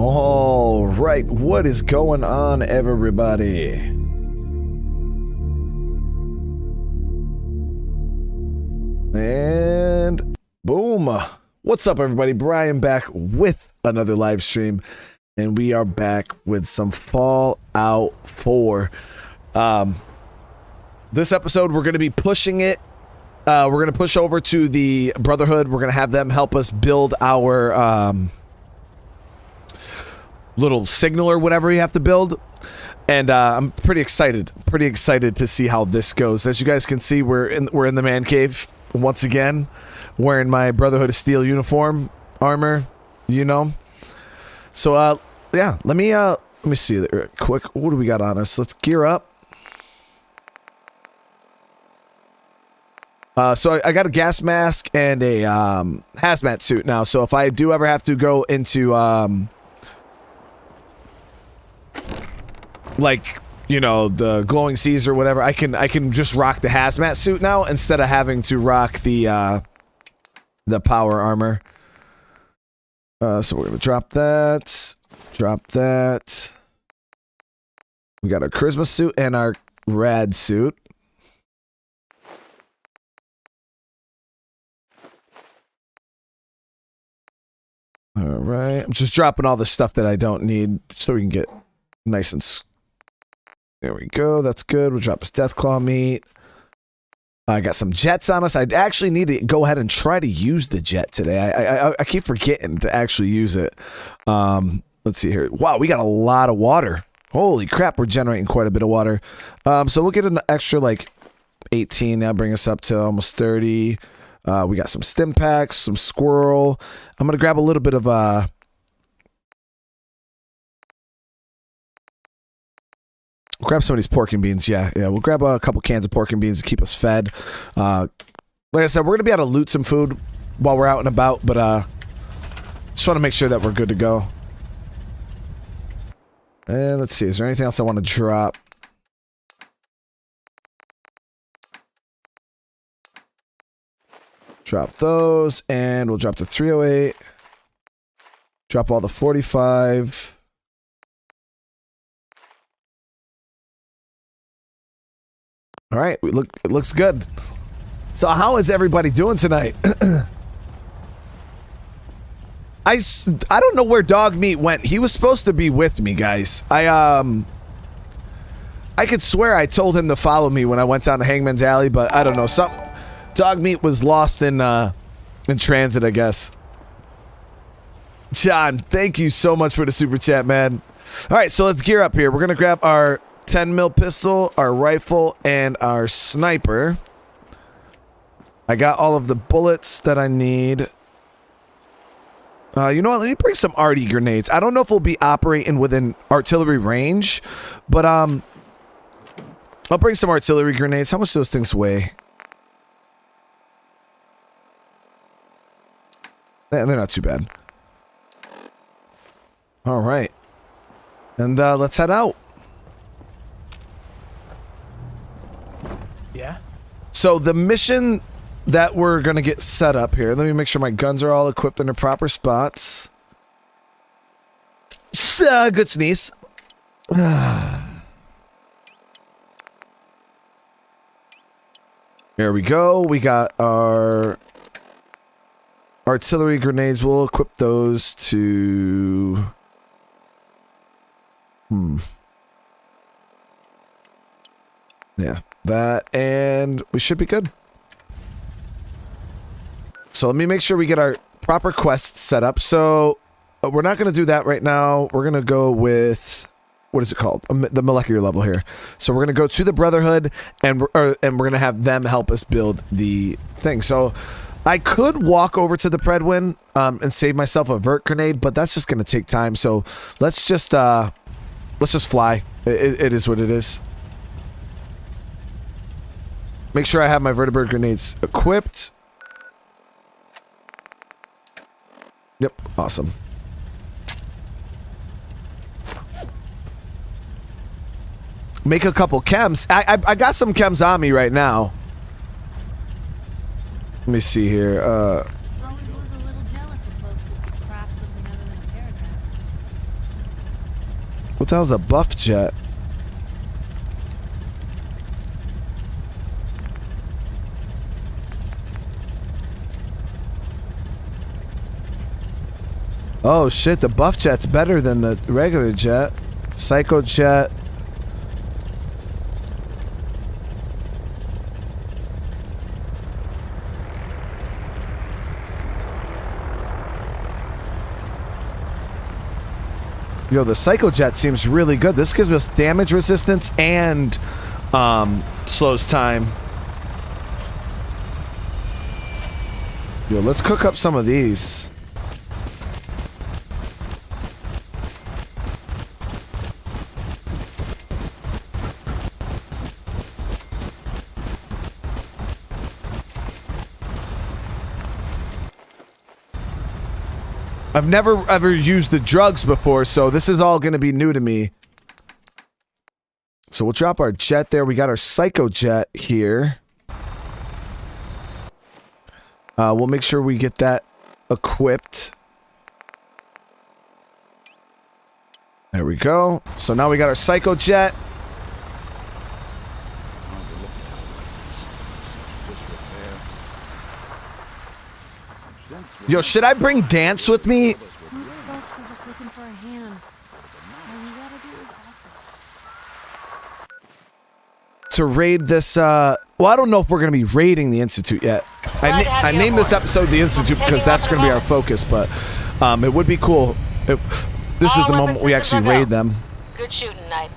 All right, what is going on, everybody? And boom. What's up, everybody? Brian back with another live stream, and we are back with some Fallout 4. This episode, we're going to be pushing it. We're going to push over to the Brotherhood. We're going to have them help us build our little signal or whatever you have to build. And I'm pretty excited to see how this goes. As you guys can see, we're in the man cave once again, wearing my Brotherhood of Steel uniform, armor, you know. So yeah, let me see there quick. What do we got on us? Let's gear up. So I got a gas mask and a hazmat suit now. So if I do ever have to go into like, you know, the glowing seas or whatever, I can just rock the hazmat suit now instead of having to rock the power armor. So we're gonna drop that. We got our charisma suit and our rad suit. All right, I'm just dropping all the stuff that I don't need so we can get nice and. There we go. That's good. We'll drop his Deathclaw meat. I got some jets on us. I actually need to go ahead and try to use the jet today. I keep forgetting to actually use it. Let's see here. Wow, we got a lot of water. Holy crap, we're generating quite a bit of water. So we'll get an extra like 18 now, bring us up to almost 30. We got some stim packs, some squirrel. I'm gonna grab a little bit of we'll grab some of these pork and beans. Yeah, we'll grab a couple cans of pork and beans to keep us fed. Like I said, we're gonna be able to loot some food while we're out and about, but just want to make sure that we're good to go. And let's see, is there anything else I want to drop? Drop those, and we'll drop the 308. Drop all the 45. All right, it looks good. So how is everybody doing tonight? I don't know where Dog Meat went. He was supposed to be with me, guys. I could swear I told him to follow me when I went down to Hangman's Alley, but I don't know. Dog Meat was lost in transit, I guess. John, thank you so much for the super chat, man. All right, so let's gear up here. We're gonna grab our 10 mil pistol, our rifle, and our sniper. I got all of the bullets that I need. You know what? Let me bring some arty grenades. I don't know if we'll be operating within artillery range, but I'll bring some artillery grenades. How much do those things weigh? They're not too bad. All right, and let's head out. Yeah. So the mission that we're gonna get set up here. Let me make sure my guns are all equipped in their proper spots. Good sneeze. There we go. We got our artillery grenades. We'll equip those to. Yeah. That, and we should be good. So let me make sure we get our proper quests set up. So we're not going to do that right now. We're going to go with, what is it called? The molecular level here. So we're going to go to the Brotherhood, and we're going to have them help us build the thing. So I could walk over to the Predwin and save myself a vert grenade, but that's just going to take time. So let's just fly. It is what it is. Make sure I have my vertibird grenades equipped. Yep, awesome. Make a couple chems. I got some chems on me right now. Let me see here. What the hell's a buff jet? Oh shit, the buff jet's better than the regular jet. Psycho jet. Yo, the Psycho Jet seems really good. This gives us damage resistance and slows time. Yo, let's cook up some of these. I've never ever used the drugs before, so this is all going to be new to me. So we'll drop our jet there. We got our Psycho Jet here. We'll make sure we get that equipped. There we go. So now we got our Psycho Jet. Yo, should I bring Dance with me? Most folks are just looking for a hand. All you gotta do is offer. To raid this, well, I don't know if we're going to be raiding the Institute yet. I named this episode The Institute because that's going to be our focus, but it would be cool if this is the moment we actually raid them. Good shooting, Knight.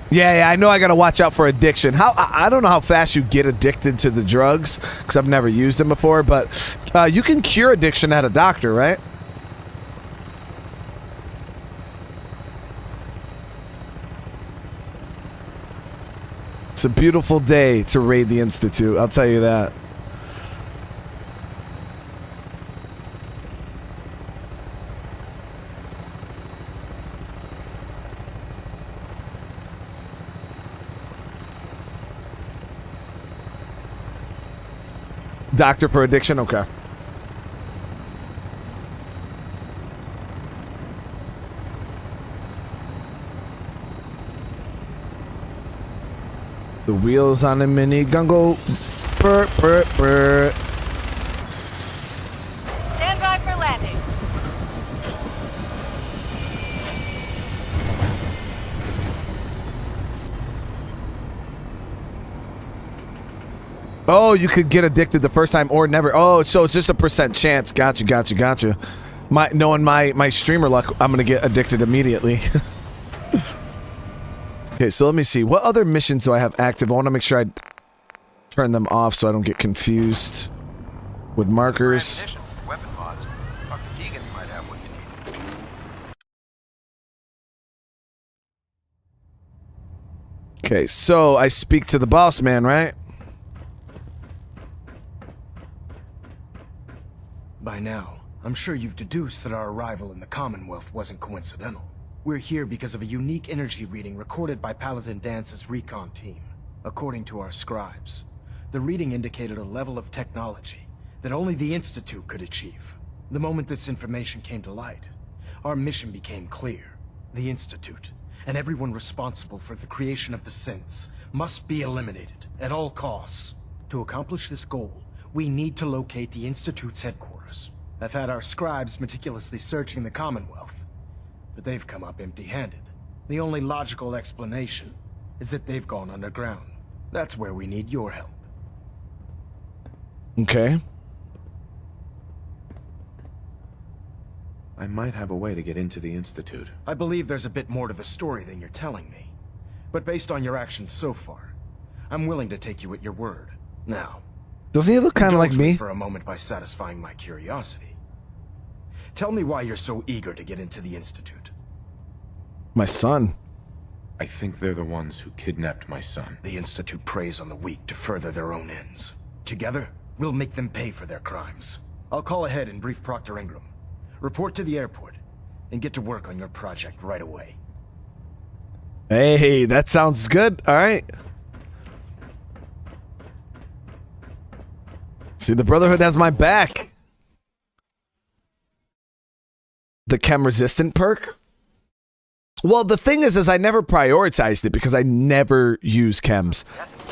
Yeah, I know I gotta watch out for addiction. I don't know how fast you get addicted to the drugs, because I've never used them before, but you can cure addiction at a doctor, right? It's a beautiful day to raid the Institute, I'll tell you that. Doctor for addiction? Okay. The wheels on the mini gun go burr, burr, burr. Stand by for landing. Oh, you could get addicted the first time or never. Oh, so it's just a % chance. Gotcha. Knowing my streamer luck, I'm gonna get addicted immediately. Okay, so let me see. What other missions do I have active? I want to make sure I turn them off so I don't get confused with markers. Weapon mods. Dr. Deegan might have what you need. Okay, so I speak to the boss man, right? By now, I'm sure you've deduced that our arrival in the Commonwealth wasn't coincidental. We're here because of a unique energy reading recorded by Paladin Dance's recon team. According to our scribes, the reading indicated a level of technology that only the Institute could achieve. The moment this information came to light, our mission became clear. The Institute, and everyone responsible for the creation of the synths, must be eliminated at all costs. To accomplish this goal, we need to locate the Institute's headquarters. I've had our scribes meticulously searching the Commonwealth, but they've come up empty-handed. The only logical explanation is that they've gone underground. That's where we need your help. Okay. I might have a way to get into the Institute. I believe there's a bit more to the story than you're telling me. But based on your actions so far, I'm willing to take you at your word. Now, Doesn't he look kind of like indulge me? for a moment by satisfying my curiosity. Tell me why you're so eager to get into the Institute. My son. I think they're the ones who kidnapped my son. The Institute preys on the weak to further their own ends. Together, we'll make them pay for their crimes. I'll call ahead and brief Proctor Ingram. Report to the airport, and get to work on your project right away. Hey, that sounds good. All right. See, the Brotherhood has my back. the chem resistant perk. Well, the thing is I never prioritized it because I never use chems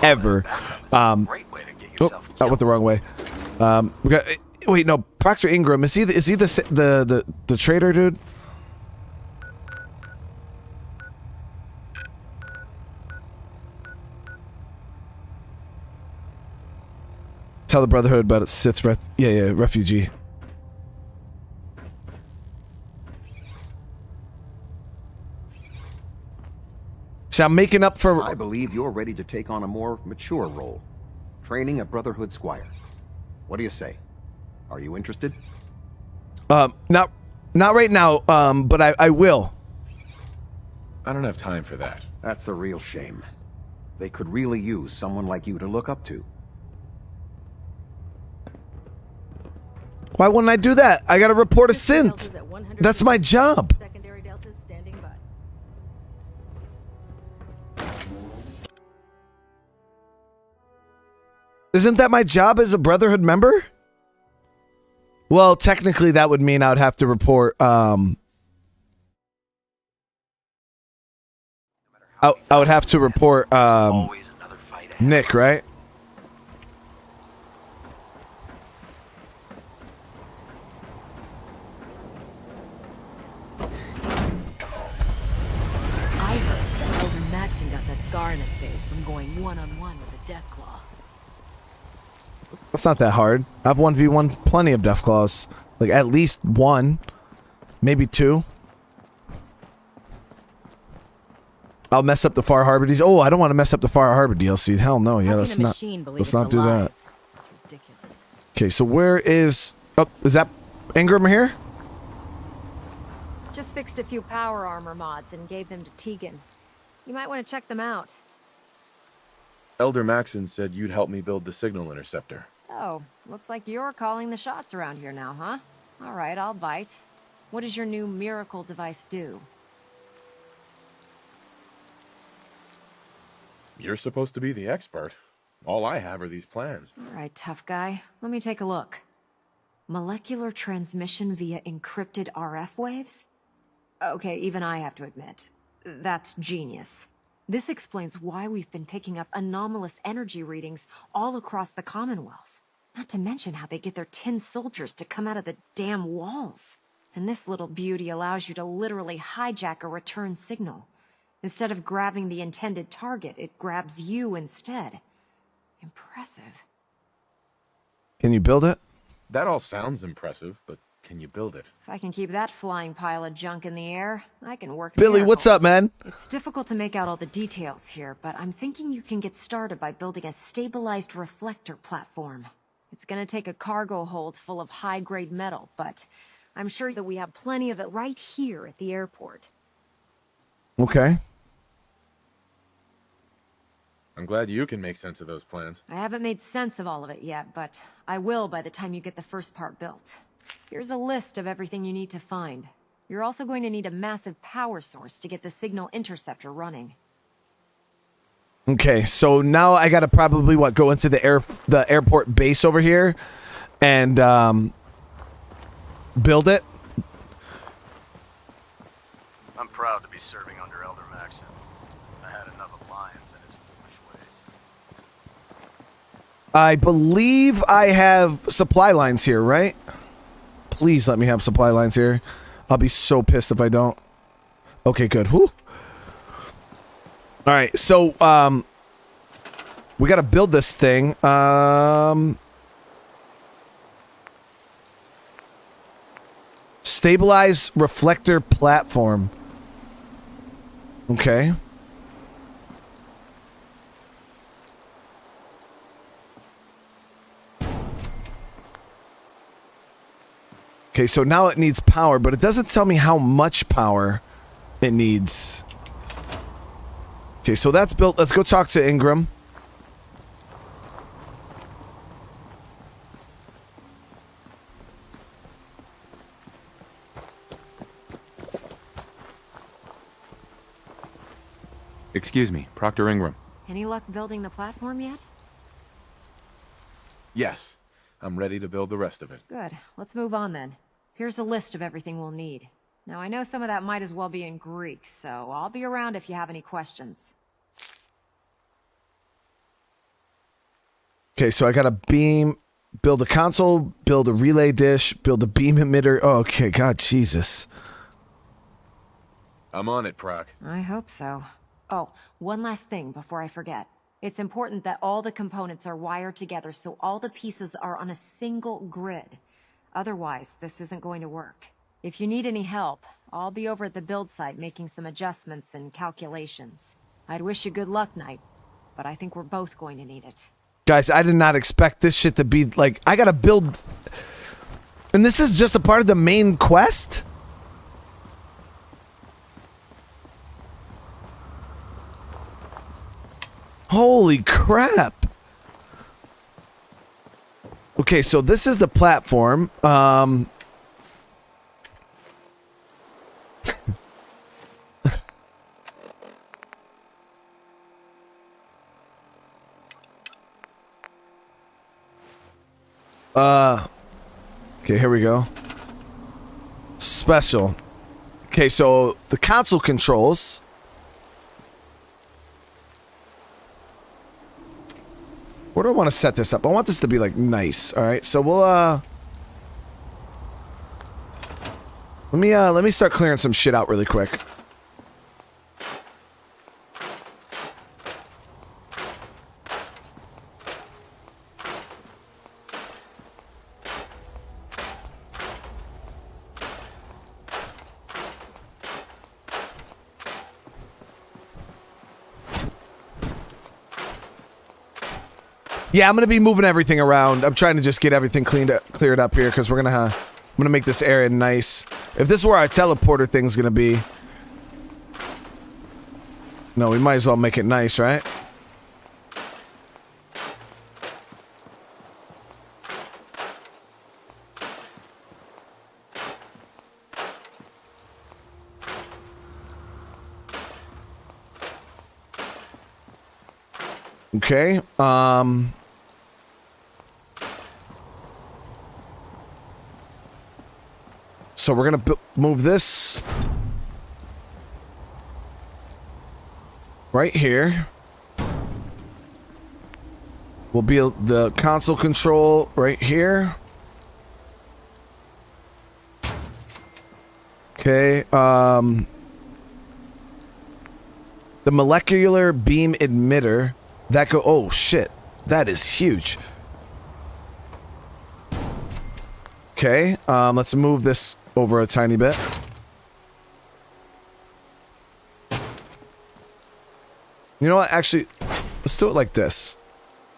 ever. Great way to get yourself I went the wrong way. We got wait, no, Proctor Ingram, is he the trader dude? Tell the Brotherhood about its Sith refugee. So I'm making up for... I believe you're ready to take on a more mature role. Training a Brotherhood squire. What do you say? Are you interested? Not right now, but I will. I don't have time for that. That's a real shame. They could really use someone like you to look up to. Why wouldn't I do that? I gotta report a synth. That's my job. Secondary deltas standing by. Isn't that my job as a Brotherhood member? Well, technically that would mean I would have to report, I would have to report, always another fight ahead. Nick, right? I heard that Elder Maxon got that scar in his face from going one-on-one with a Deathclaw. That's not that hard. I've 1v1 plenty of Deathclaws. Like, at least one. Maybe two. I'll mess up the Far Harbor DLC. Oh, I don't want to mess up the Far Harbor DLC. Hell no. Yeah, let's not do that. It's ridiculous. Okay, so where is... Oh, is that Ingram here? Just fixed a few power armor mods and gave them to Tegan. You might want to check them out. Elder Maxon said you'd help me build the signal interceptor. So, looks like you're calling the shots around here now, huh? All right, I'll bite. What does your new miracle device do? You're supposed to be the expert. All I have are these plans. All right, tough guy. Let me take a look. Molecular transmission via encrypted RF waves? Okay, even I have to admit, that's genius. This explains why we've been picking up anomalous energy readings all across the Commonwealth. Not to mention how they get their tin soldiers to come out of the damn walls. And this little beauty allows you to literally hijack a return signal. Instead of grabbing the intended target, it grabs you instead. Impressive. Can you build it? That all sounds impressive, but can you build it? If I can keep that flying pile of junk in the air, I can work Billy, what's up, miracles. man? It's difficult to make out all the details here, but I'm thinking you can get started by building a stabilized reflector platform. It's gonna take a cargo hold full of high-grade metal, but I'm sure that we have plenty of it right here at the airport. Okay. I'm glad you can make sense of those plans. I haven't made sense of all of it yet, but I will by the time you get the first part built. Here's a list of everything you need to find. You're also going to need a massive power source to get the signal interceptor running. Okay, so now I gotta probably go into the airport base over here and build it. I'm proud to be serving under Elder Maxon. I had enough of Lyons and his foolish ways. I believe I have supply lines here, right? Please let me have supply lines here. I'll be so pissed if I don't. Okay, good. Whew. All right, so we got to build this thing. Stabilize reflector platform. Okay. Okay, so now it needs power, but it doesn't tell me how much power it needs. Okay, so that's built. Let's go talk to Ingram. Excuse me, Proctor Ingram. Any luck building the platform yet? Yes, I'm ready to build the rest of it. Good. Let's move on then. Here's a list of everything we'll need. Now, I know some of that might as well be in Greek, so I'll be around if you have any questions. Okay, so I got a beam, build a console, build a relay dish, build a beam emitter. Oh, okay, God, Jesus. I'm on it, Proc. I hope so. Oh, one last thing before I forget. It's important that all the components are wired together so all the pieces are on a single grid. Otherwise, this isn't going to work. If you need any help, I'll be over at the build site making some adjustments and calculations. I'd wish you good luck, Knight, but I think we're both going to need it. Guys, I did not expect this shit to be like, I gotta build. And this is just a part of the main quest? Holy crap. Okay, so this is the platform. Okay, here we go. Special. Okay, so the console controls. Where do I want to set this up? I want this to be like nice. All right, so we'll let me start clearing some shit out really quick. Yeah, I'm gonna be moving everything around. I'm trying to just get everything cleared up here because we're gonna I'm gonna make this area nice. If this is where our teleporter thing's gonna be, no, we might as well make it nice, right? Okay. So we're gonna move this right here. We'll build the console control right here. Okay, the molecular beam emitter that oh shit, that is huge. Okay, let's move this over a tiny bit. You know what? Actually, let's do it like this.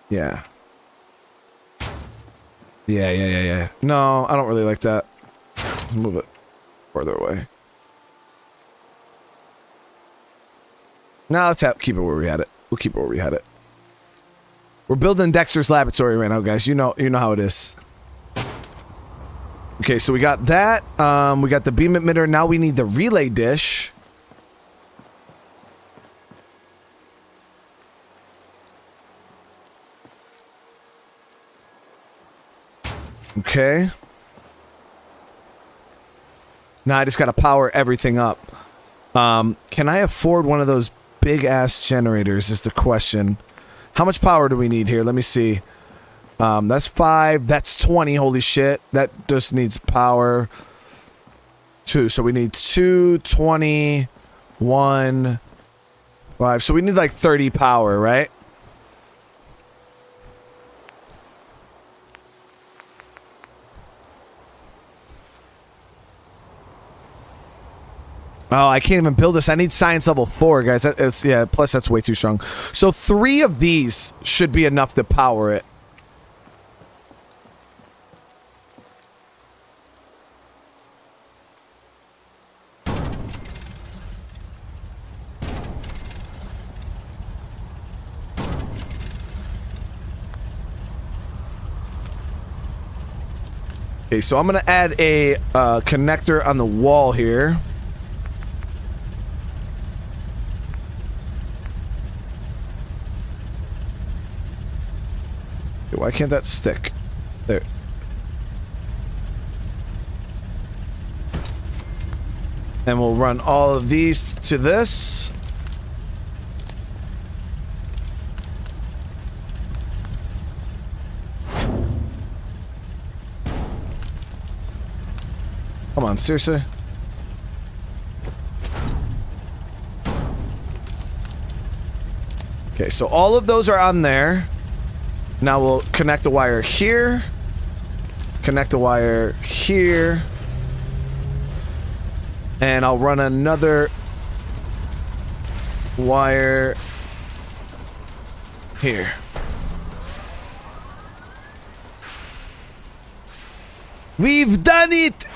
Yeah. Yeah. No, I don't really like that. Move it further away. Now let's keep it where we had it. We'll keep it where we had it. We're building Dexter's laboratory right now, guys. You know how it is. Okay, so we got that. We got the beam emitter. Now we need the relay dish. Okay. Now I just gotta power everything up. Can I afford one of those big-ass generators is the question. How much power do we need here? Let me see. That's 5. That's 20. Holy shit. That just needs power. 2. So we need 2, 20, 1, 5. So we need like 30 power, right? Oh, I can't even build this. I need science level 4, guys. Yeah, plus that's way too strong. So 3 of these should be enough to power it. Okay, so I'm gonna add a connector on the wall here. Okay, why can't that stick? There. And we'll run all of these to this. Come on, seriously? Okay, so all of those are on there. Now we'll connect a wire here. Connect a wire here. And I'll run another wire here. We've done it!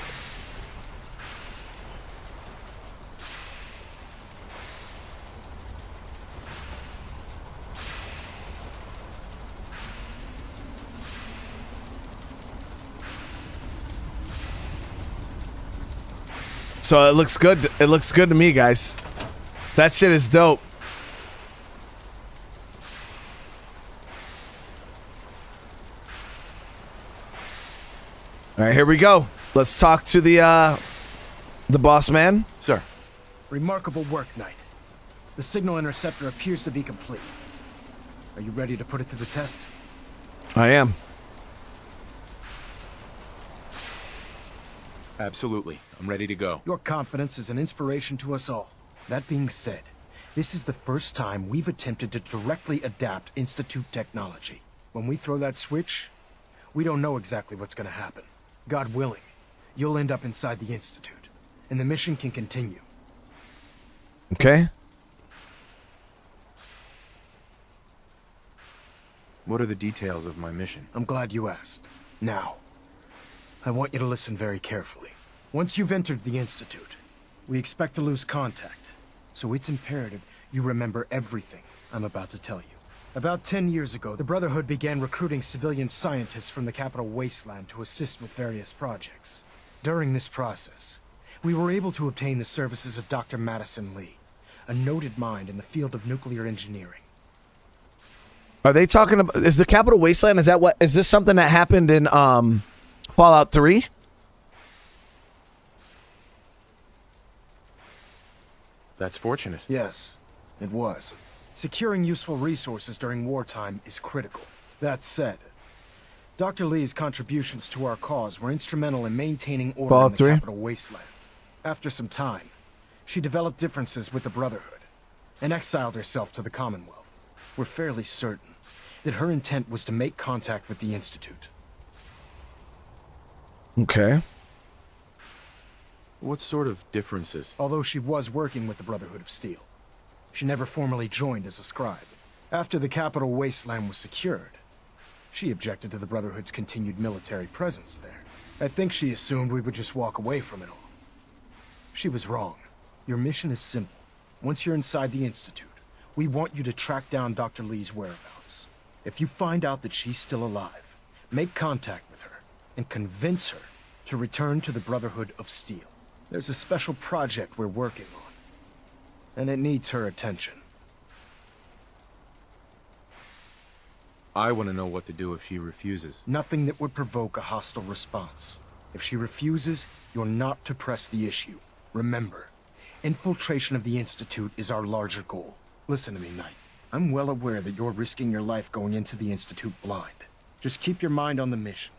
So it looks good. It looks good to me, guys. That shit is dope. All right, here we go. Let's talk to the boss man. Sir. Remarkable work, Knight. The signal interceptor appears to be complete. Are you ready to put it to the test? I am. Absolutely. I'm ready to go. Your confidence is an inspiration to us all. That being said, this is the first time we've attempted to directly adapt Institute technology. When we throw that switch, we don't know exactly what's going to happen. God willing, you'll end up inside the Institute, and the mission can continue. Okay. What are the details of my mission? I'm glad you asked. Now, I want you to listen very carefully. Once you've entered the Institute, we expect to lose contact, so it's imperative you remember everything I'm about to tell you. About 10 years ago, the Brotherhood began recruiting civilian scientists from the capital wasteland to assist with various projects. During this process, we were able to obtain the services of Dr. Madison Lee, a noted mind in the field of nuclear engineering. Are they talking about, is the capital wasteland, is that what, is this something that happened in Fallout 3? That's fortunate. Yes, it was. Securing useful resources during wartime is critical. That said, Dr. Lee's contributions to our cause were instrumental in maintaining order Fallout in the 3? capital wasteland. After some time, she developed differences with the Brotherhood and exiled herself to the Commonwealth. We're fairly certain that her intent was to make contact with the Institute. Okay. What sort of differences? Although she was working with the Brotherhood of Steel, she never formally joined as a scribe. After the capital wasteland was secured, she objected to the Brotherhood's continued military presence there. I think she assumed we would just walk away from it all. She was wrong. Your mission is simple. Once you're inside the Institute, we want you to track down Dr. Lee's whereabouts. If you find out that she's still alive, make contact with her and convince her to return to the Brotherhood of Steel. There's a special project we're working on, and it needs her attention. I want to know what to do if she refuses. Nothing that would provoke a hostile response. If she refuses, you're not to press the issue. Remember, infiltration of the Institute is our larger goal. Listen to me, Knight. I'm well aware that you're risking your life going into the Institute blind. Just keep your mind on the mission,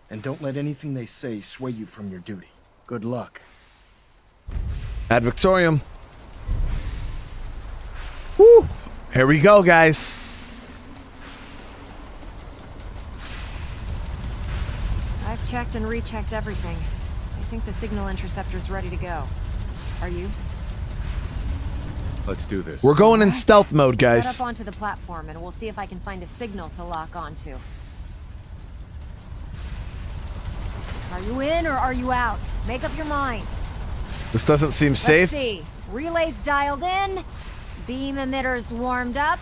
and don't let anything they say sway you from your duty. Good luck. Ad Victorium. Woo! Here we go, guys. I've checked and rechecked everything. I think the signal interceptor's ready to go. Are you? Let's do this. We're going in stealth mode, Get guys. up onto the platform and we'll see if I can find a signal to lock onto. Are you in or are you out? Make up your mind. This doesn't seem safe. Let's see. Relays dialed in. Beam emitters warmed up.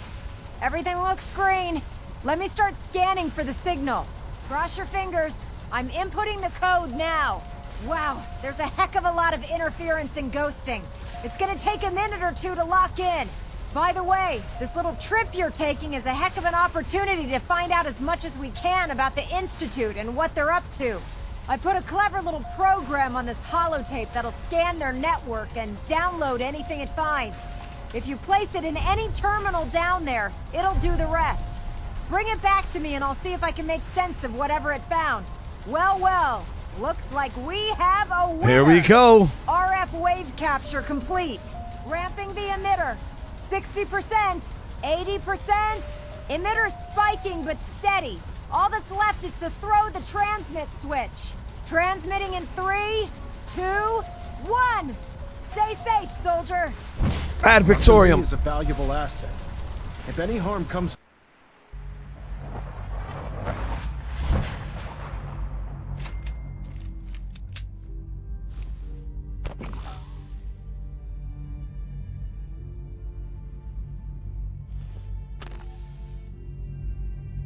Everything looks green. Let me start scanning for the signal. Cross your fingers. I'm inputting the code now. Wow, there's a heck of a lot of interference and ghosting. It's gonna take a minute or two to lock in. By the way, this little trip you're taking is a heck of an opportunity to find out as much as we can about the Institute and what they're up to. I put a clever little program on this holotape that'll scan their network and download anything it finds. If you place it in any terminal down there, it'll do the rest. Bring it back to me and I'll see if I can make sense of whatever it found. Well, well, looks like we have a winner. Here we go. RF wave capture complete. Ramping the emitter. 60%, 80%. Emitter spiking but steady. All that's left is to throw the transmit switch. Transmitting in 3, 2, 1. Stay safe, soldier. Ad Victorium. Is a valuable asset. If any harm comes.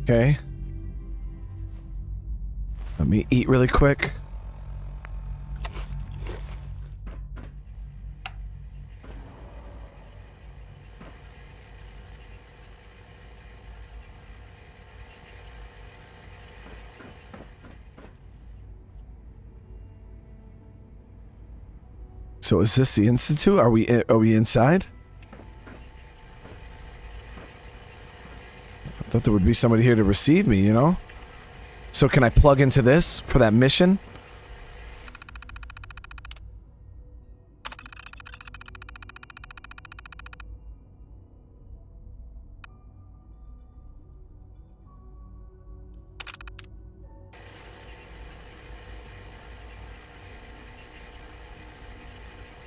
Okay. Let me eat really quick. So is this the Institute? Are we inside? I thought there would be somebody here to receive me, you know? So can I plug into this for that mission?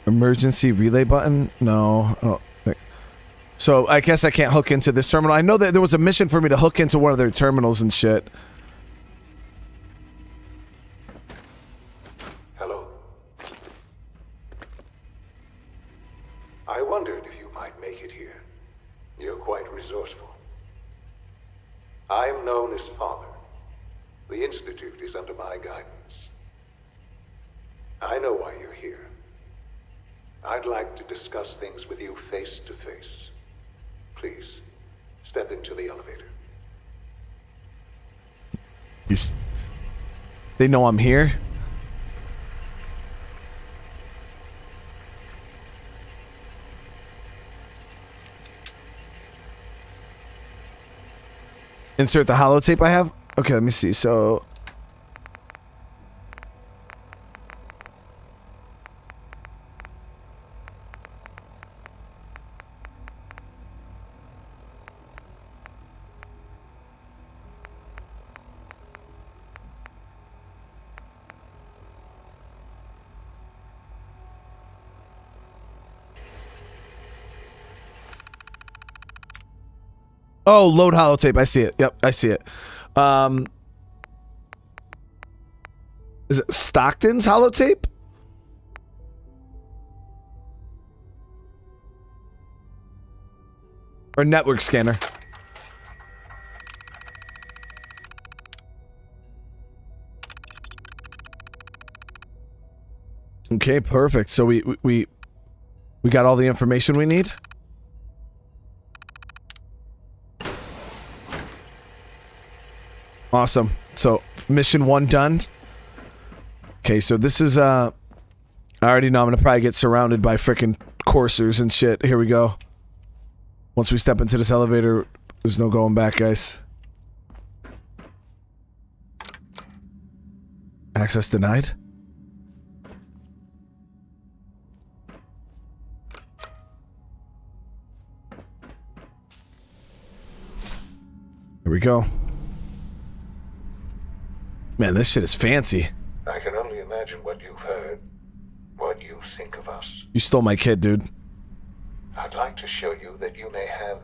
Emergency relay button? No, I don't think. So I guess I can't hook into this terminal. I know that there was a mission for me to hook into one of their terminals and shit. Hello. I wondered if you might make it here. You're quite resourceful. I am known as Father. The Institute is under my guidance. I know why you're here. I'd like to discuss things with you face to face. Please, step into the elevator. They know I'm here? Insert the holotape I have? Okay, let me see. So... Oh, load holotape. I see it. Yep, I see it. Is it Stockton's holotape? Or network scanner? Okay, perfect. So we got all the information we need? Awesome. So, mission 1 done. Okay, so this is, I already know I'm gonna probably get surrounded by frickin' coursers and shit. Here we go. Once we step into this elevator, there's no going back, guys. Access denied? Here we go. Man, this shit is fancy. I can only imagine what you've heard, what you think of us. You stole my kid, dude. I'd like to show you that you may have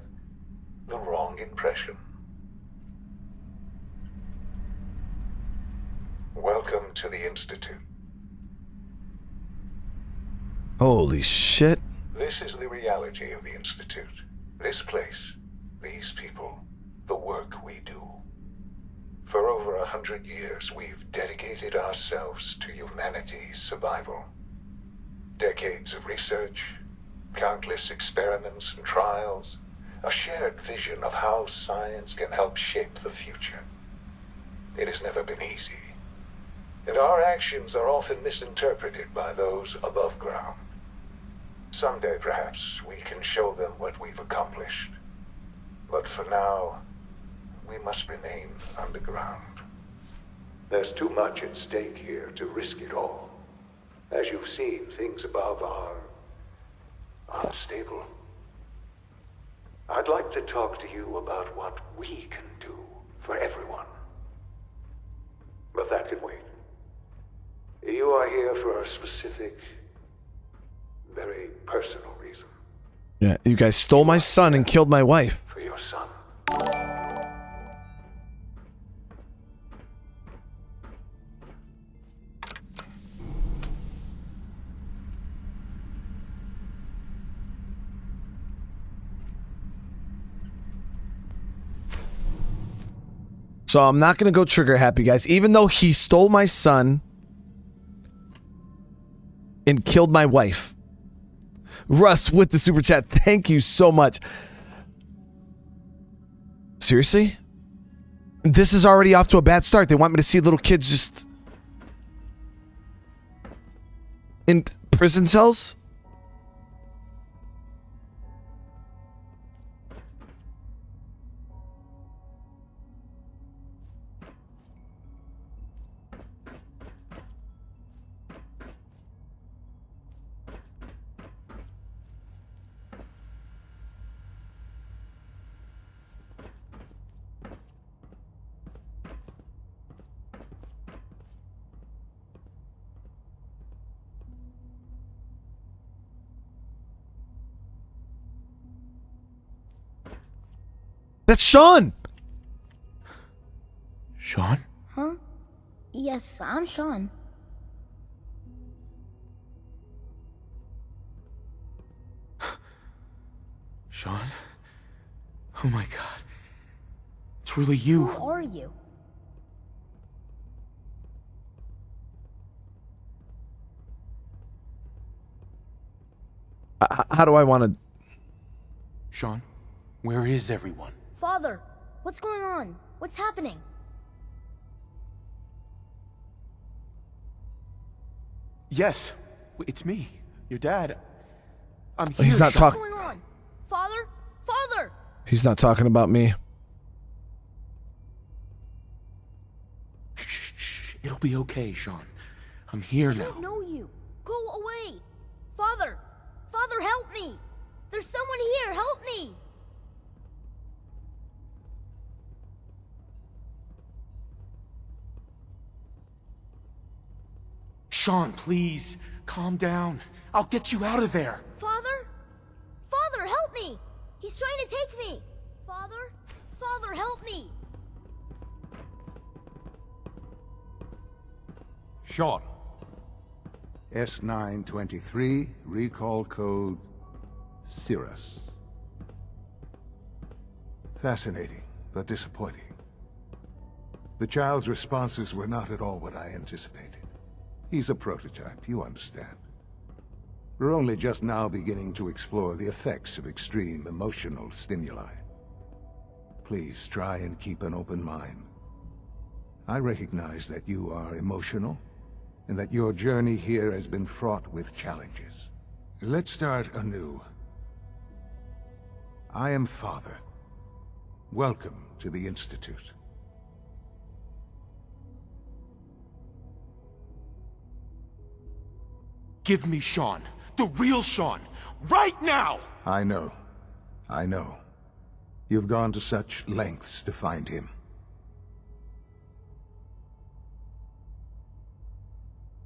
the wrong impression. Welcome to the Institute. Holy shit. This is the reality of the Institute. This place, these people, the work we do. For over 100 years, we've dedicated ourselves to humanity's survival. Decades of research, countless experiments and trials, a shared vision of how science can help shape the future. It has never been easy. and our actions are often misinterpreted by those above ground. Someday, perhaps, we can show them what we've accomplished. But for now, we must remain underground. There's too much at stake here to risk it all. As you've seen, things above are unstable. I'd like to talk to you about what we can do for everyone. But that can wait. You are here for a specific, very personal reason. Yeah, you guys stole my son and killed my wife. For your son. So I'm not going to go trigger happy, guys. Even though he stole my son and killed my wife. Russ with the super chat. Thank you so much. Seriously? This is already off to a bad start. They want me to see little kids just in prison cells? That's Sean! Sean? Huh? Yes, I'm Sean. Sean? Oh my god. It's really you. Who are you? How do I want to... Sean, where is everyone? Father, what's going on? What's happening? Yes, it's me, your dad. I'm here. He's not Sean. talking... What's going on? Father? Father! He's not talking about me. Shh. It'll be okay, Sean. I'm here I now. don't know you. Go away. Father! Father, help me! There's someone here, help me! Sean, please, calm down. I'll get you out of there. Father? Father, help me! He's trying to take me! Father? Father, help me! Sean. S923, recall code Cirrus. Fascinating, but disappointing. The child's responses were not at all what I anticipated. He's a prototype, you understand. We're only just now beginning to explore the effects of extreme emotional stimuli. Please try and keep an open mind. I recognize that you are emotional, and that your journey here has been fraught with challenges. Let's start anew. I am Father. Welcome to the Institute. Give me Sean. The real Sean. Right now! I know. I know. You've gone to such lengths to find him.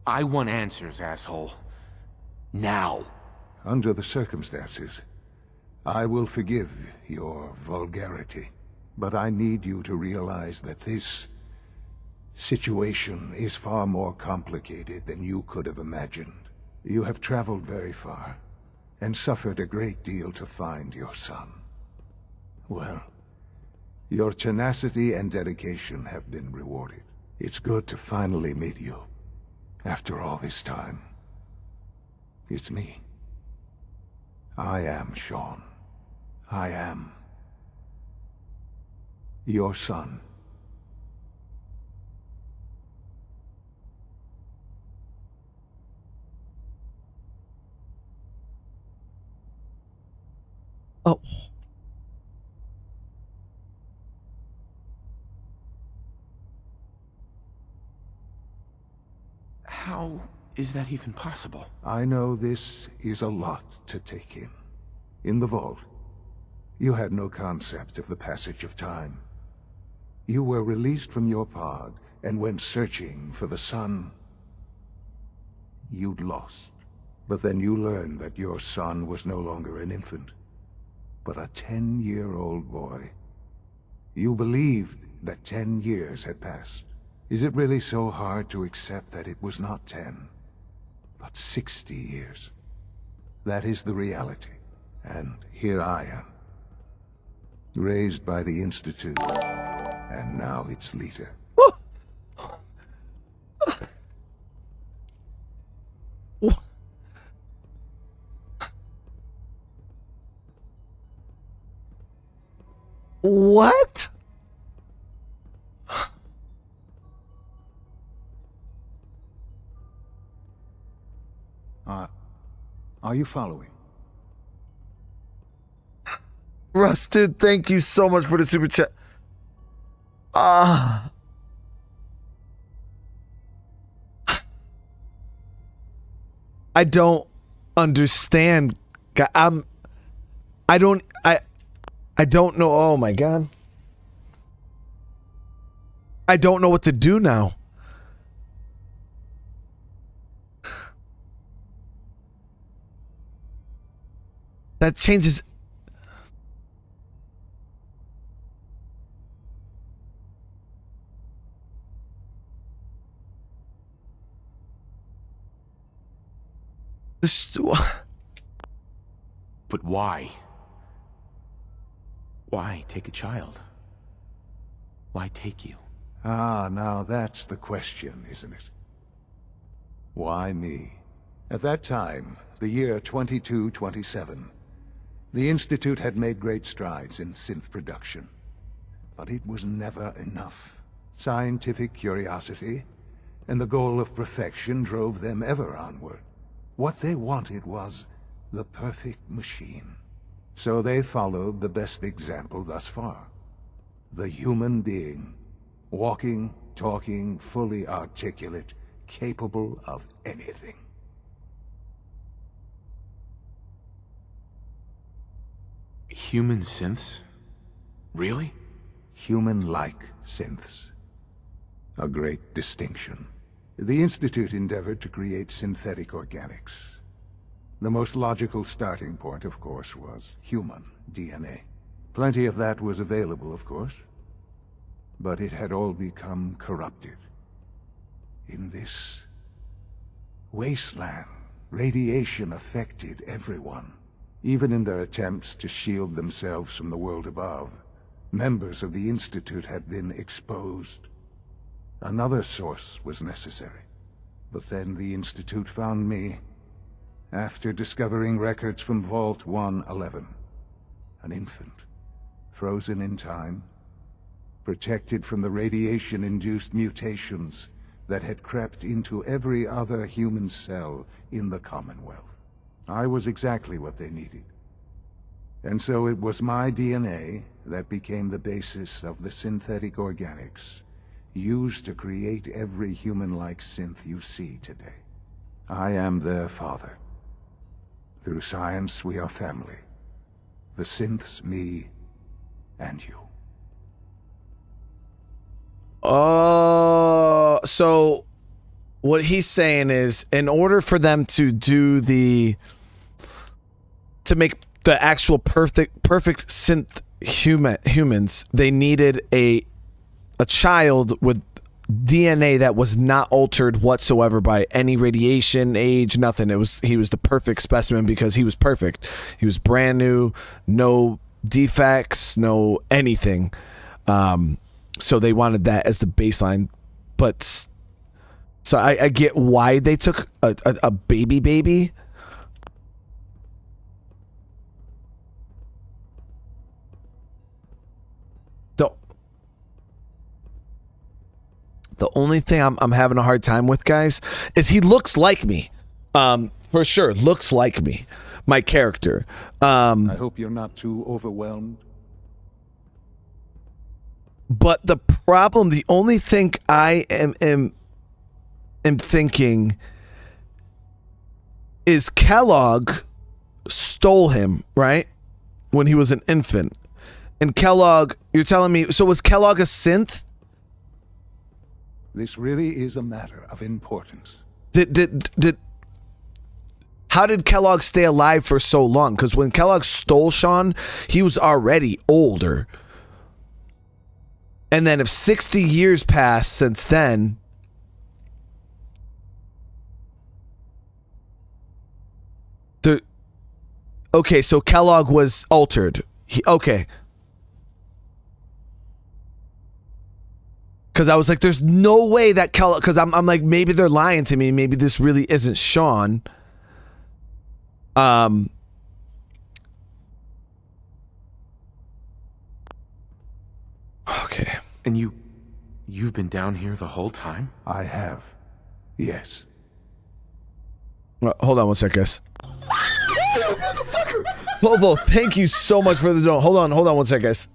I want answers, asshole. Now. Under the circumstances, I will forgive your vulgarity. But I need you to realize that this situation is far more complicated than you could have imagined. You have traveled very far, and suffered a great deal to find your son. Well, your tenacity and dedication have been rewarded. It's good to finally meet you, after all this time. It's me. I am Sean. I am your son. Oh. How is that even possible? I know this is a lot to take in. In the vault, you had no concept of the passage of time. You were released from your pod and went searching for the sun you'd lost. But then you learned that your son was no longer an infant, but a 10-year-old boy. You believed that 10 years had passed. Is it really so hard to accept that it was not 10, but 60 years? That is the reality. And here I am, raised by the Institute, and now its leader. What? Are you following? Rusted, thank you so much for the super chat. I don't understand. I don't know. Oh my God. I don't know what to do now. That changes. But why? Why take a child? Why take you? Now that's the question, isn't it? Why me? At that time, the year 2227, the Institute had made great strides in synth production. But it was never enough. Scientific curiosity and the goal of perfection drove them ever onward. What they wanted was the perfect machine. So they followed the best example thus far. The human being. Walking, talking, fully articulate, capable of anything. Human synths? Really? Human-like synths. A great distinction. The Institute endeavored to create synthetic organics. The most logical starting point, of course, was human DNA. Plenty of that was available, of course. But it had all become corrupted. In this wasteland, radiation affected everyone. Even in their attempts to shield themselves from the world above, members of the Institute had been exposed. Another source was necessary. But then the Institute found me, after discovering records from Vault 111. An infant, frozen in time, protected from the radiation-induced mutations that had crept into every other human cell in the Commonwealth. I was exactly what they needed. And so it was my DNA that became the basis of the synthetic organics used to create every human-like synth you see today. I am their father. Through science, we are family. The synths, me, and you. So what he's saying is, in order for them to do to make the actual perfect synth humans, they needed a child with DNA that was not altered whatsoever by any radiation, age, nothing. He was the perfect specimen because he was perfect. He was brand new, no defects, no anything. So they wanted that as the baseline. But so I get why they took a baby. The only thing I'm having a hard time with, guys, is he looks like me. For sure, looks like me. my character. I hope you're not too overwhelmed. But the problem, the only thing I am thinking is Kellogg stole him, right? When he was an infant. And Kellogg, you're telling me, so was Kellogg a synth? This really is a matter of importance. How did Kellogg stay alive for so long? Because when Kellogg stole Sean, he was already older. And then if 60 years passed since then, okay, so Kellogg was altered. Okay. Because I was like, there's no way that Kellogg, because I'm like, maybe they're lying to me. Maybe this really isn't Sean. Okay. And you've been down here the whole time? I have. Yes. Hold on one sec, guys. Bobo, thank you so much for the donut. Hold on one sec, guys.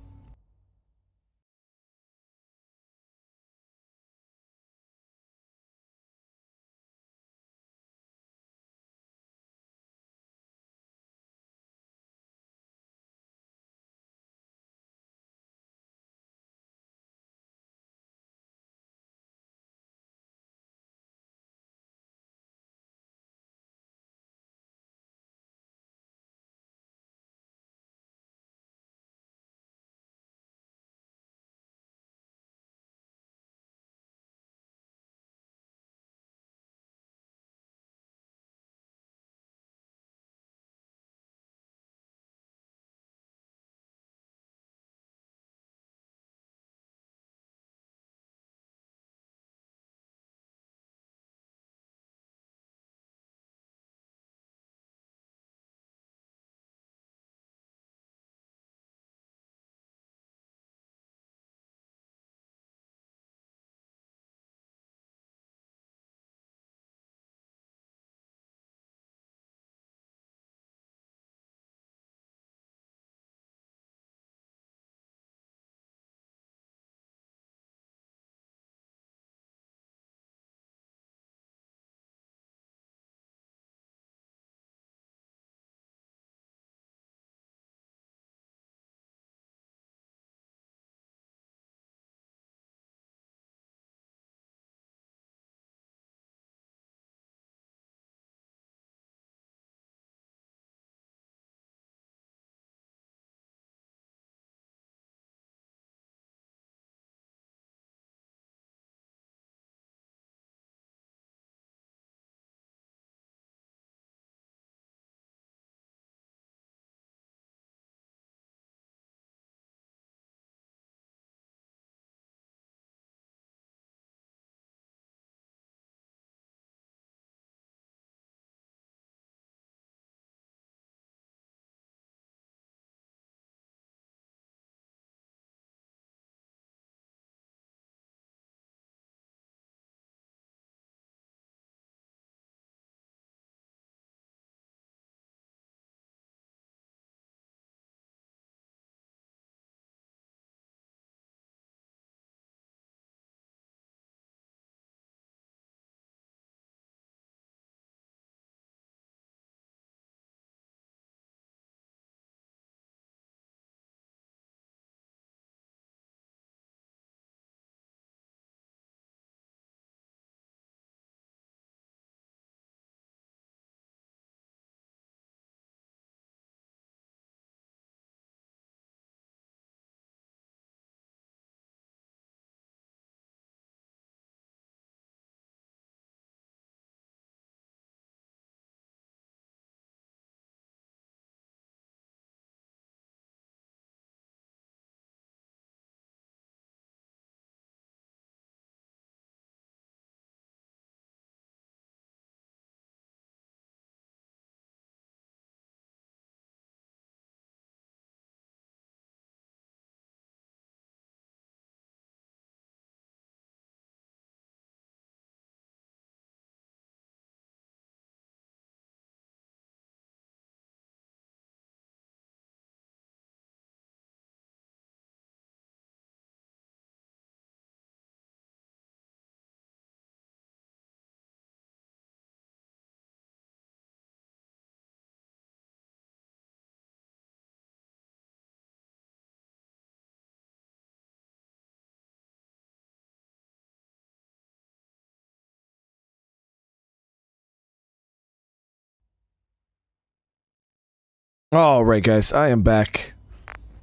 All right, guys, I am back.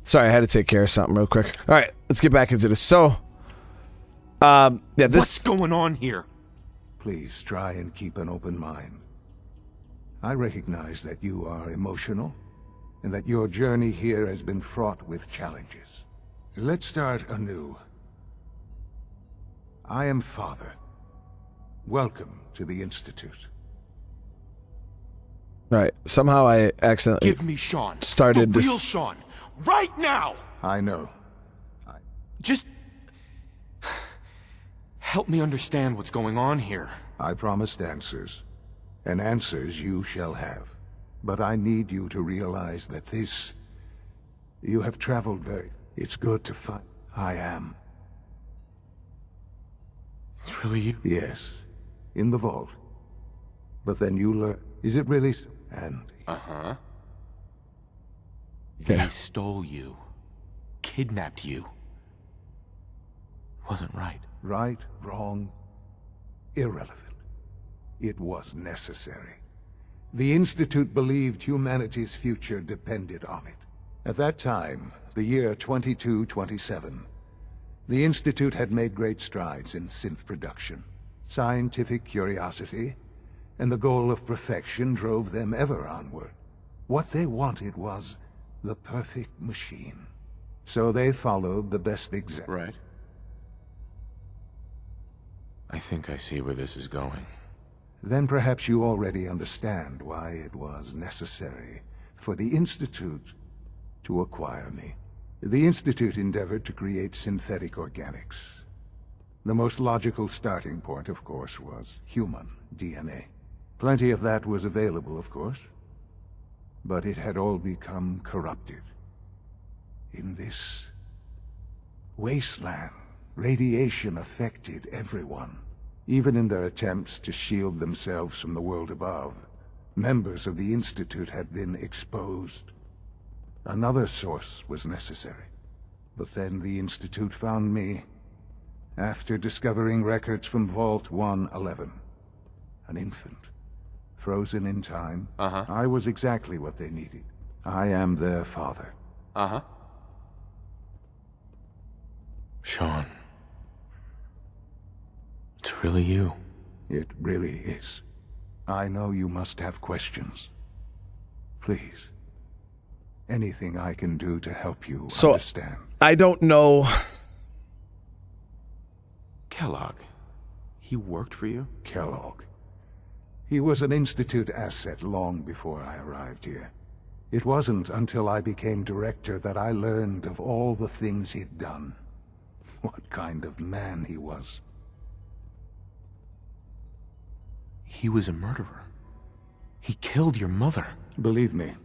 Sorry, I had to take care of something real quick. All right, let's get back into this. So, yeah, this. What's going on here? Please try and keep an open mind. I recognize that you are emotional, and that your journey here has been fraught with challenges. Let's start anew. I am Father. Welcome to the Institute. Right. Somehow I accidentally Give me Sean. started the this. real Sean. Right now! I know. Just... help me understand what's going on here. I promised answers, and answers you shall have. But I need you to realize that this... You have traveled very... It's good to find... I am. It's really you? Yes. In the vault. But then you learn... Is it really... And... Uh-huh. Yeah. They stole you. Kidnapped you. Wasn't right. Right, wrong, irrelevant. It was necessary. The Institute believed humanity's future depended on it. At that time, the year 2227, the Institute had made great strides in synth production. Scientific curiosity and the goal of perfection drove them ever onward. What they wanted was the perfect machine. So they followed the best example. Right. I think I see where this is going. Then perhaps you already understand why it was necessary for the Institute to acquire me. The Institute endeavored to create synthetic organics. The most logical starting point, of course, was human DNA. Plenty of that was available, of course, but it had all become corrupted. In this wasteland, radiation affected everyone. Even in their attempts to shield themselves from the world above, members of the Institute had been exposed. Another source was necessary. But then the Institute found me, after discovering records from Vault 111. An infant, frozen in time. Uh-huh. I was exactly what they needed. I am their father. Uh-huh. Sean. It's really you. It really is. I know you must have questions. Please. Anything I can do to help you understand. I don't know. Kellogg. He worked for you? Kellogg. He was an Institute asset long before I arrived here. It wasn't until I became director that I learned of all the things he'd done. What kind of man he was. He was a murderer. He killed your mother. Believe me,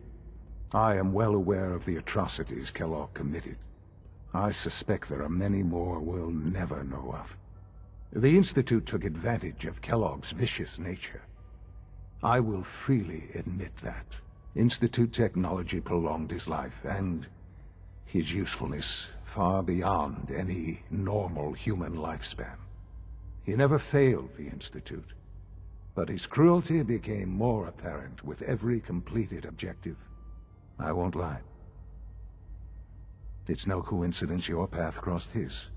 I am well aware of the atrocities Kellogg committed. I suspect there are many more we'll never know of. The Institute took advantage of Kellogg's vicious nature. I will freely admit that. Institute technology prolonged his life, and his usefulness far beyond any normal human lifespan. He never failed the Institute, but his cruelty became more apparent with every completed objective. I won't lie. It's no coincidence your path crossed his.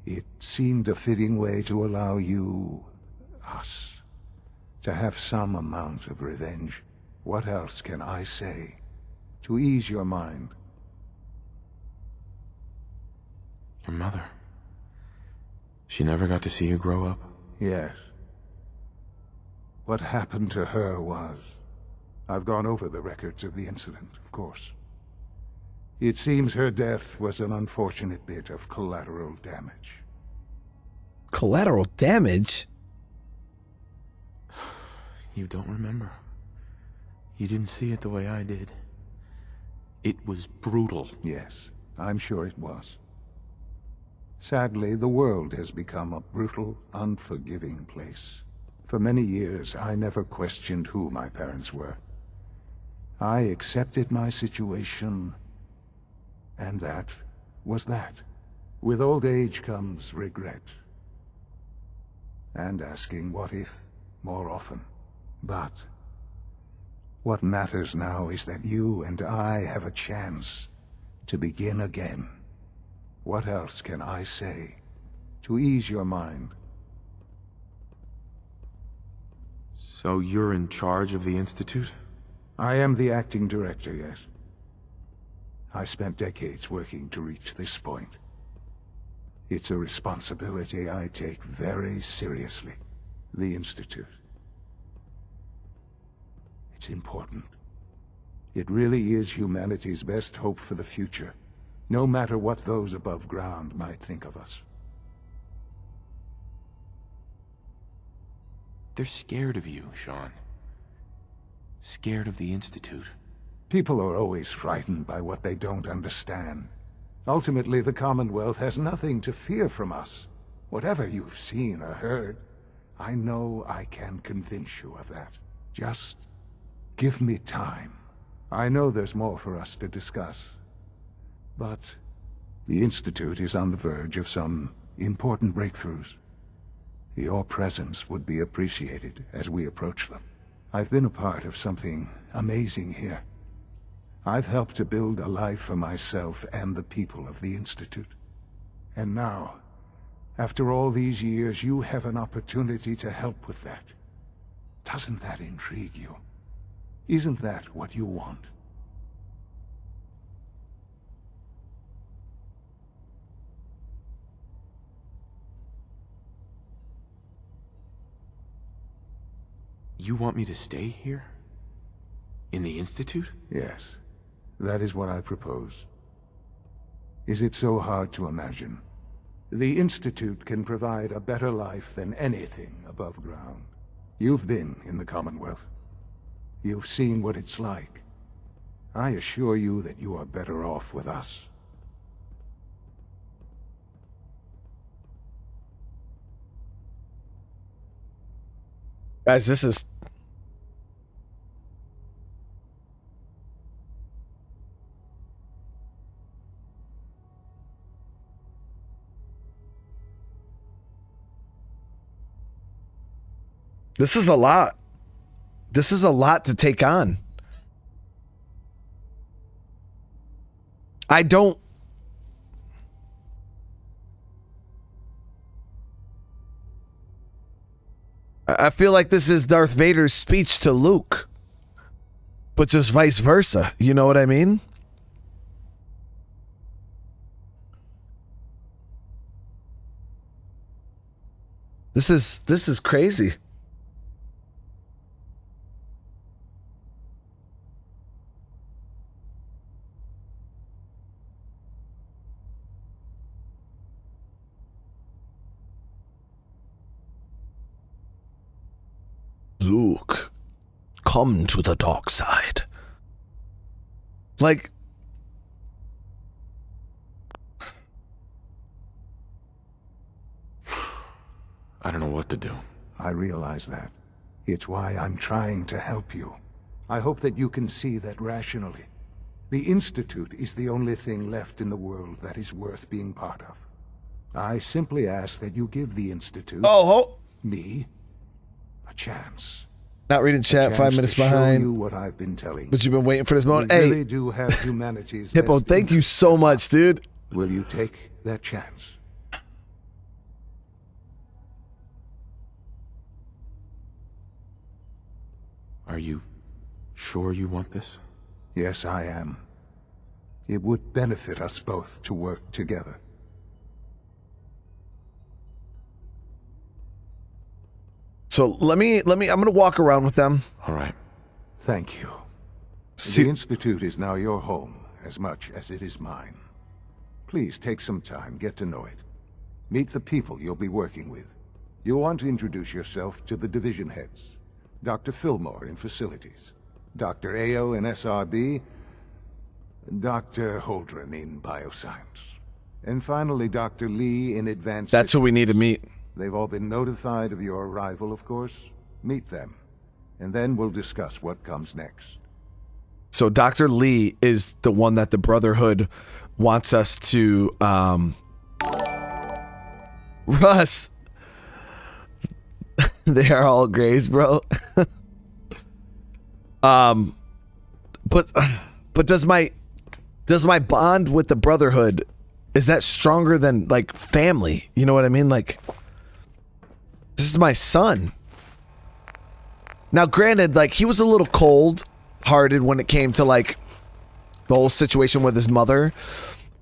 It seemed a fitting way to allow you, us, to have some amount of revenge. What else can I say to ease your mind? Your mother. She never got to see you grow up? Yes. What happened to her was... I've gone over the records of the incident, of course. It seems her death was an unfortunate bit of collateral damage. Collateral damage? You don't remember. You didn't see it the way I did. It was brutal. Yes, I'm sure it was. Sadly, the world has become a brutal, unforgiving place. For many years, I never questioned who my parents were. I accepted my situation, and that was that. With old age comes regret. And asking what if more often. But What matters now is that you and I have a chance to begin again. What else can I say to ease your mind? So you're in charge of the Institute? I am the acting director, yes. I spent decades working to reach this point. It's a responsibility I take very seriously. The Institute. It's important. It really is humanity's best hope for the future, no matter what those above ground might think of us. They're scared of you, Sean. Scared of the Institute. People are always frightened by what they don't understand. Ultimately, the Commonwealth has nothing to fear from us. Whatever you've seen or heard, I know I can convince you of that. Just give me time. I know there's more for us to discuss. But the Institute is on the verge of some important breakthroughs. Your presence would be appreciated as we approach them. I've been a part of something amazing here. I've helped to build a life for myself and the people of the Institute. And now, after all these years, you have an opportunity to help with that. Doesn't that intrigue you? Isn't that what you want? You want me to stay here? In the Institute? Yes, that is what I propose. Is it so hard to imagine? The Institute can provide a better life than anything above ground. You've been in the Commonwealth. You've seen what it's like. I assure you that you are better off with us. Guys, this is... This is a lot. This is a lot to take on. I don't... I feel like this is Darth Vader's speech to Luke, but just vice versa. You know what I mean? This is crazy. Luke, come to the dark side. Like, I don't know what to do. I realize that. It's why I'm trying to help you. I hope that you can see that rationally. The Institute is the only thing left in the world that is worth being part of. I simply ask that you give the Institute, me, a chance. Not reading chat, 5 minutes behind. Show you what I've been telling. But you've been waiting for this moment. We Hey, really do have humanity's Hippo, best thank you so much, dude. Will you take that chance? Are you sure you want this? Yes, I am. It would benefit us both to work together. So let me, I'm going to walk around with them. All right. Thank you. See, The Institute is now your home, as much as it is mine. Please take some time, get to know it. Meet the people you'll be working with. You'll want to introduce yourself to the division heads. Dr. Fillmore in Facilities, Dr. Ao in SRB, Dr. Holdren in Bioscience. And finally, Dr. Lee in Advanced that's who we need to meet. They've all been notified of your arrival, of course. Meet them, and then we'll discuss what comes next. So Dr. Lee is the one that the Brotherhood wants us to, Russ. They are all grays, bro. But does my bond with the Brotherhood, is that stronger than like family? You know what I mean? Like, this is my son. Now, granted, like, he was a little cold-hearted when it came to like the whole situation with his mother,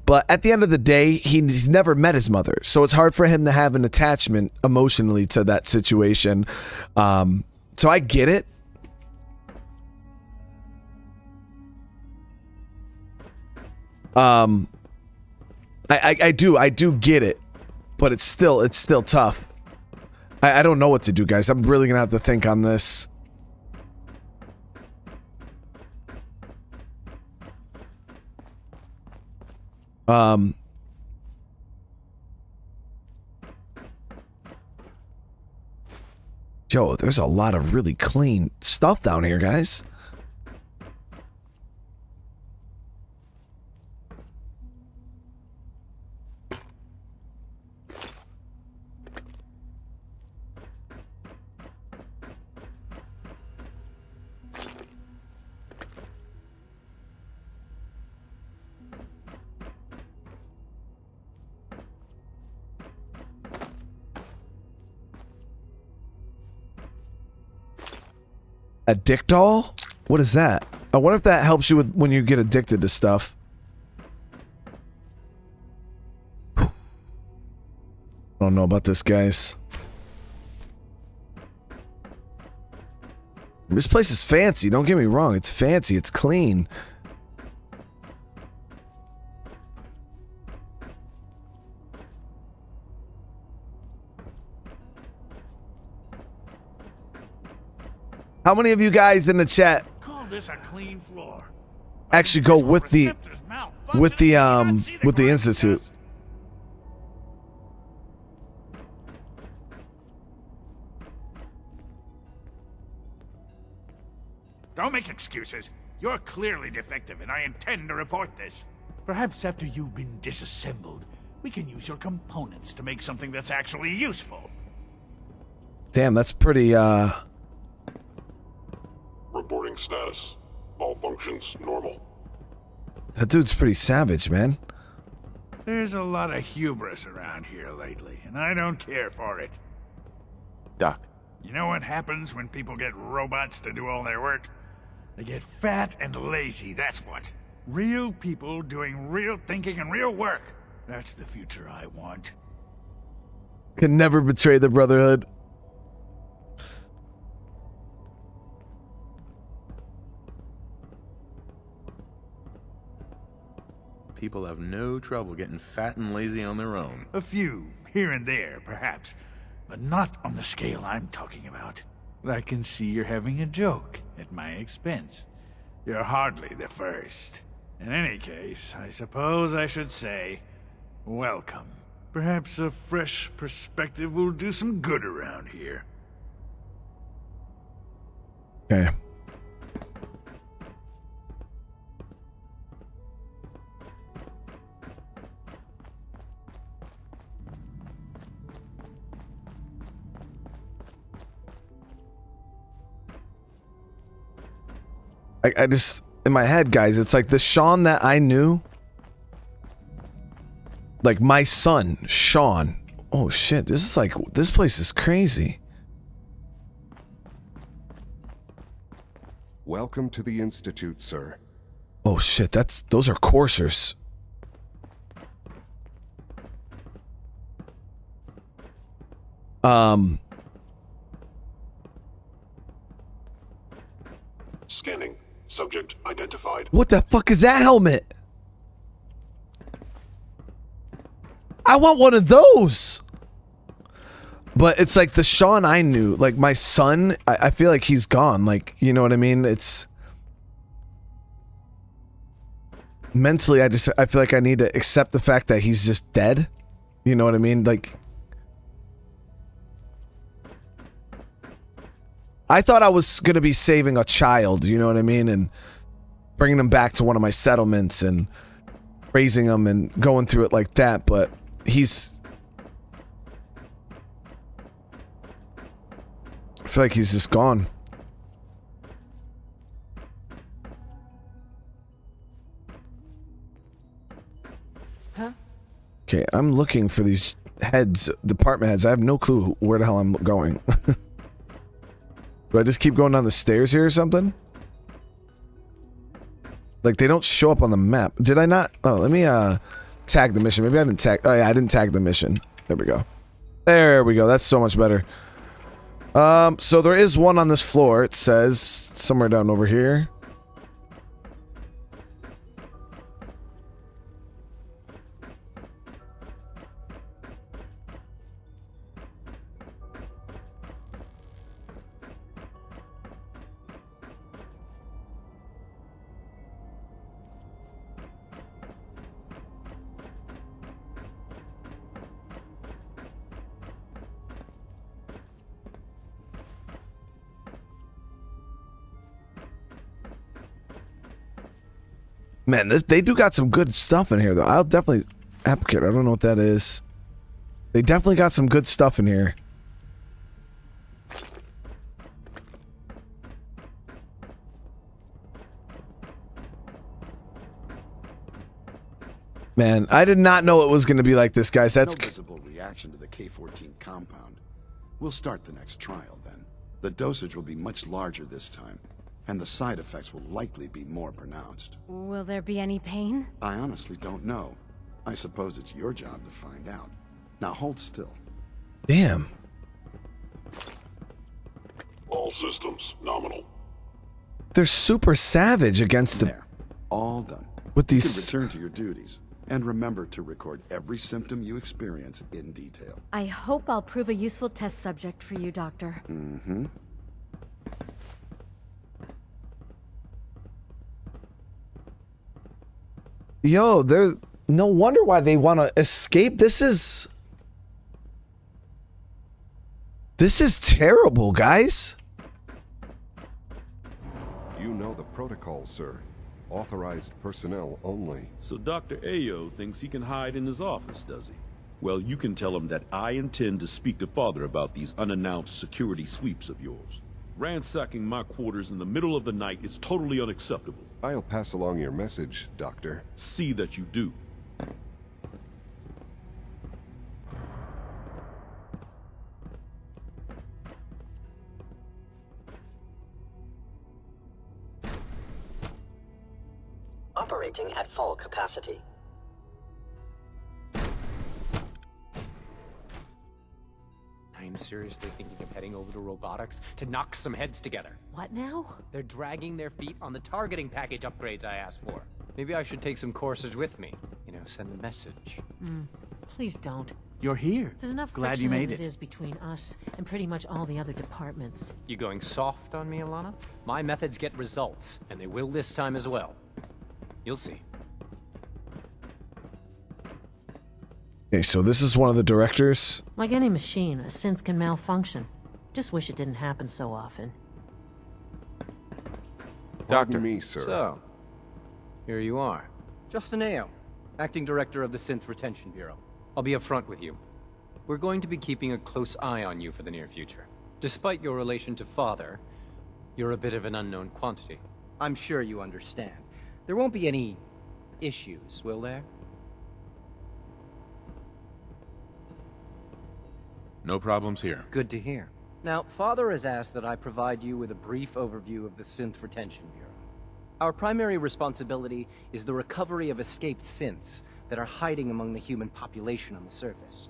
but at the end of the day, he's never met his mother, so it's hard for him to have an attachment emotionally to that situation. So I get it. I do get it, but it's still tough. I don't know what to do, guys. I'm really gonna have to think on this. Yo, there's a lot of really clean stuff down here, guys. Addictol? What is that? I wonder if that helps you with when you get addicted to stuff. I don't know about this, guys. This place is fancy, don't get me wrong. It's fancy, it's clean. How many of you guys in the chat Call this a clean floor. actually go with the Institute? Don't make excuses. You're clearly defective, and I intend to report this. Perhaps after you've been disassembled, we can use your components to make something that's actually useful. Damn, that's pretty, Reporting status. All functions normal. that dude's pretty savage, man. There's a lot of hubris around here lately, and I don't care for it. Doc. You know what happens when people get robots to do all their work? They get fat and lazy, that's what. Real people doing real thinking and real work. That's the future I want. Can never betray the Brotherhood. People have no trouble getting fat and lazy on their own. A few, here and there, perhaps. But not on the scale I'm talking about. I can see you're having a joke at my expense. You're hardly the first. In any case, I suppose I should say, welcome. Perhaps a fresh perspective will do some good around here. Okay. I just, in my head, guys, it's like the Sean that I knew. Like my son, Sean. Oh shit, this is like, this place is crazy. Welcome to the Institute, sir. Oh shit, those are coursers. Scanning. Subject identified. What the fuck is that helmet? I want one of those. But it's like the Sean I knew, like my son, I feel like he's gone. Like, you know what I mean? It's mentally, I feel like I need to accept the fact that he's just dead. You know what I mean? Like, I thought I was going to be saving a child, you know what I mean? And bringing him back to one of my settlements and raising him and going through it like that. But he's... I feel like he's just gone. Huh? Okay, I'm looking for these heads, department heads. I have no clue where the hell I'm going. Do I just keep going down the stairs here or something? Like, they don't show up on the map. Did I not? Oh, let me, tag the mission. Maybe I didn't tag. Oh, yeah, I didn't tag the mission. There we go. There we go. That's so much better. So there is one on this floor. It says somewhere down over here. Man, they do got some good stuff in here, though. I'll definitely... Applicant, I don't know what that is. They definitely got some good stuff in here. Man, I did not know it was going to be like this, guys. That's... No visible reaction to the K-14 compound. We'll start the next trial, then. The dosage will be much larger this time, and the side effects will likely be more pronounced. Will there be any pain? I honestly don't know. I suppose it's your job to find out. Now hold still. Damn. All systems nominal. They're super savage against the... There. All done. With these... You can return to your duties. And remember to record every symptom you experience in detail. I hope I'll prove a useful test subject for you, Doctor. Mm-hmm. Yo, they're... No wonder why they want to escape. This is terrible, guys. You know the protocol, sir. Authorized personnel only. So Dr. Ayo thinks he can hide in his office, does he? Well, you can tell him that I intend to speak to Father about these unannounced security sweeps of yours. Ransacking my quarters in the middle of the night is totally unacceptable. I'll pass along your message, Doctor. See that you do. Operating at full capacity. I'm seriously thinking of heading over to robotics to knock some heads together. What now? They're dragging their feet on the targeting package upgrades I asked for. Maybe I should take some courses with me. You know, send a message. Please don't. You're here. There's enough Glad friction you made as it. it is between us and pretty much all the other departments. You going soft on me, Alana? My methods get results, and they will this time as well. You'll see. Okay, so this is one of the directors. Like any machine, a synth can malfunction. Just wish it didn't happen so often. Doctor. Me, sir. So, here you are. Justin Ayo, Acting Director of the Synth Retention Bureau. I'll be upfront with you. We're going to be keeping a close eye on you for the near future. Despite your relation to Father, you're a bit of an unknown quantity. I'm sure you understand. There won't be any issues, will there? No problems here. Good to hear. Now, Father has asked that I provide you with a brief overview of the Synth Retention Bureau. Our primary responsibility is the recovery of escaped synths that are hiding among the human population on the surface.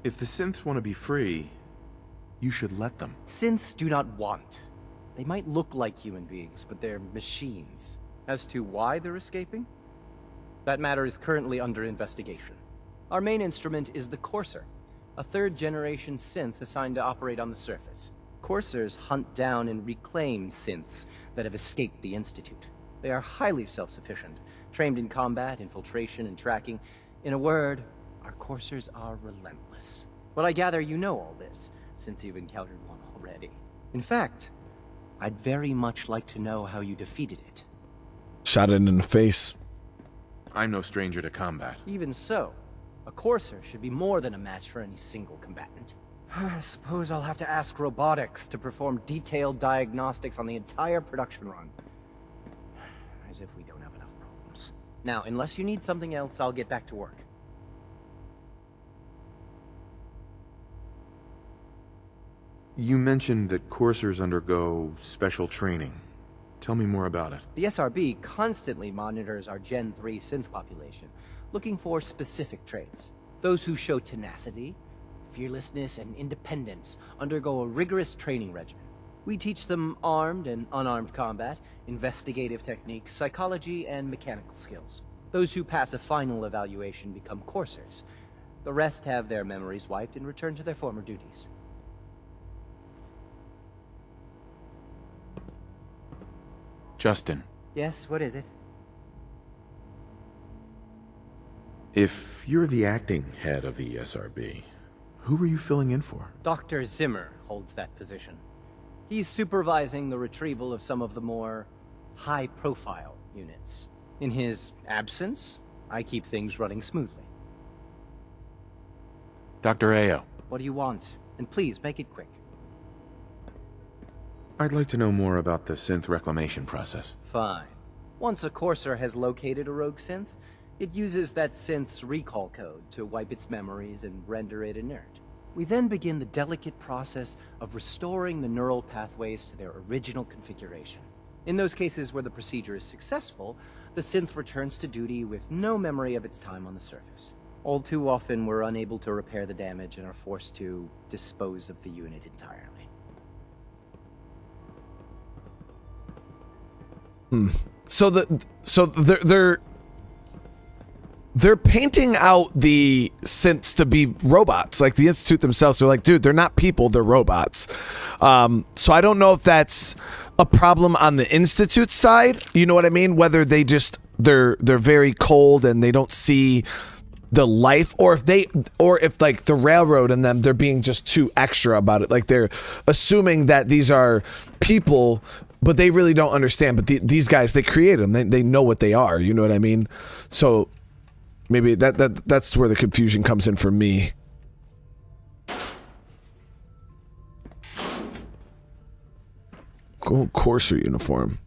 If the synths want to be free, you should let them. Synths do not want. They might look like human beings, but they're machines. As to why they're escaping? That matter is currently under investigation. Our main instrument is the Courser, a third-generation synth assigned to operate on the surface. Coursers hunt down and reclaim synths that have escaped the Institute. They are highly self-sufficient, trained in combat, infiltration, and tracking. In a word, our Coursers are relentless. But I gather you know all this, since you've encountered one already. In fact, I'd very much like to know how you defeated it. Shot it in the face. I'm no stranger to combat. Even so, a Courser should be more than a match for any single combatant. I suppose I'll have to ask robotics to perform detailed diagnostics on the entire production run. As if we don't have enough problems. Now, unless you need something else, I'll get back to work. You mentioned that coursers undergo special training. Tell me more about it. The SRB constantly monitors our Gen 3 synth population, looking for specific traits. Those who show tenacity, fearlessness, and independence undergo a rigorous training regimen. We teach them armed and unarmed combat, investigative techniques, psychology, and mechanical skills. Those who pass a final evaluation become coursers. The rest have their memories wiped and return to their former duties. Justin. Yes, what is it? If you're the acting head of the SRB, who were you filling in for? Dr. Zimmer holds that position. He's supervising the retrieval of some of the more high-profile units. In his absence, I keep things running smoothly. Dr. Ayo. What do you want? And please, make it quick. I'd like to know more about the synth reclamation process. Fine. Once a courser has located a rogue synth, it uses that synth's recall code to wipe its memories and render it inert. We then begin the delicate process of restoring the neural pathways to their original configuration. In those cases where the procedure is successful, the synth returns to duty with no memory of its time on the surface. All too often, we're unable to repair the damage and are forced to dispose of the unit entirely. So they're painting out the synths to be robots. Like the Institute themselves, they're like, dude, they're not people, they're robots. So I don't know if that's a problem on the Institute side. You know what I mean? Whether they just they're very cold and they don't see the life, or if like the railroad and them, they're being just too extra about it. Like they're assuming that these are people, but they really don't understand. But these guys, they create them. They know what they are. You know what I mean? So maybe that's where the confusion comes in for me. Cool courser uniform.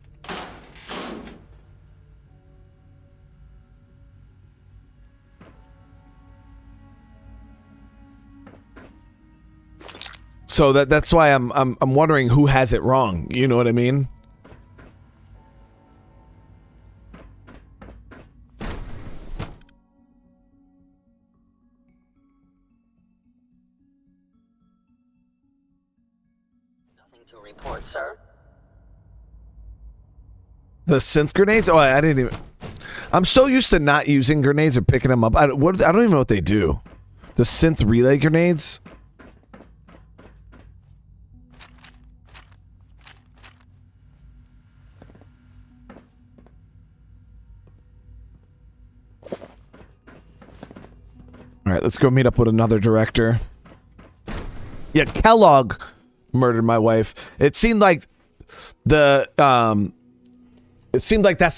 So that's why I'm wondering who has it wrong. You know what I mean? Nothing to report, sir. The synth grenades? Oh, I didn't even... I'm so used to not using grenades or picking them up. I don't even know what they do. The synth relay grenades? All right, let's go meet up with another director. Yeah, Kellogg murdered my wife. It seemed like that's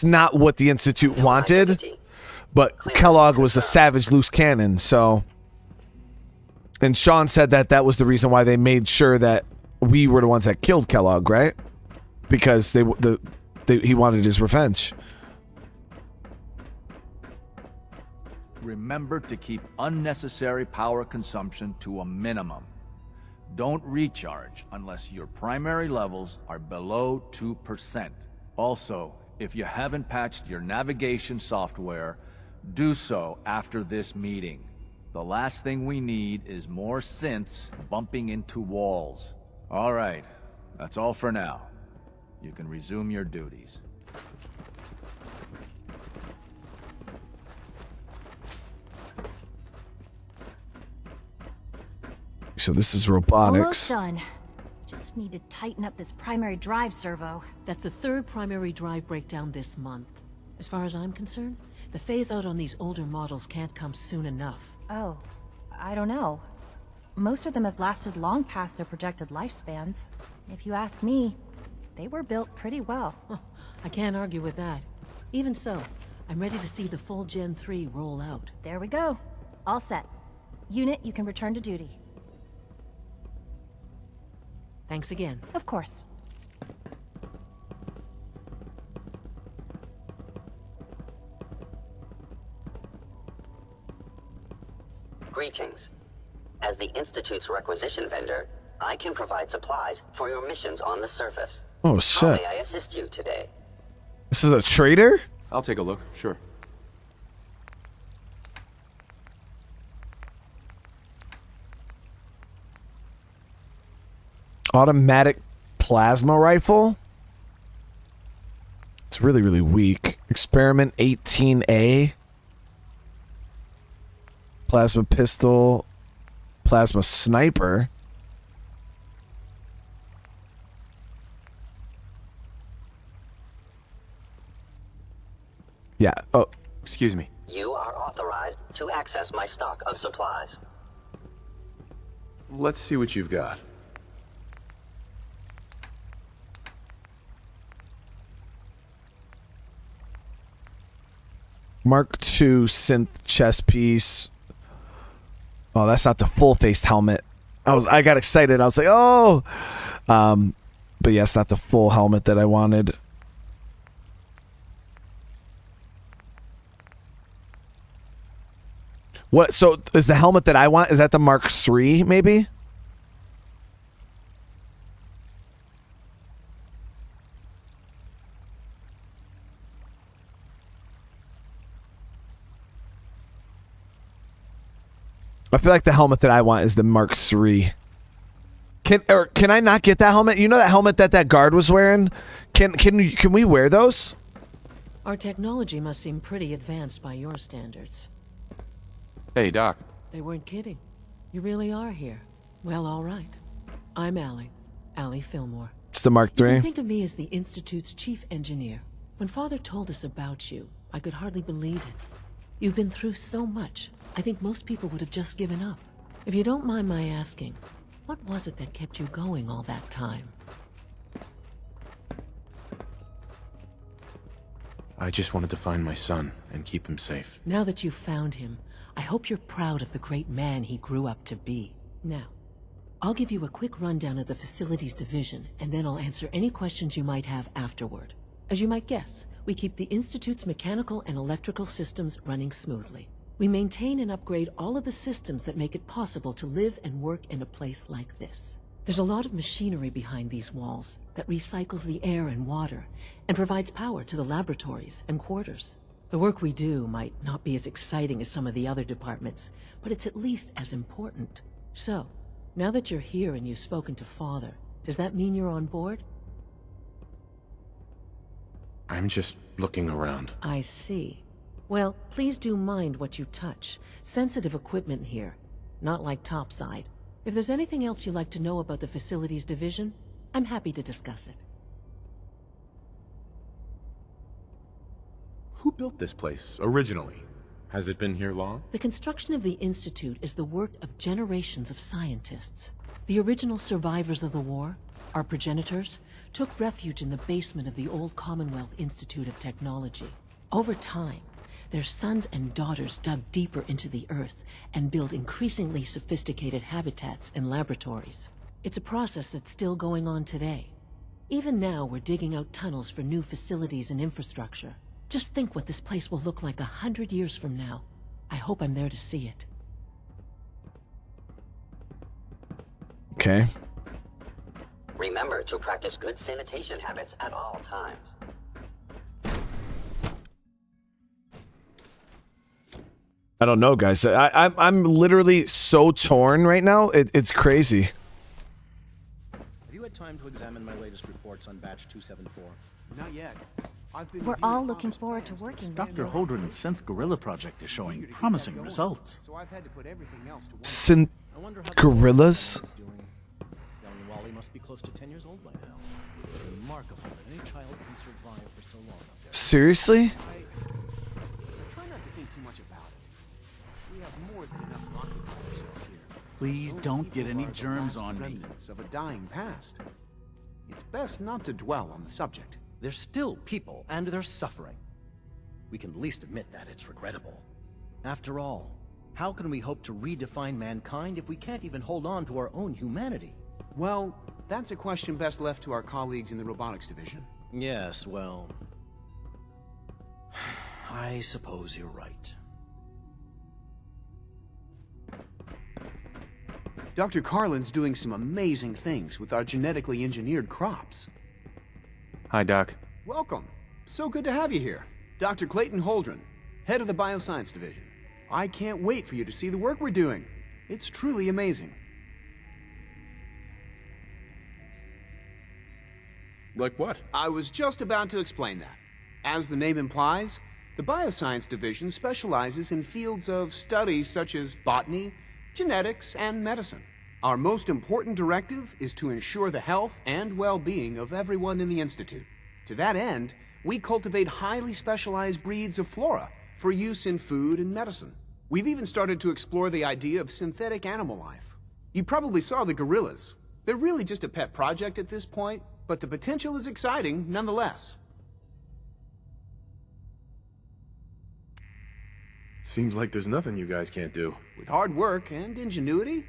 not what the Institute wanted, but Kellogg was a savage loose cannon, so... And Sean said that was the reason why they made sure that we were the ones that killed Kellogg, right? Because he wanted his revenge. Remember to keep unnecessary power consumption to a minimum. Don't recharge unless your primary levels are below 2%. Also, if you haven't patched your navigation software, do so after this meeting. The last thing we need is more synths bumping into walls. All right, that's all for now. You can resume your duties. So this is robotics. Almost done. Just need to tighten up this primary drive servo. That's the third primary drive breakdown this month. As far as I'm concerned, the phase out on these older models can't come soon enough. Oh, I don't know. Most of them have lasted long past their projected lifespans. If you ask me, they were built pretty well. I can't argue with that. Even so, I'm ready to see the full Gen 3 roll out. There we go. All set. Unit, you can return to duty. Thanks again. Of course. Greetings. As the Institute's requisition vendor, I can provide supplies for your missions on the surface. Oh, How shit. may I assist you today? This is a trader? I'll take a look, sure. Automatic plasma rifle? It's really, really weak. Experiment 18A. Plasma pistol. Plasma sniper. Yeah. Oh, excuse me. You are authorized to access my stock of supplies. Let's see what you've got. Mark II synth chest piece. Oh, that's not the full-faced helmet. I got excited. I was like, oh. But yeah, it's not the full helmet that I wanted. What? So is the helmet that I want? Is that the Mark III? Maybe. I feel like the helmet that I want is the Mark III. Can I not get that helmet? You know that helmet that guard was wearing? Can we wear those? Our technology must seem pretty advanced by your standards. Hey, Doc. They weren't kidding. You really are here. Well, all right. I'm Allie Fillmore. It's the Mark You III. can think of me as the Institute's chief engineer. When Father told us about you, I could hardly believe it. You've been through so much. I think most people would have just given up. If you don't mind my asking, what was it that kept you going all that time? I just wanted to find my son and keep him safe. Now that you've found him, I hope you're proud of the great man he grew up to be. Now, I'll give you a quick rundown of the Facilities Division, and then I'll answer any questions you might have afterward. As you might guess, we keep the Institute's mechanical and electrical systems running smoothly. We maintain and upgrade all of the systems that make it possible to live and work in a place like this. There's a lot of machinery behind these walls that recycles the air and water and provides power to the laboratories and quarters. The work we do might not be as exciting as some of the other departments, but it's at least as important. So, now that you're here and you've spoken to Father, does that mean you're on board? I'm just looking around. I see. Well, please do mind what you touch. Sensitive equipment here, not like topside. If there's anything else you'd like to know about the Facilities Division, I'm happy to discuss it. Who built this place originally? Has it been here long? The construction of the Institute is the work of generations of scientists. The original survivors of the war, our progenitors, took refuge in the basement of the old Commonwealth Institute of Technology. Over time, their sons and daughters dug deeper into the earth and built increasingly sophisticated habitats and laboratories. It's a process that's still going on today. Even now, we're digging out tunnels for new facilities and infrastructure. Just think what this place will look like 100 years from now. I hope I'm there to see it. Okay. Remember to practice good sanitation habits at all times. I don't know, guys. I'm literally so torn right now. It's crazy. Have you had time to examine my latest reports on batch 274? Not yet. We're all looking forward to working with Dr. you. Holdren's Synth Gorilla project is showing promising results. So I've had to put everything else to Synth gorillas? Young Wally must be close to 10 years old by now. Remarkable that any child can survive for so long up there. Seriously? Try not to think too much about it. We have more than enough to occupy ourselves here. Please don't get any Are the germs last on me. remnants of a dying past. It's best not to dwell on the subject. They're still people, and they're suffering. We can at least admit that it's regrettable. After all, how can we hope to redefine mankind if we can't even hold on to our own humanity? Well, That's a question best left to our colleagues in the robotics division. Yes, well... I suppose you're right. Dr. Carlin's doing some amazing things with our genetically engineered crops. Hi, Doc. Welcome. So good to have you here. Dr. Clayton Holdren, head of the Bioscience Division. I can't wait for you to see the work we're doing. It's truly amazing. Like what? I was just about to explain that. As the name implies, the Bioscience Division specializes in fields of study such as botany, genetics, and medicine. Our most important directive is to ensure the health and well-being of everyone in the Institute. To that end, we cultivate highly specialized breeds of flora for use in food and medicine. We've even started to explore the idea of synthetic animal life. You probably saw the gorillas. They're really just a pet project at this point, but the potential is exciting nonetheless. Seems like there's nothing you guys can't do. With hard work and ingenuity,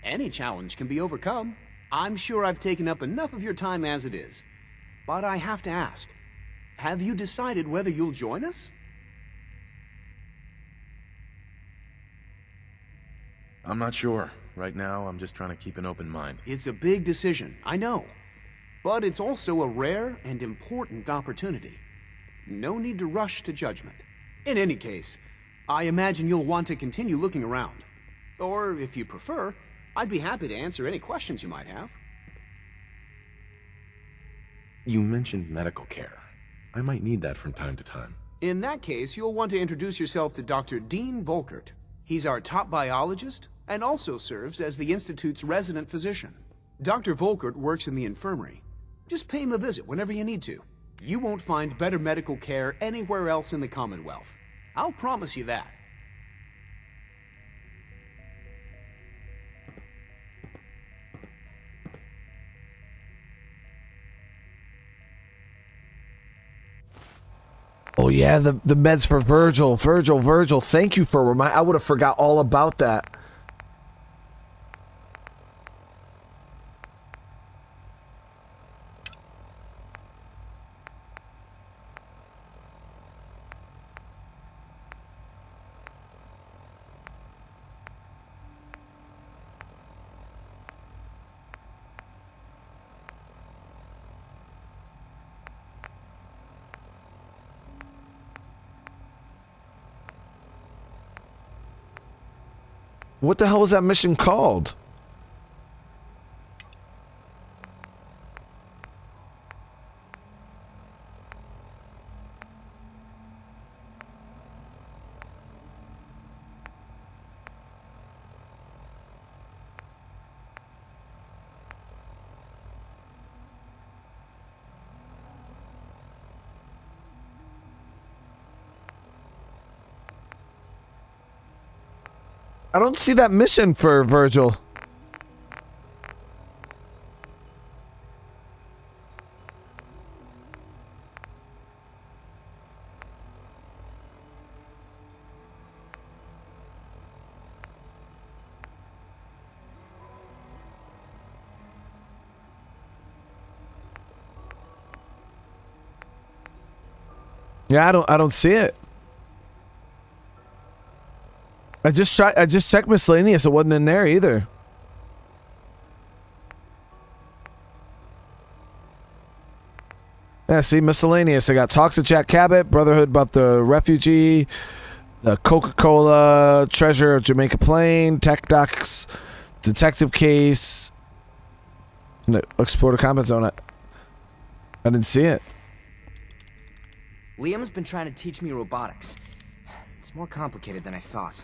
any challenge can be overcome. I'm sure I've taken up enough of your time as it is, but I have to ask, have you decided whether you'll join us? I'm not sure. Right now, I'm just trying to keep an open mind. It's a big decision, I know. But it's also a rare and important opportunity. No need to rush to judgment. In any case, I imagine you'll want to continue looking around. Or, if you prefer, I'd be happy to answer any questions you might have. You mentioned medical care. I might need that from time to time. In that case, you'll want to introduce yourself to Dr. Dean Volkert. He's our top biologist and also serves as the Institute's resident physician. Dr. Volkert works in the infirmary. Just pay him a visit whenever you need to. You won't find better medical care anywhere else in the Commonwealth. I'll promise you that. Oh yeah, the meds for Virgil. Virgil. Thank you for I would have forgot all about that. What the hell was that mission called? I don't see that mission for Virgil. Yeah, I don't see it. I just checked miscellaneous. It wasn't in there either. Yeah, see, miscellaneous. I got talks to Jack Cabot, Brotherhood about the refugee, the Coca-Cola, treasure of Jamaica Plain, tech docs, detective case, and explore the combat zone. I didn't see it. Liam's been trying to teach me robotics. It's more complicated than I thought.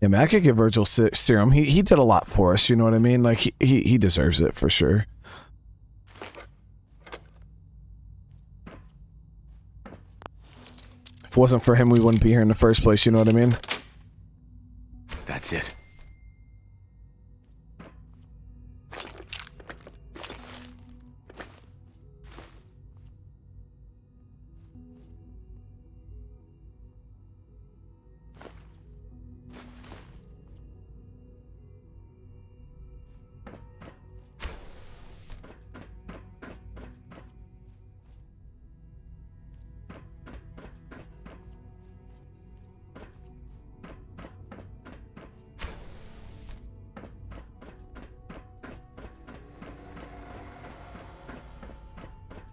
Yeah, man, I could give Virgil serum. He did a lot for us, you know what I mean? Like, he deserves it for sure. If it wasn't for him, we wouldn't be here in the first place, you know what I mean? That's it.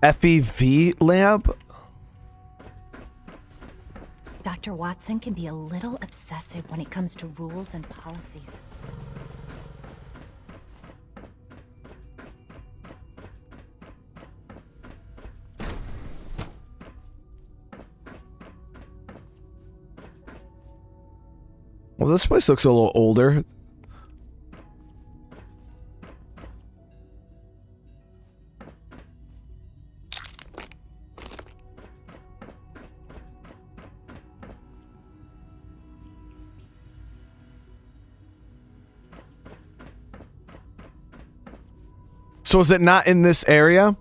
FEV lab? Dr. Watson can be a little obsessive when it comes to rules and policies. Well, this place looks a little older. So is it not in this area?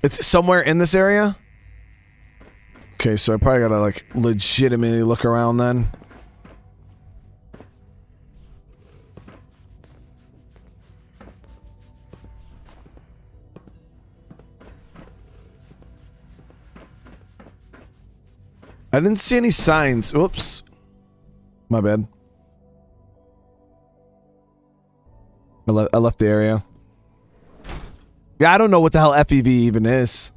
It's somewhere in this area? Okay, so I probably gotta like legitimately look around then. I didn't see any signs. Whoops. My bad. I left the area. Yeah, I don't know what the hell FEV even is.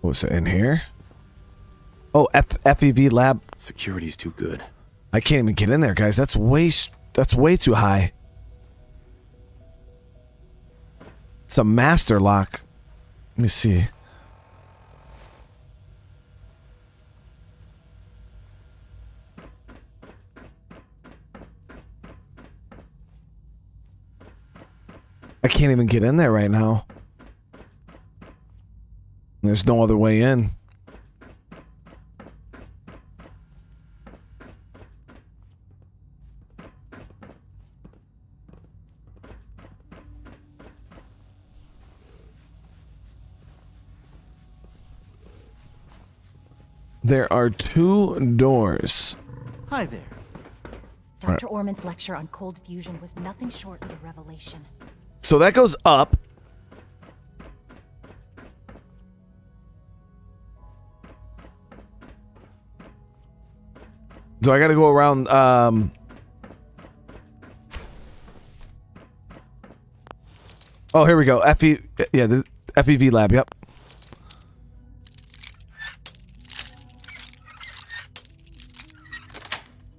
Was it in here? Oh, FEV lab. Security's too good. I can't even get in there, guys. That's way too high. It's a master lock. Let me see. I can't even get in there right now. There's no other way in. There are 2 doors. Hi there. Dr. Orman's lecture on cold fusion was nothing short of a revelation. So that goes up. So I gotta go around, oh, here we go. Yeah, the FEV lab, yep.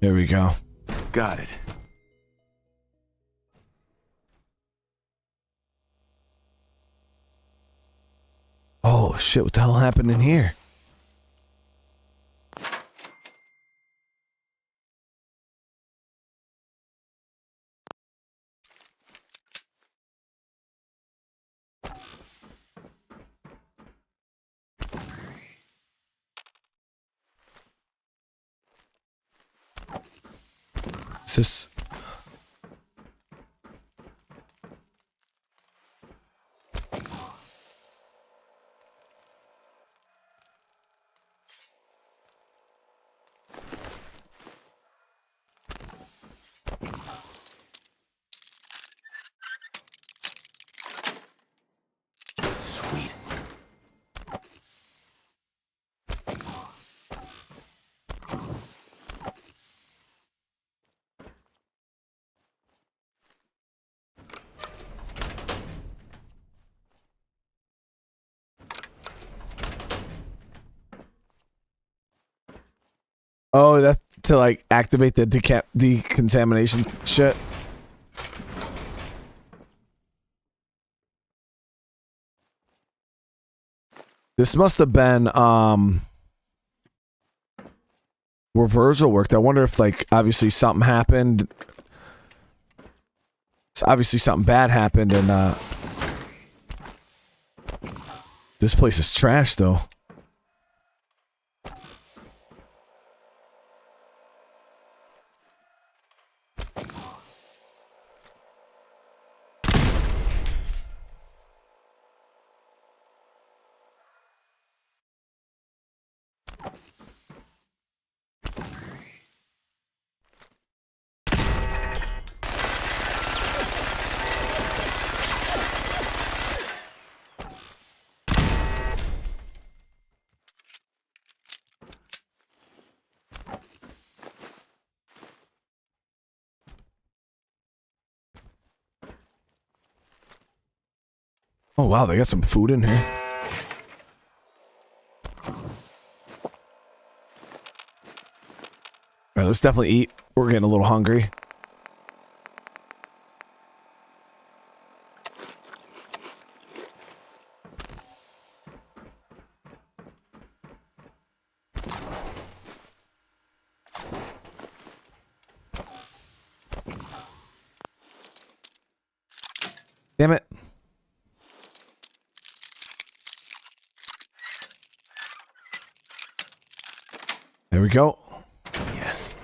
There we go. Got it. Oh, shit, what the hell happened in here? Is this... Oh, that to like activate the decontamination shit. This must have been where Virgil worked. I wonder if like obviously something happened. It's obviously something bad happened and this place is trash though. Oh wow, they got some food in here. Alright, let's definitely eat. We're getting a little hungry. Damn it. There we go. Yes.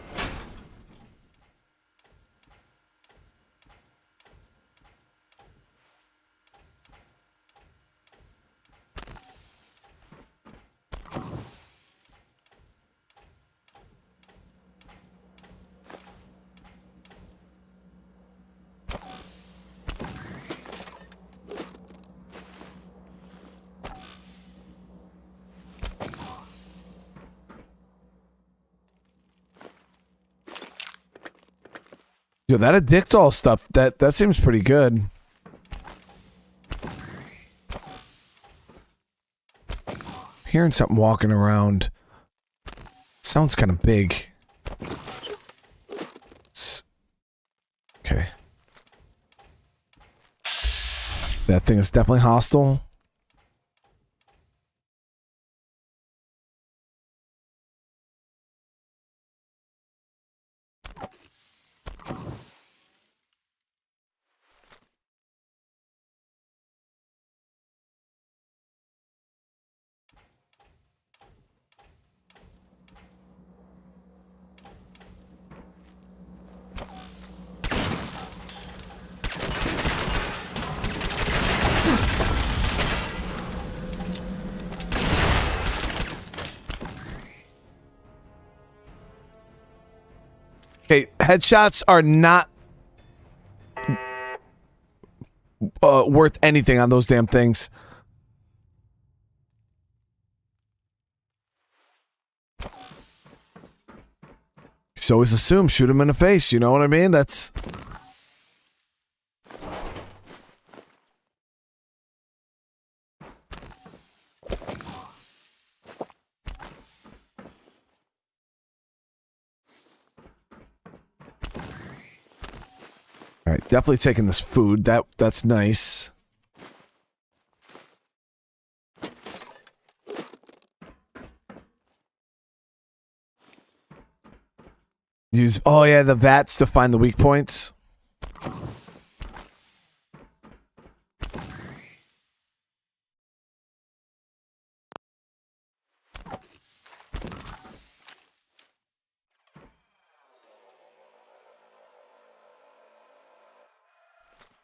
Yo, that addictol stuff, that seems pretty good. Hearing something walking around. Sounds kind of big. Okay. That thing is definitely hostile. Okay, headshots are not worth anything on those damn things. So always assume shoot him in the face, you know what I mean? That's... Alright, definitely taking this food. That's nice. Use, oh yeah, the VATs to find the weak points.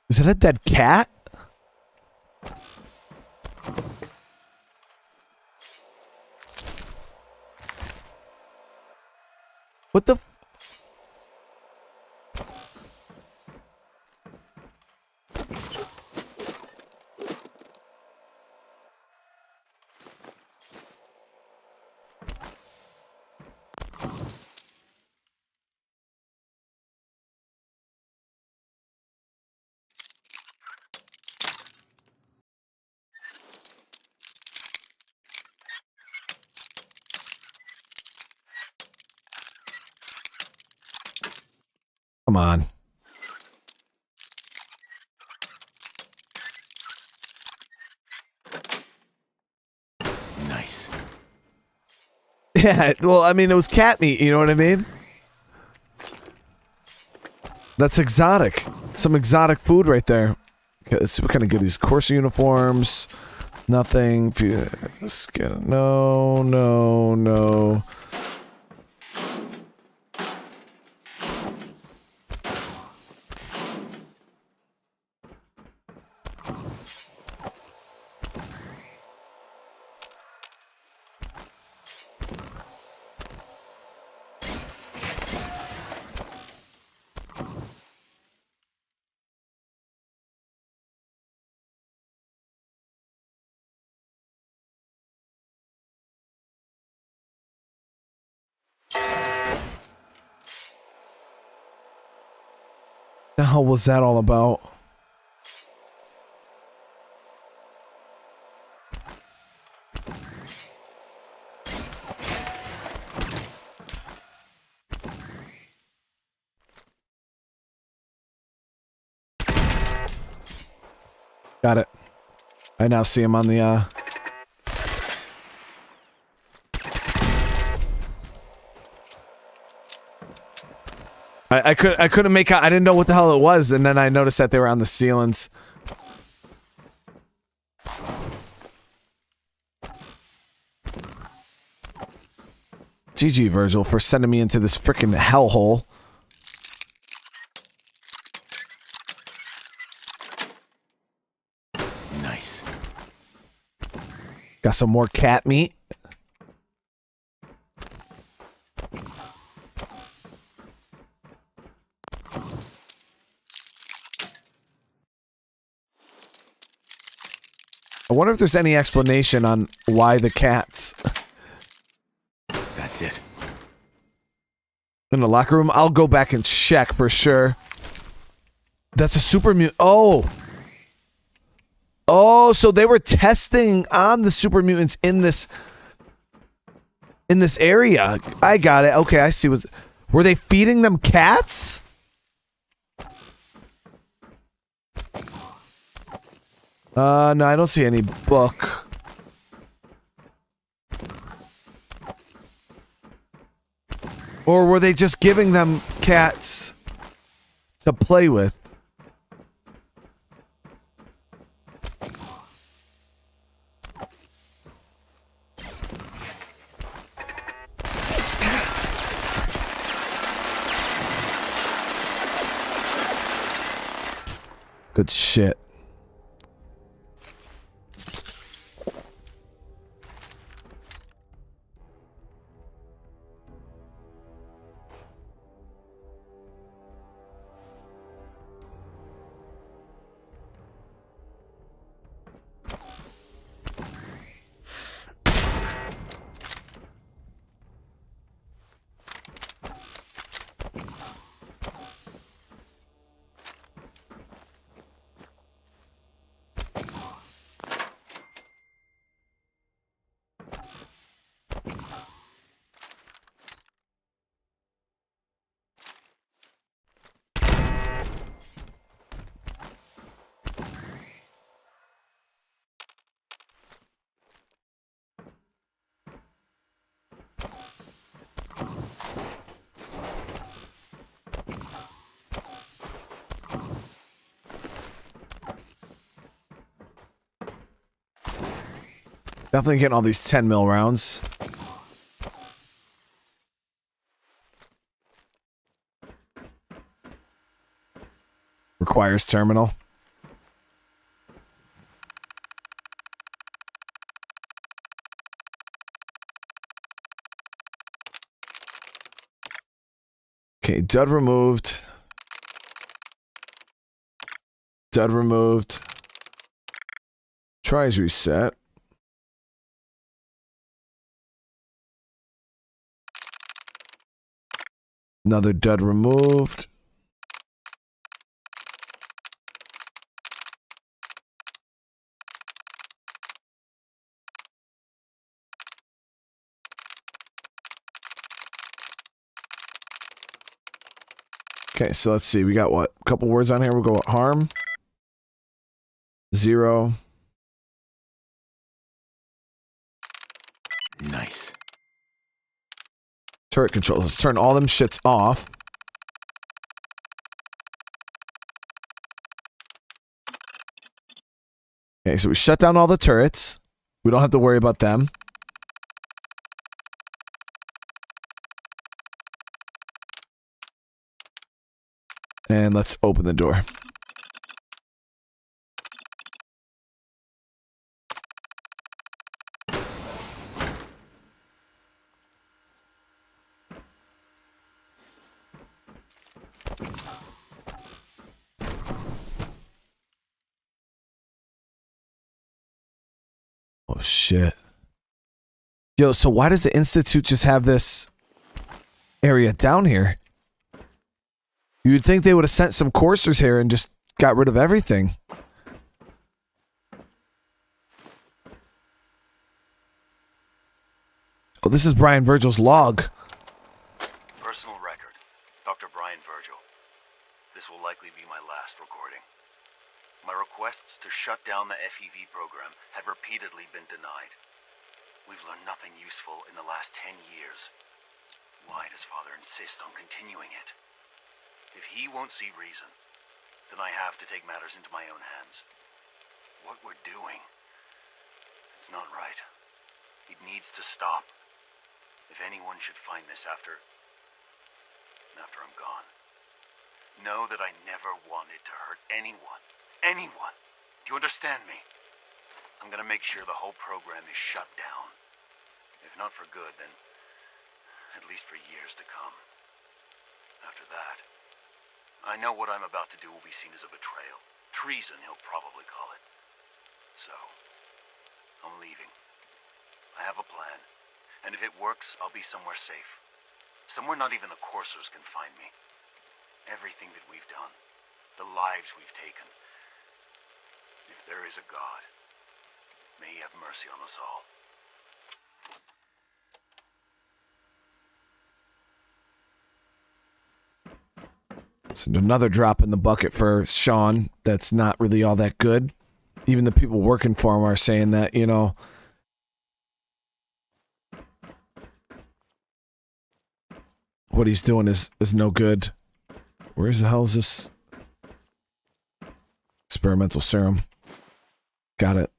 Is that a dead cat? What the... Come on. Nice. Yeah, well, I mean, it was cat meat, you know what I mean? That's exotic. Some exotic food right there. Okay, let's see what kind of goodies. Course uniforms. Nothing. No, no, no. The hell was that all about? Got it. I now see him on the I couldn't make out. I didn't know what the hell it was, and then I noticed that they were on the ceilings. GG, Virgil, for sending me into this freaking hellhole. Nice. Got some more cat meat. I wonder if there's any explanation on why the cats. That's it. In the locker room? I'll go back and check for sure. That's a super mutant. Oh! Oh, so they were testing on the super mutants in this area. I got it. Okay, I see. Were they feeding them cats? No, I don't see any book. Or were they just giving them cats to play with? Good shit. Definitely getting all these 10 mil rounds. Requires terminal. Okay, dud removed. Dud removed. Tries reset. Another dud removed. Okay, so let's see. We got what? A couple words on here. We'll go with harm. 0. Nice. Turret controls. Let's turn all them shits off. Okay, so we shut down all the turrets. We don't have to worry about them. And let's open the door. Oh, shit. Yo, so why does the Institute just have this area down here? You'd think they would have sent some coursers here and just got rid of everything. Oh, this is Brian Virgil's log. Personal record. Dr. Brian Virgil. This will likely be my last recording. My requests to shut down the FEV program have repeatedly been denied. We've learned nothing useful in the last 10 years. Why does Father insist on continuing it? If he won't see reason, then I have to take matters into my own hands. What we're doing, it's not right. It needs to stop. If anyone should find this after I'm gone, know that I never wanted to hurt anyone. Anyone. Do you understand me? I'm gonna make sure the whole program is shut down. If not for good, then at least for years to come. After that, I know what I'm about to do will be seen as a betrayal. Treason, he'll probably call it. So, I'm leaving. I have a plan. And if it works, I'll be somewhere safe. Somewhere not even the coursers can find me. Everything that we've done, the lives we've taken. If there is a God, may he have mercy on us all. It's another drop in the bucket for Sean that's not really all that good. Even the people working for him are saying that, you know, what he's doing is no good. Where the hell is this? Experimental serum. Got it.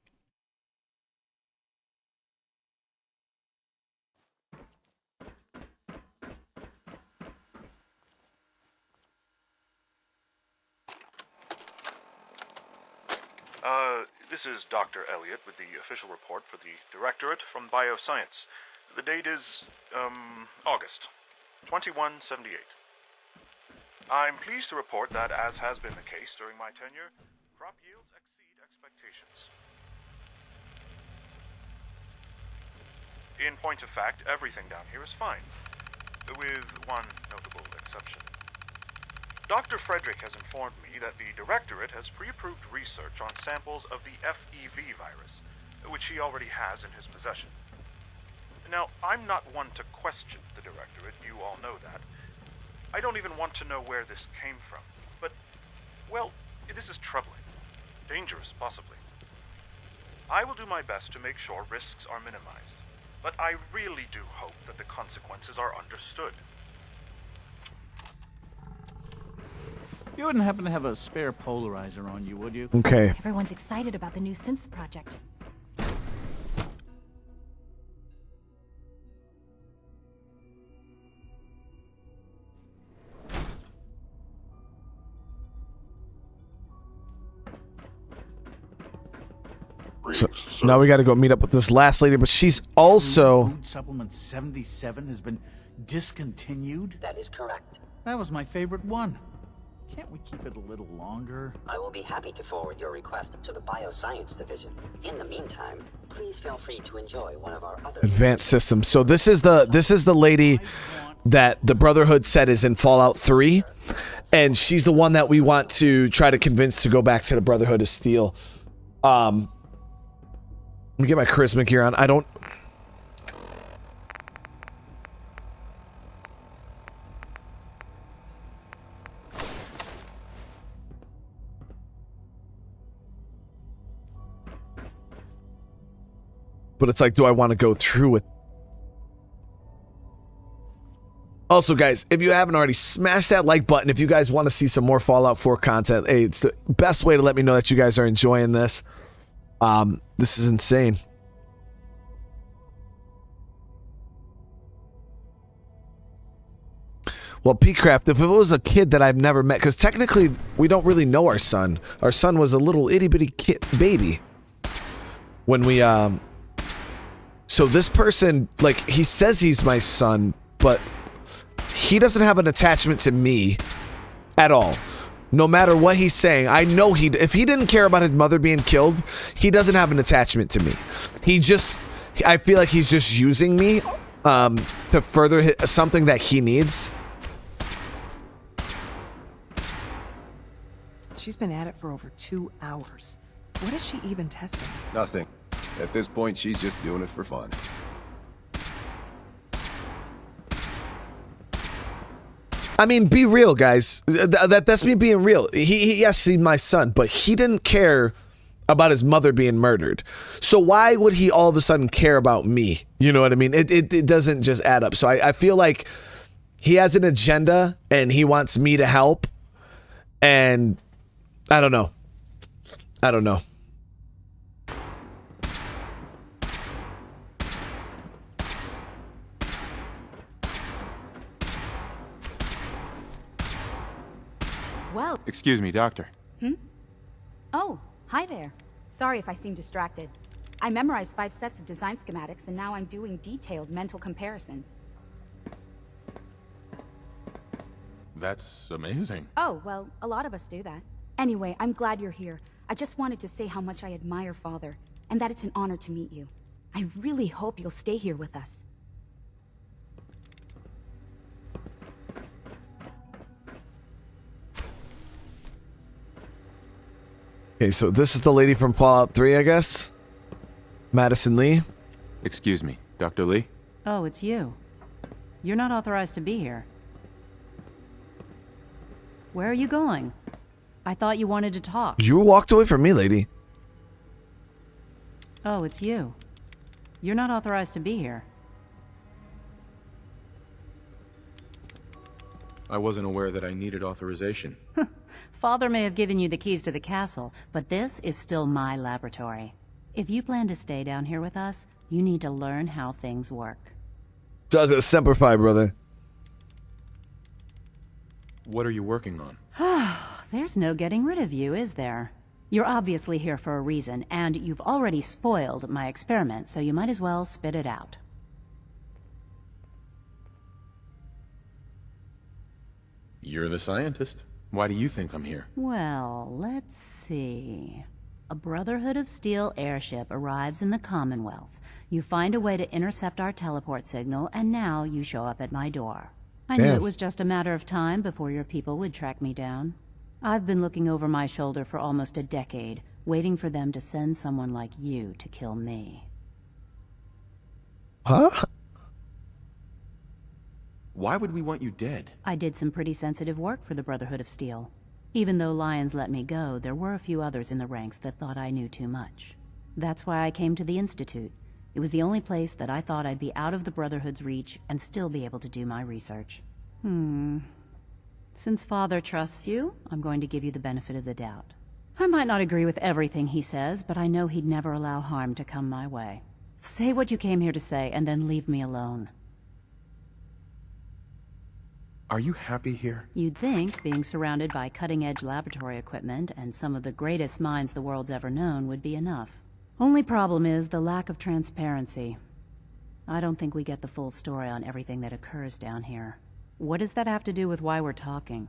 This is Dr. Elliot with the official report for the Directorate from Bioscience. The date is, August 2178. I'm pleased to report that, as has been the case during my tenure, crop yields exceed expectations. In point of fact, everything down here is fine, with one notable exception. Dr. Frederick has informed me that the Directorate has pre-approved research on samples of the FEV virus, which he already has in his possession. Now, I'm not one to question the Directorate, you all know that. I don't even want to know where this came from, but, well, this is troubling. Dangerous, possibly. I will do my best to make sure risks are minimized, but I really do hope that the consequences are understood. You wouldn't happen to have a spare polarizer on you, would you? Okay. Everyone's excited about the new synth project. So now we got to go meet up with this last lady, but she's also... Food supplement 77 has been discontinued? That is correct. That was my favorite one. Can't we keep it a little longer? I will be happy to forward your request to the Bioscience Division. In the meantime, please feel free to enjoy one of our other advanced systems. So this is the lady that the Brotherhood said is in Fallout 3, and she's the one that we want to try to convince to go back to the Brotherhood to steal. Let me get my charisma gear on. I don't... But it's like, do I want to go through with? Also, guys, if you haven't already, smash that like button. If you guys want to see some more Fallout 4 content, hey, it's the best way to let me know that you guys are enjoying this. This is insane. Well, P-Craft, if it was a kid that I've never met, because technically we don't really know our son. Our son was a little itty-bitty baby when we, so this person, like, he says he's my son, but he doesn't have an attachment to me at all. No matter what he's saying, I know if he didn't care about his mother being killed, he doesn't have an attachment to me. I feel like he's just using me to further something that he needs. She's been at it for over 2 hours. What is she even testing? Nothing. At this point, she's just doing it for fun. I mean, be real, guys. That's me being real. Yes, he's my son, but he didn't care about his mother being murdered. So why would he all of a sudden care about me? You know what I mean? It doesn't just add up. So I feel like he has an agenda and he wants me to help. And I don't know. Well. Excuse me, Doctor. Oh, hi there. Sorry if I seem distracted. I memorized 5 sets of design schematics and now I'm doing detailed mental comparisons. That's amazing. Oh, well, a lot of us do that. Anyway, I'm glad you're here. I just wanted to say how much I admire Father, and that it's an honor to meet you. I really hope you'll stay here with us. Okay, so this is the lady from Fallout 3, I guess? Madison Lee? Excuse me, Dr. Lee? Oh, it's you. You're not authorized to be here. Where are you going? I thought you wanted to talk. You walked away from me, lady. Oh, it's you. You're not authorized to be here. I wasn't aware that I needed authorization. Father may have given you the keys to the castle, but this is still my laboratory. If you plan to stay down here with us, you need to learn how things work. Douglas, Semper Fi, brother. What are you working on? There's no getting rid of you, is there? You're obviously here for a reason, and you've already spoiled my experiment, so you might as well spit it out. You're the scientist. Why do you think I'm here? Well, let's see. A Brotherhood of Steel airship arrives in the Commonwealth. You find a way to intercept our teleport signal, and now you show up at my door. I knew it was just a matter of time before your people would track me down. I've been looking over my shoulder for almost a decade, waiting for them to send someone like you to kill me. Huh? Why would we want you dead? I did some pretty sensitive work for the Brotherhood of Steel. Even though Lyons let me go, there were a few others in the ranks that thought I knew too much. That's why I came to the Institute. It was the only place that I thought I'd be out of the Brotherhood's reach and still be able to do my research. Since Father trusts you, I'm going to give you the benefit of the doubt. I might not agree with everything he says, but I know he'd never allow harm to come my way. Say what you came here to say, and then leave me alone. Are you happy here? You'd think being surrounded by cutting-edge laboratory equipment and some of the greatest minds the world's ever known would be enough. Only problem is the lack of transparency. I don't think we get the full story on everything that occurs down here. What does that have to do with why we're talking?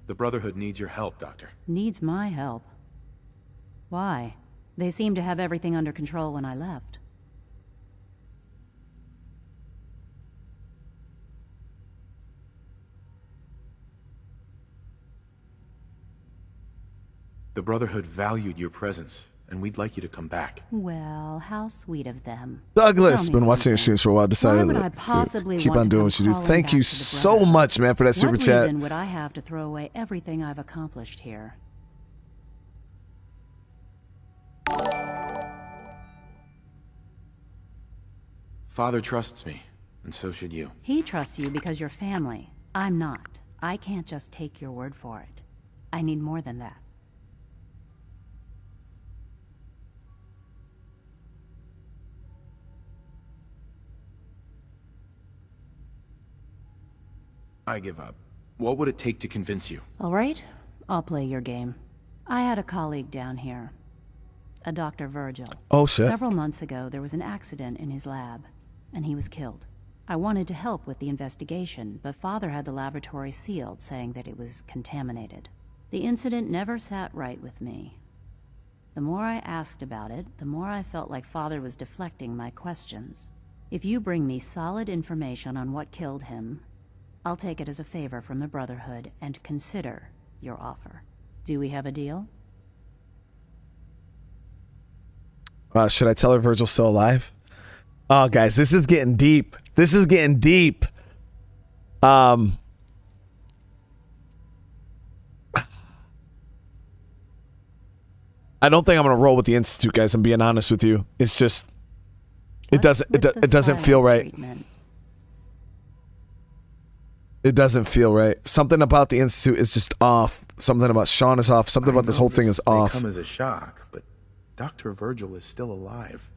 The Brotherhood needs your help, Doctor. Needs my help? Why? They seemed to have everything under control when I left. The Brotherhood valued your presence, and we'd like you to come back. Well, how sweet of them. Douglas, been watching your streams for a while, decided to keep on doing what you do. Thank you so much, man, for that super chat. What reason would I have to throw away everything I've accomplished here? Father trusts me, and so should you. He trusts you because you're family. I'm not. I can't just take your word for it. I need more than that. I give up. What would it take to convince you? All right, I'll play your game. I had a colleague down here, a Dr. Virgil. Oh, shit. Several months ago, there was an accident in his lab, and he was killed. I wanted to help with the investigation, but Father had the laboratory sealed, saying that it was contaminated. The incident never sat right with me. The more I asked about it, the more I felt like Father was deflecting my questions. If you bring me solid information on what killed him, I'll take it as a favor from the Brotherhood and consider your offer. Do we have a deal? Should I tell her Virgil's still alive? Oh, guys, this is getting deep. This is getting deep. I don't think I'm gonna roll with the Institute, guys. I'm being honest with you. It's just, it doesn't feel right. It doesn't feel right. Something about the Institute is just off. Something about Sean is off. Something about this whole thing is off. Come as a shock, but Dr. Virgil is still alive.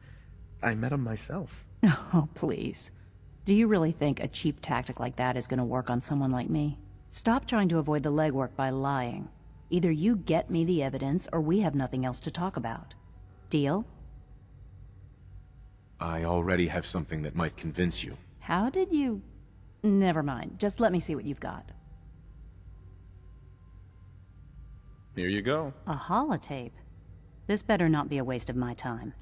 I met him myself. Oh, please. Do you really think a cheap tactic like that is going to work on someone like me? Stop trying to avoid the legwork by lying. Either you get me the evidence, or we have nothing else to talk about. Deal? I already have something that might convince you. How did you... Never mind. Just let me see what you've got. Here you go. A holotape? This better not be a waste of my time.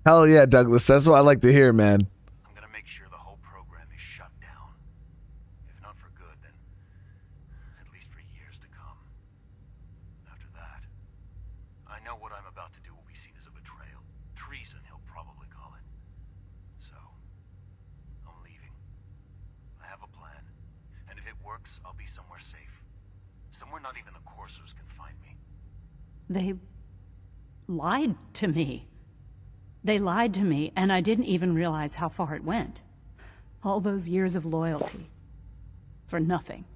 Hell yeah, Douglas. That's what I like to hear, man. I'm gonna make sure the whole program is shut down. If not for good, then at least for years to come. After that, I know what I'm about to do will be seen as a betrayal. Treason, he'll probably call it. So, I'm leaving. I have a plan. And if it works, I'll be somewhere safe. Somewhere not even the coursers can find me. They lied to me. They lied to me, and I didn't even realize how far it went. All those years of loyalty. For nothing.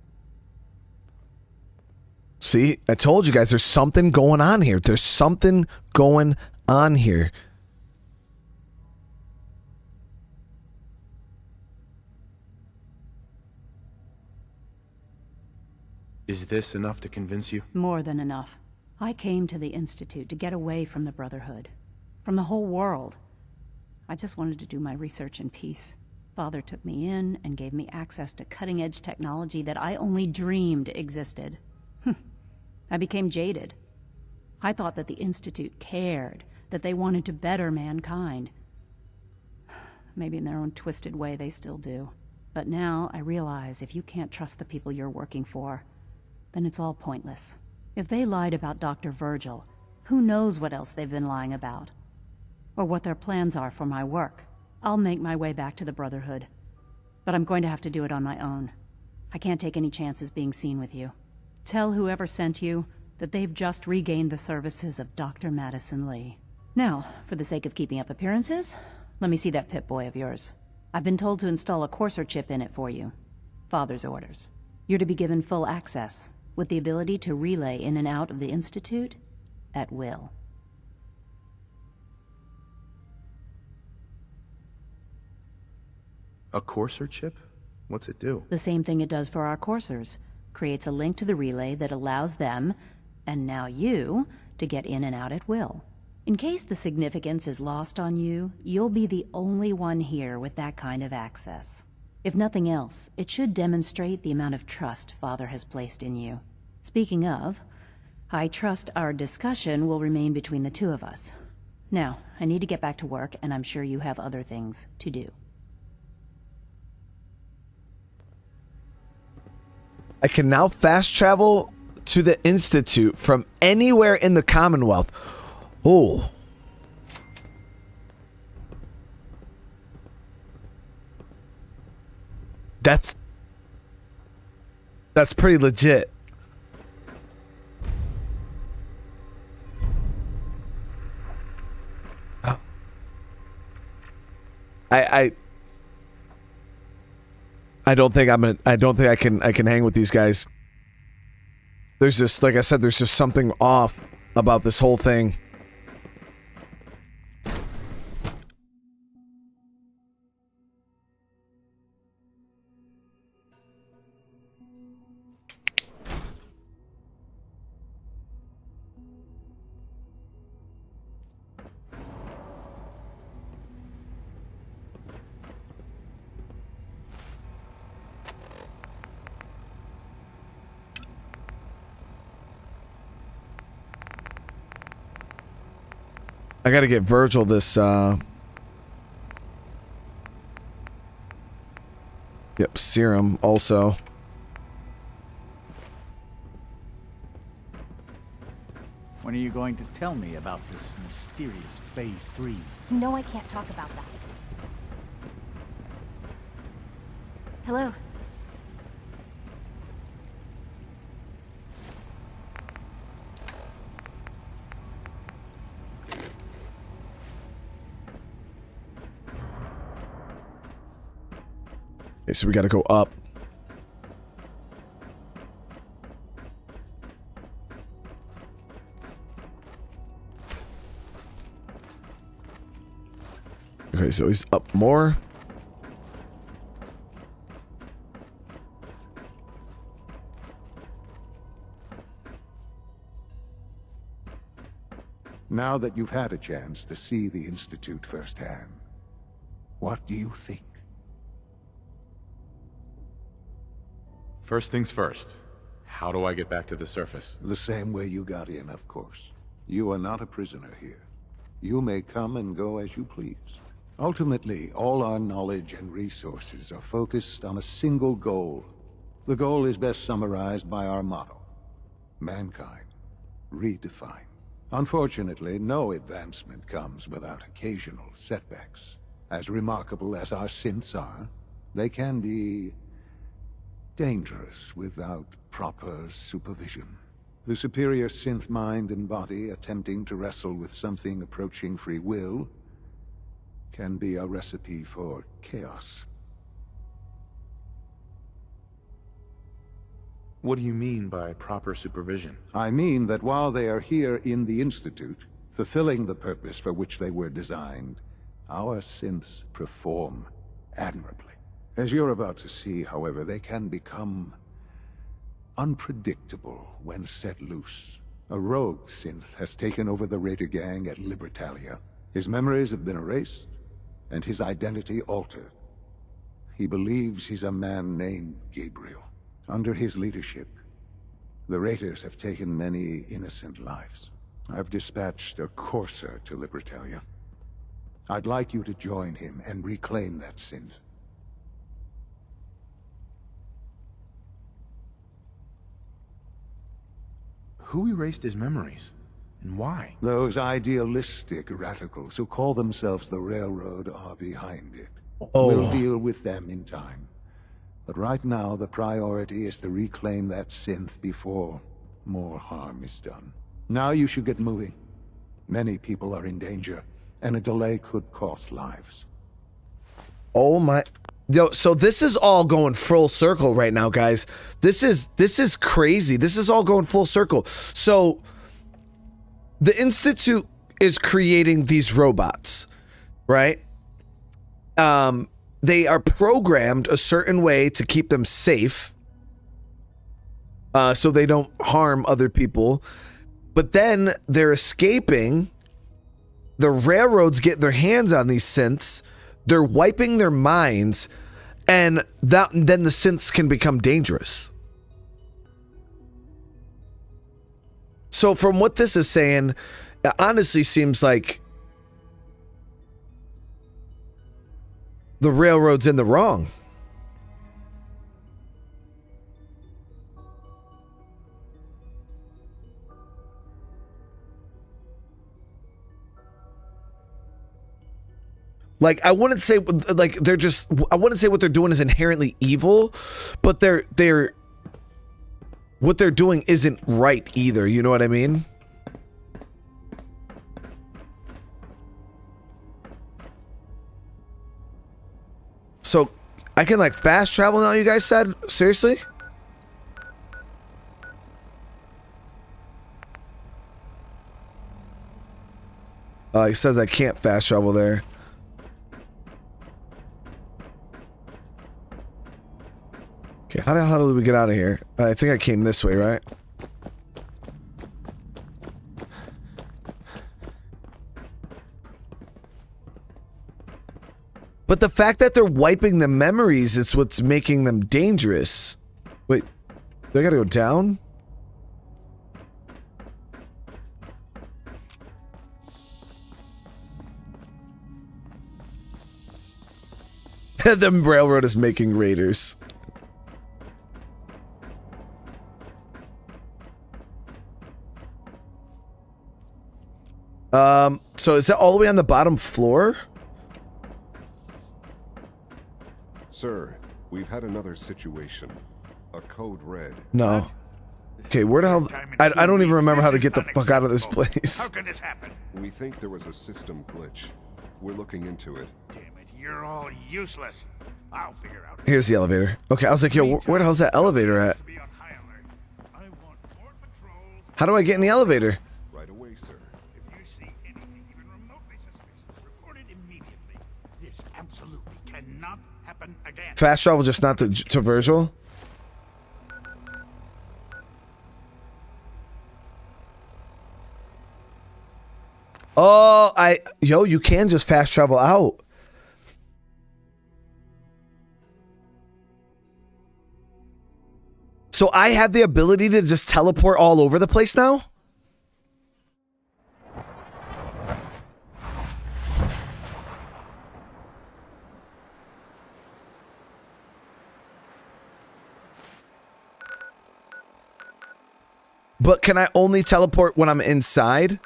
See, I told you guys, there's something going on here. There's something going on here. Is this enough to convince you? More than enough. I came to the Institute to get away from the Brotherhood. From the whole world. I just wanted to do my research in peace. Father took me in and gave me access to cutting-edge technology that I only dreamed existed. I became jaded. I thought that the Institute cared, that they wanted to better mankind. Maybe in their own twisted way they still do. But now I realize if you can't trust the people you're working for, then it's all pointless. If they lied about Dr. Virgil, who knows what else they've been lying about? Or what their plans are for my work. I'll make my way back to the Brotherhood. But I'm going to have to do it on my own. I can't take any chances being seen with you. Tell whoever sent you that they've just regained the services of Dr. Madison Lee. Now, for the sake of keeping up appearances, let me see that Pip-Boy of yours. I've been told to install a courser chip in it for you. Father's orders. You're to be given full access, with the ability to relay in and out of the Institute at will. A courser chip? What's it do? The same thing it does for our coursers. Creates a link to the relay that allows them, and now you, to get in and out at will. In case the significance is lost on you, you'll be the only one here with that kind of access. If nothing else, it should demonstrate the amount of trust Father has placed in you. Speaking of, I trust our discussion will remain between the two of us. Now, I need to get back to work, and I'm sure you have other things to do. I can now fast travel to the Institute from anywhere in the Commonwealth. Oh. That's pretty legit. I don't think I don't think I can hang with these guys. There's just, like I said, there's just something off about this whole thing. I gotta get Virgil this, yep, serum also. When are you going to tell me about this mysterious Phase 3? No, I can't talk about that. Hello. Okay, so we gotta go up. Okay, so he's up more. Now that you've had a chance to see the Institute firsthand, what do you think? First things first. How do I get back to the surface? The same way you got in, of course. You are not a prisoner here. You may come and go as you please. Ultimately, all our knowledge and resources are focused on a single goal. The goal is best summarized by our motto: mankind, redefined. Unfortunately, no advancement comes without occasional setbacks. As remarkable as our synths are, they can be dangerous without proper supervision. The superior synth mind and body attempting to wrestle with something approaching free will can be a recipe for chaos. What do you mean by proper supervision? I mean that while they are here in the Institute, fulfilling the purpose for which they were designed, our synths perform admirably. As you're about to see, however, they can become unpredictable when set loose. A rogue synth has taken over the Raider gang at Libertalia. His memories have been erased, and his identity altered. He believes he's a man named Gabriel. Under his leadership, the Raiders have taken many innocent lives. I've dispatched a courser to Libertalia. I'd like you to join him and reclaim that synth. Who erased his memories? And why? Those idealistic radicals who call themselves the Railroad are behind it. Oh. We'll deal with them in time. But right now, the priority is to reclaim that synth before more harm is done. Now you should get moving. Many people are in danger, and a delay could cost lives. Oh my... Yo, so this is all going full circle right now, guys. This is crazy. This is all going full circle. So the Institute is creating these robots, right? They are programmed a certain way to keep them safe, so they don't harm other people. But then they're escaping. The railroads get their hands on these synths. They're wiping their minds, and then the synths can become dangerous. So from what this is saying, it honestly seems like the railroad's in the wrong. Like, I wouldn't say like they're just, I wouldn't say what they're doing is inherently evil, but they're what they're doing isn't right either, you know what I mean? So, I can like fast travel now, you guys said? Seriously? He says I can't fast travel there. Okay, how the hell do we get out of here? I think I came this way, right? But the fact that they're wiping the memories is what's making them dangerous. Wait, do I gotta go down? The railroad is making raiders. So is that all the way on the bottom floor? Sir, we've had another situation. A code red. No. Okay, where the hell? I don't even remember how to get the fuck out of this place. How could this happen? We think there was a system glitch. We're looking into it. Damn it, you're all useless. I'll figure out. Here's the elevator. Okay, I was like, yo, where the hell's that elevator at? How do I get in the elevator? Right away, sir. If you see anything even remotely suspicious, report it immediately. This absolutely cannot happen again. Fast travel, just not to Virgil. Oh, yo, you can just fast travel out. So I have the ability to just teleport all over the place now? But can I only teleport when I'm inside?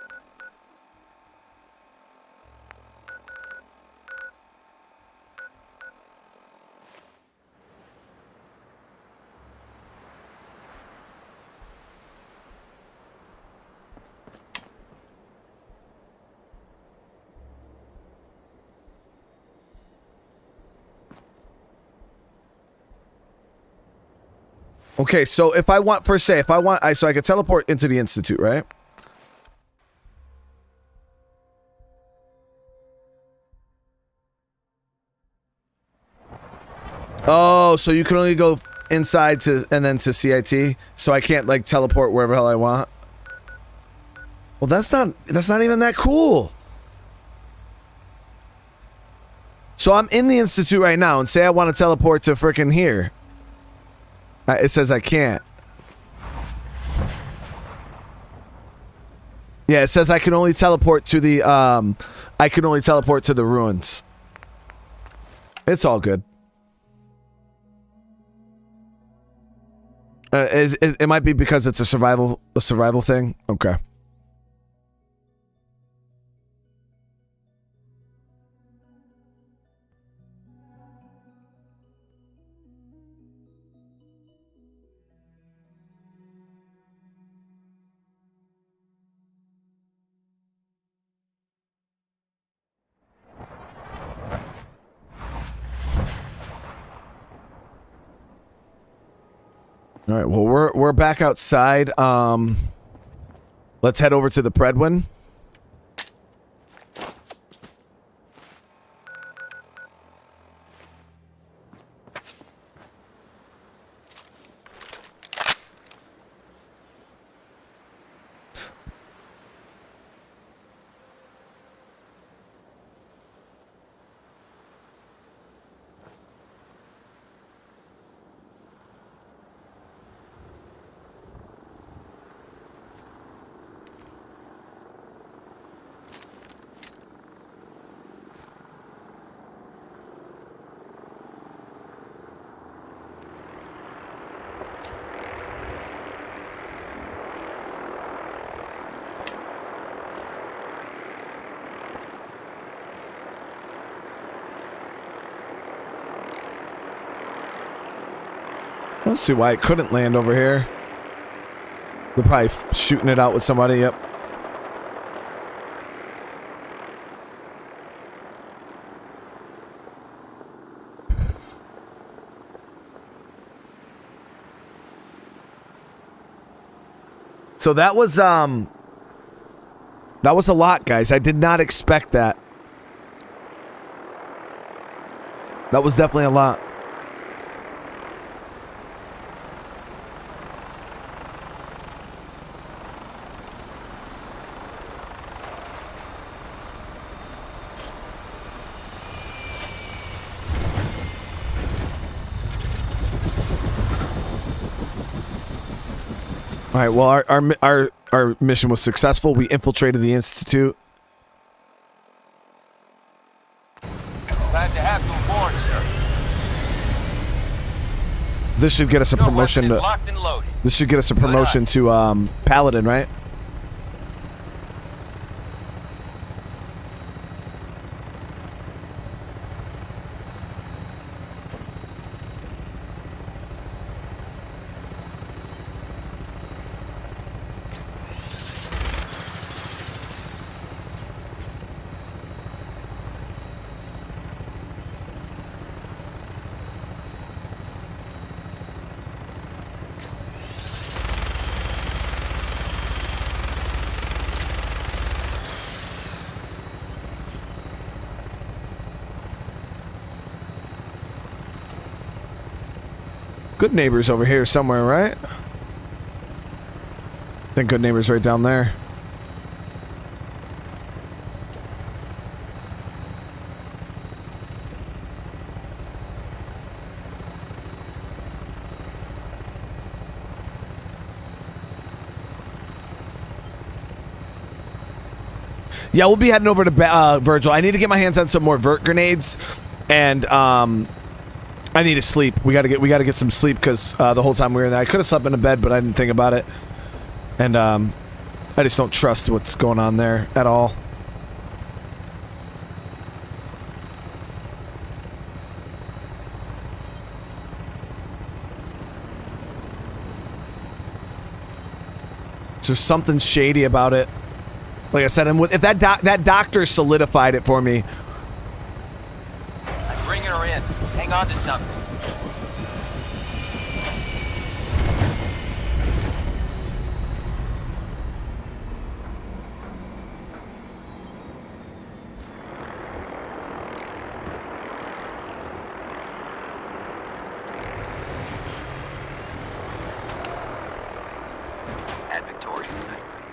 Okay, so if I want, so I could teleport into the Institute, right? Oh, so you can only go inside and then to CIT, so I can't like teleport wherever the hell I want. Well, that's not even that cool. So I'm in the Institute right now, and say I want to teleport to frickin' here. It says I can't. Yeah, it says I can only teleport to the ruins. It's all good. It might be because it's a survival thing. Okay. All right, well, we're back outside. Let's head over to the Predwin. Let's see why it couldn't land over here. They're probably shooting it out with somebody, yep. So that was a lot, guys. I did not expect that. That was definitely a lot. All right, well, our mission was successful. We infiltrated the Institute. Glad to have you aboard, sir. This should get us a promotion to. Locked and loaded. This should get us a promotion to Paladin, right? Good Neighbors over here somewhere, right? I think Good Neighbors right down there. Yeah, we'll be heading over to Virgil. I need to get my hands on some more vert grenades, and I need to sleep. We gotta get some sleep because the whole time we were in there, I could have slept in a bed, but I didn't think about it, and I just don't trust what's going on there at all. There's something shady about it. Like I said, and if that doctor solidified it for me. I'm bringing her in. Hang on to something. Ad Victoriam.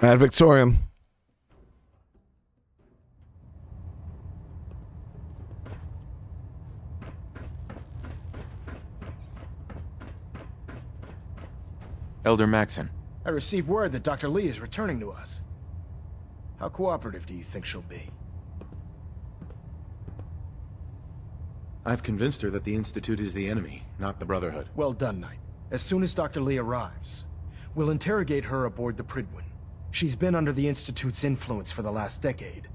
Ad Victoriam. Elder Maxon. I received word that Dr. Lee is returning to us. How cooperative do you think she'll be? I've convinced her that the Institute is the enemy, not the Brotherhood. Well done, Knight. As soon as Dr. Lee arrives, we'll interrogate her aboard the Pridwin. She's been under the Institute's influence for the last decade,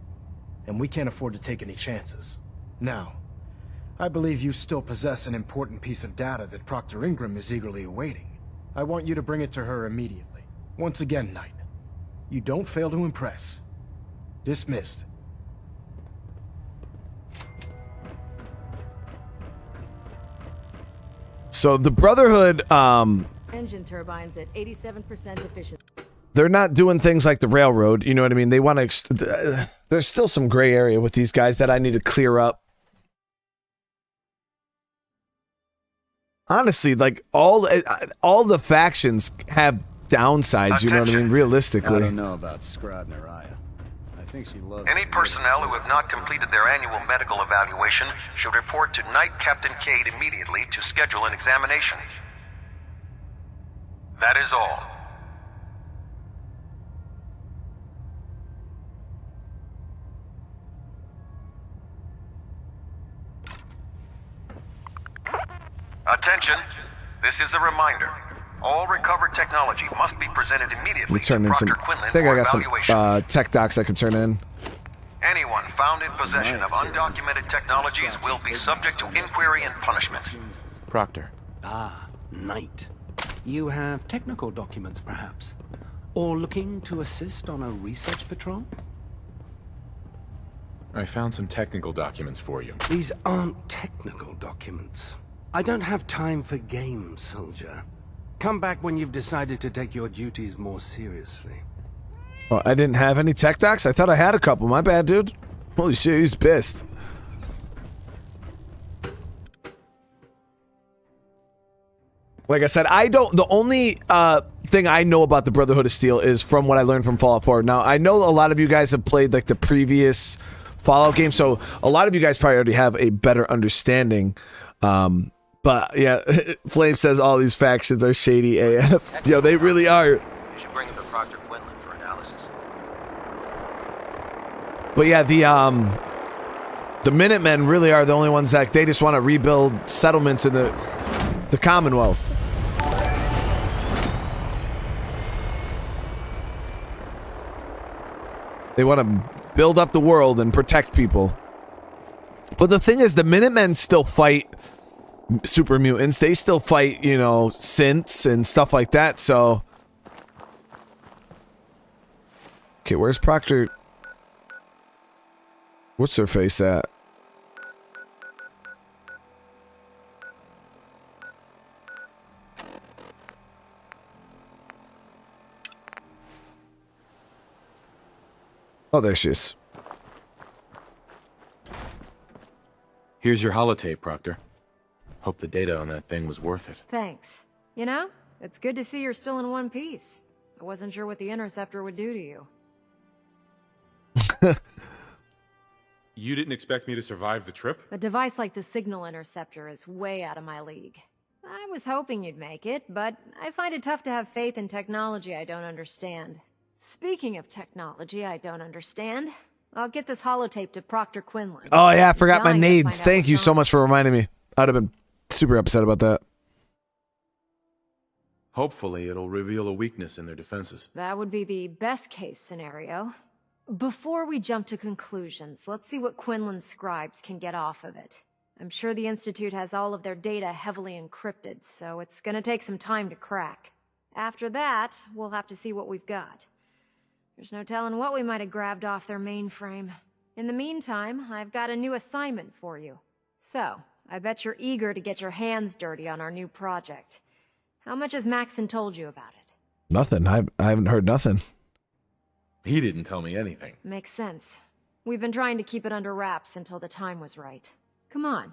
and we can't afford to take any chances. Now, I believe you still possess an important piece of data that Proctor Ingram is eagerly awaiting. I want you to bring it to her immediately. Once again, Knight, you don't fail to impress. Dismissed. So the Brotherhood, Engine turbines at 87% efficiency. they're not doing things like the railroad. You know what I mean? They want to. There's still some gray area with these guys that I need to clear up. Honestly, like all the factions have downsides. You know what I mean? Realistically, I don't know about Scrod and Araya. I think she loves. Any personnel who have not completed their annual medical evaluation should report to Knight Captain Cade immediately to schedule an examination. That is all. Attention, this is a reminder. All recovered technology must be presented immediately to turn in some. Proctor Quinlan I think I for got evaluation. some tech docs I can turn in. Anyone found in possession of undocumented technologies will be subject to inquiry and punishment. Proctor. Ah, Knight. You have technical documents, perhaps? Or looking to assist on a research patrol? I found some technical documents for you. These aren't technical documents. I don't have time for games, soldier. Come back when you've decided to take your duties more seriously. Well, I didn't have any tech docs? I thought I had a couple. My bad, dude. Holy shit, he's pissed. Like I said, the only thing I know about the Brotherhood of Steel is from what I learned from Fallout 4. Now, I know a lot of you guys have played like the previous Fallout game, so a lot of you guys probably already have a better understanding. But yeah, Flame says all these factions are shady AF. Yo, they really are. You should bring him to Proctor Quinlan for analysis. But yeah, the Minutemen really are the only ones that they just want to rebuild settlements in the Commonwealth. They want to build up the world and protect people. But the thing is, the Minutemen still fight super mutants. They still fight, you know, synths and stuff like that, so... Okay, where's Proctor? What's her face at? Oh, there she is. Here's your holotape, Proctor. Hope the data on that thing was worth it. Thanks. You know, it's good to see you're still in one piece. I wasn't sure what the Interceptor would do to you. You didn't expect me to survive the trip? A device like the Signal Interceptor is way out of my league. I was hoping you'd make it, but I find it tough to have faith in technology I don't understand. Speaking of technology I don't understand, I'll get this holotape to Proctor Quinlan. Oh yeah, I forgot my nades. Thank you so much for reminding me. I'd have been super upset about that. Hopefully it'll reveal a weakness in their defenses. That would be the best case scenario. Before we jump to conclusions, let's see what Quinlan's scribes can get off of it. I'm sure the Institute has all of their data heavily encrypted, so it's gonna take some time to crack. After that, we'll have to see what we've got. There's no telling what we might have grabbed off their mainframe. In the meantime, I've got a new assignment for you. So, I bet you're eager to get your hands dirty on our new project. How much has Maxon told you about it? Nothing. I haven't heard nothing. He didn't tell me anything. Makes sense. We've been trying to keep it under wraps until the time was right. Come on.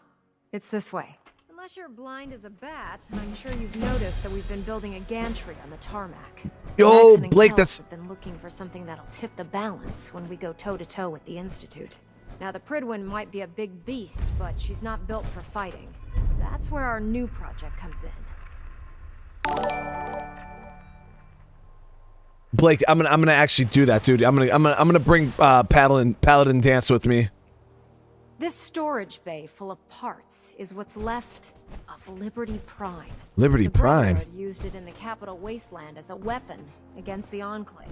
It's this way. Unless you're blind as a bat, I'm sure you've noticed that we've been building a gantry on the tarmac. Yo, Maxon and Blake, Kells that's... have been looking for something that'll tip the balance when we go toe-to-toe with the Institute. Now, the Pridwin might be a big beast, but she's not built for fighting. That's where our new project comes in. Blake, I'm gonna actually do that, dude. I'm gonna bring Paladin Dance with me. This storage bay full of parts is what's left of Liberty Prime. Liberty Prime. The Brotherhood used it in the Capital Wasteland as a weapon against the Enclave.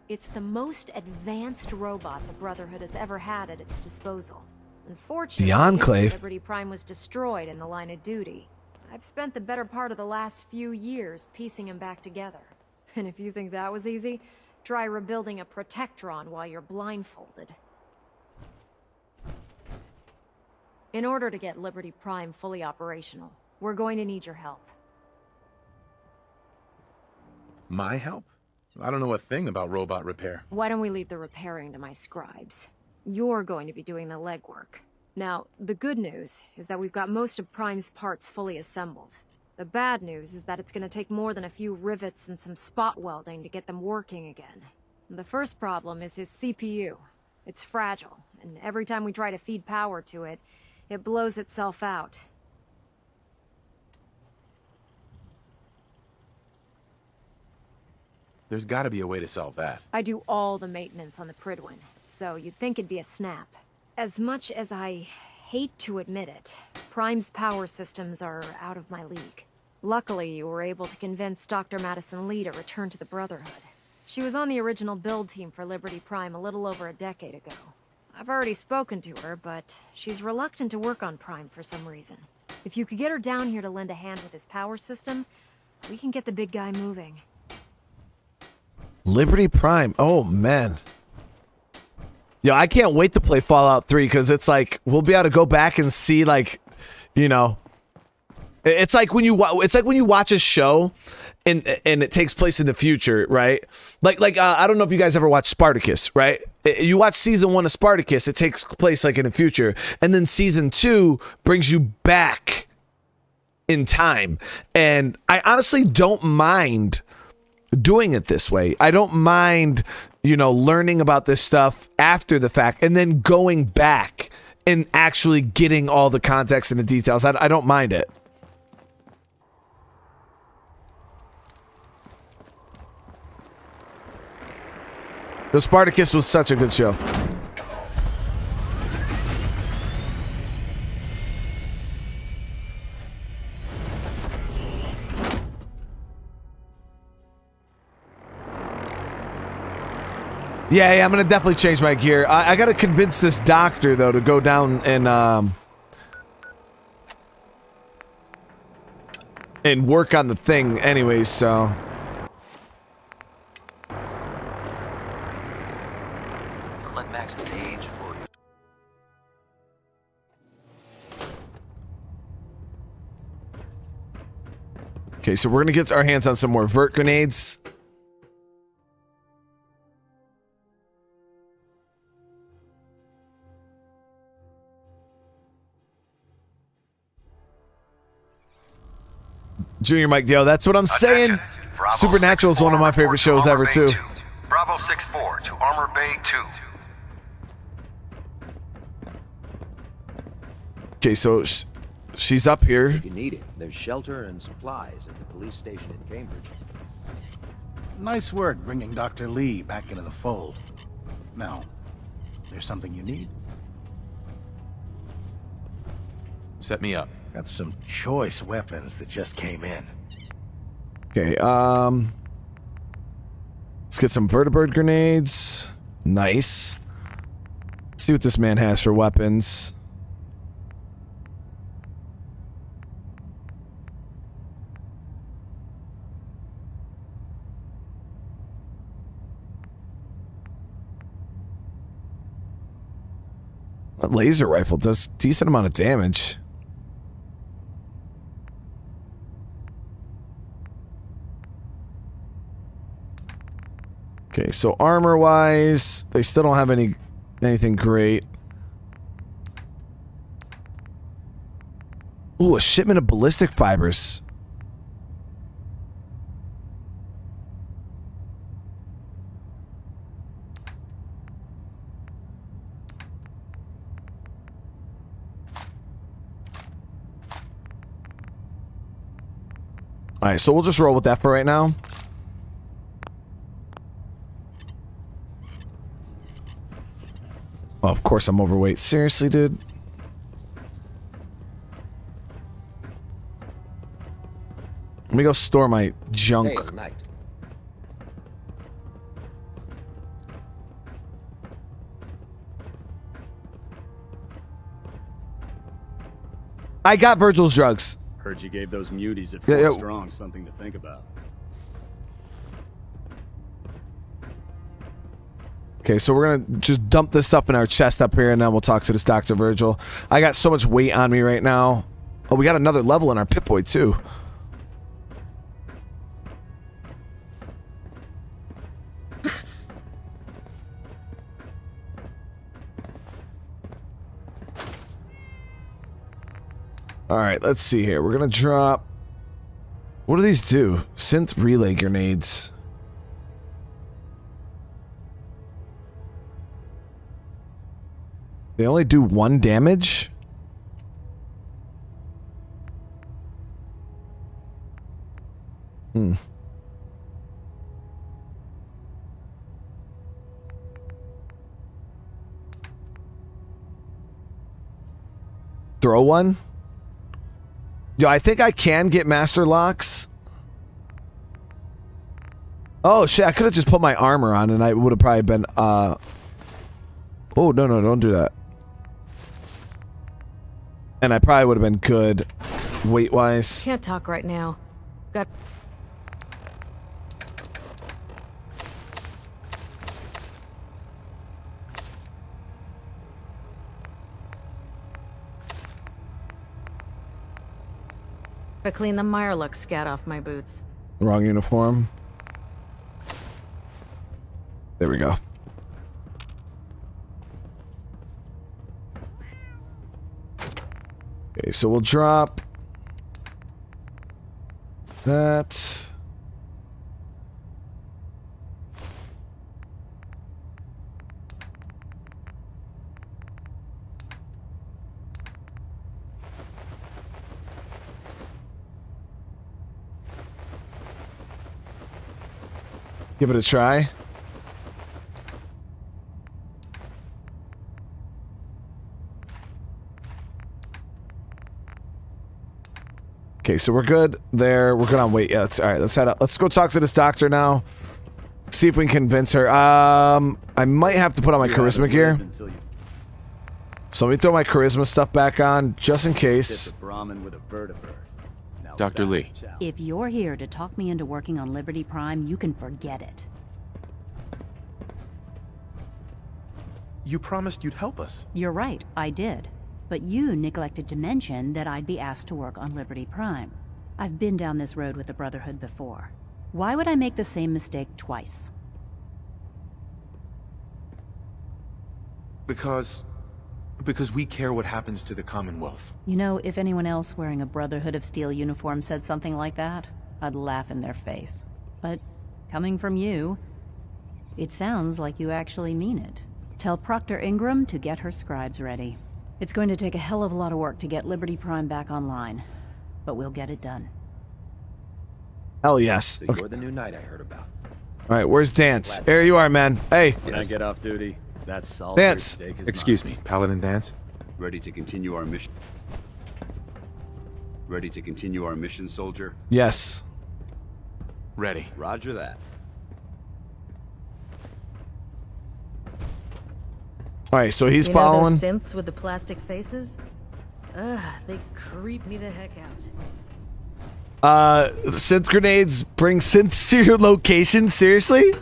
It's the most advanced robot the Brotherhood has ever had at its disposal. Unfortunately, The Enclave? Liberty Prime was destroyed in the line of duty. I've spent the better part of the last few years piecing him back together. And if you think that was easy, try rebuilding a Protectron while you're blindfolded. In order to get Liberty Prime fully operational, we're going to need your help. My help? I don't know a thing about robot repair. Why don't we leave the repairing to my scribes? You're going to be doing the legwork. Now, the good news is that we've got most of Prime's parts fully assembled. The bad news is that it's going to take more than a few rivets and some spot welding to get them working again. The first problem is his CPU. It's fragile, and every time we try to feed power to it, it blows itself out. There's gotta be a way to solve that. I do all the maintenance on the Pridwin, so you'd think it'd be a snap. As much as I hate to admit it, Prime's power systems are out of my league. Luckily, you were able to convince Dr. Madison Lee to return to the Brotherhood. She was on the original build team for Liberty Prime a little over a decade ago. I've already spoken to her, but she's reluctant to work on Prime for some reason. If you could get her down here to lend a hand with his power system, we can get the big guy moving. Liberty Prime. Oh, man. Yo, I can't wait to play Fallout 3 because it's like we'll be able to go back and see, like, you know, it's like when you watch a show and it takes place in the future, right? Like I don't know if you guys ever watched Spartacus, right? You watch season 1 of Spartacus, it takes place like in the future, and then season 2 brings you back in time. And I honestly don't mind doing it this way. I don't mind, you know, learning about this stuff after the fact and then going back and actually getting all the context and the details. I don't mind it. The Spartacus was such a good show. Yeah, I'm gonna definitely change my gear. I gotta convince this doctor though to go down and work on the thing anyways, so. Don't let Maxon's age fool you. Okay, so we're gonna get our hands on some more vert grenades. Junior Mike Dale, that's what I'm saying. Supernatural is one of my favorite shows ever, too. Bravo 6-4 to Armor Bay 2. Okay, so she's up here. If you need it, there's shelter and supplies at the police station in Cambridge. Nice work bringing Dr. Lee back into the fold. Now, there's something you need? Set me up. Got some choice weapons that just came in. Okay, let's get some vertibird grenades. Nice. Let's see what this man has for weapons. That laser rifle does a decent amount of damage. Okay, so armor-wise, they still don't have anything great. Ooh, a shipment of ballistic fibers. All right, so we'll just roll with that for right now. Oh, of course I'm overweight. Seriously, dude? Let me go store my junk. Hey, Knight. I got Virgil's drugs. Heard you gave those muties at Fort Strong something to think about. Okay, so we're gonna just dump this stuff in our chest up here, and then we'll talk to this Dr. Virgil. I got so much weight on me right now. Oh, we got another level in our Pip-Boy, too. Alright, let's see here. We're gonna drop... What do these do? Synth relay grenades. They only do 1 damage? Throw one? Yo, I think I can get master locks. Oh shit, I could have just put my armor on and I would have probably been oh no, don't do that. And I probably would have been good weight wise. Can't talk right now. Got But clean the Mirelux scat off my boots. Wrong uniform. There we go. Okay, so we'll drop that. Give it a try. Okay, so we're good there. We're good on wait. Yeah, all right. Let's head up. Let's go talk to this doctor now. See if we can convince her. I might have to put on my charisma gear. So let me throw my charisma stuff back on just in case. Dr. Lee. If you're here to talk me into working on Liberty Prime, you can forget it. You promised you'd help us. You're right, I did. But you neglected to mention that I'd be asked to work on Liberty Prime. I've been down this road with the Brotherhood before. Why would I make the same mistake twice? Because we care what happens to the Commonwealth. You know, if anyone else wearing a Brotherhood of Steel uniform said something like that, I'd laugh in their face. But coming from you, it sounds like you actually mean it. Tell Proctor Ingram to get her scribes ready. It's going to take a hell of a lot of work to get Liberty Prime back online, but we'll get it done. Hell yes. So Okay. you're the new knight I heard about. All right, where's Dance? There you are, man. Hey. When I get off duty, that's all. Dance. Excuse me, Paladin Dance? Ready to continue our mission? Ready to continue our mission, soldier? Yes. Ready. Roger that. All right, so he's you following. Know those synths with the plastic faces? Ugh, they creep me the heck out. Synth grenades bring synths to your location? Seriously?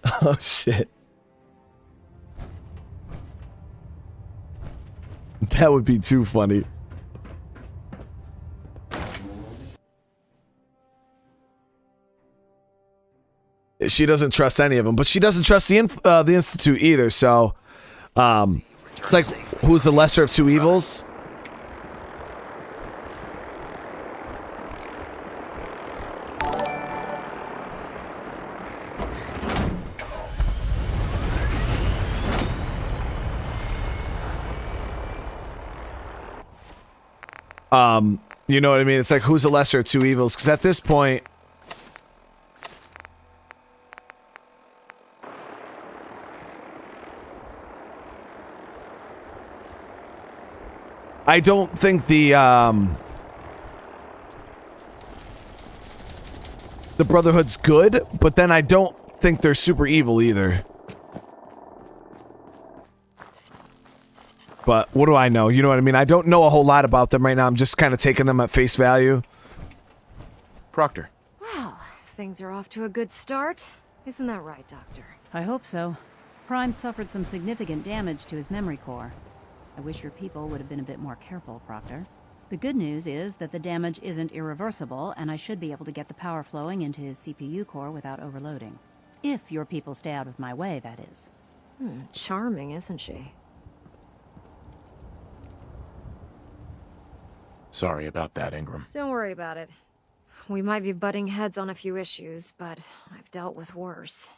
Oh, shit. That would be too funny. She doesn't trust any of them, but she doesn't trust the Institute either, so... it's like, who's the lesser of two evils? You know what I mean? It's like, who's the lesser of two evils? Because at this point... I don't think the Brotherhood's good, but then I don't think they're super evil either. But what do I know? You know what I mean? I don't know a whole lot about them right now. I'm just kind of taking them at face value. Proctor. Well, things are off to a good start. Isn't that right, Doctor? I hope so. Prime suffered some significant damage to his memory core. I wish your people would have been a bit more careful, Proctor. The good news is that the damage isn't irreversible, and I should be able to get the power flowing into his CPU core without overloading. If your people stay out of my way, that is. Charming, isn't she? Sorry about that, Ingram. Don't worry about it. We might be butting heads on a few issues, but I've dealt with worse.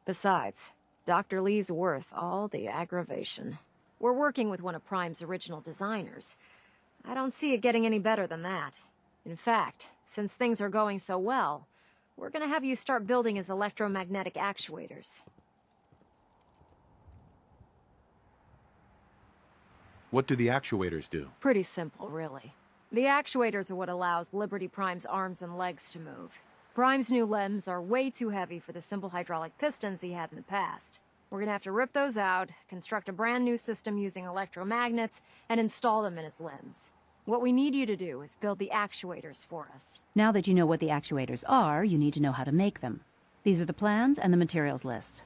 Besides, Dr. Lee's worth all the aggravation. We're working with one of Prime's original designers. I don't see it getting any better than that. In fact, since things are going so well, we're gonna have you start building his electromagnetic actuators. What do the actuators do? Pretty simple, really. The actuators are what allows Liberty Prime's arms and legs to move. Prime's new limbs are way too heavy for the simple hydraulic pistons he had in the past. We're gonna have to rip those out, construct a brand new system using electromagnets, and install them in his limbs. What we need you to do is build the actuators for us. Now that you know what the actuators are, you need to know how to make them. These are the plans and the materials list.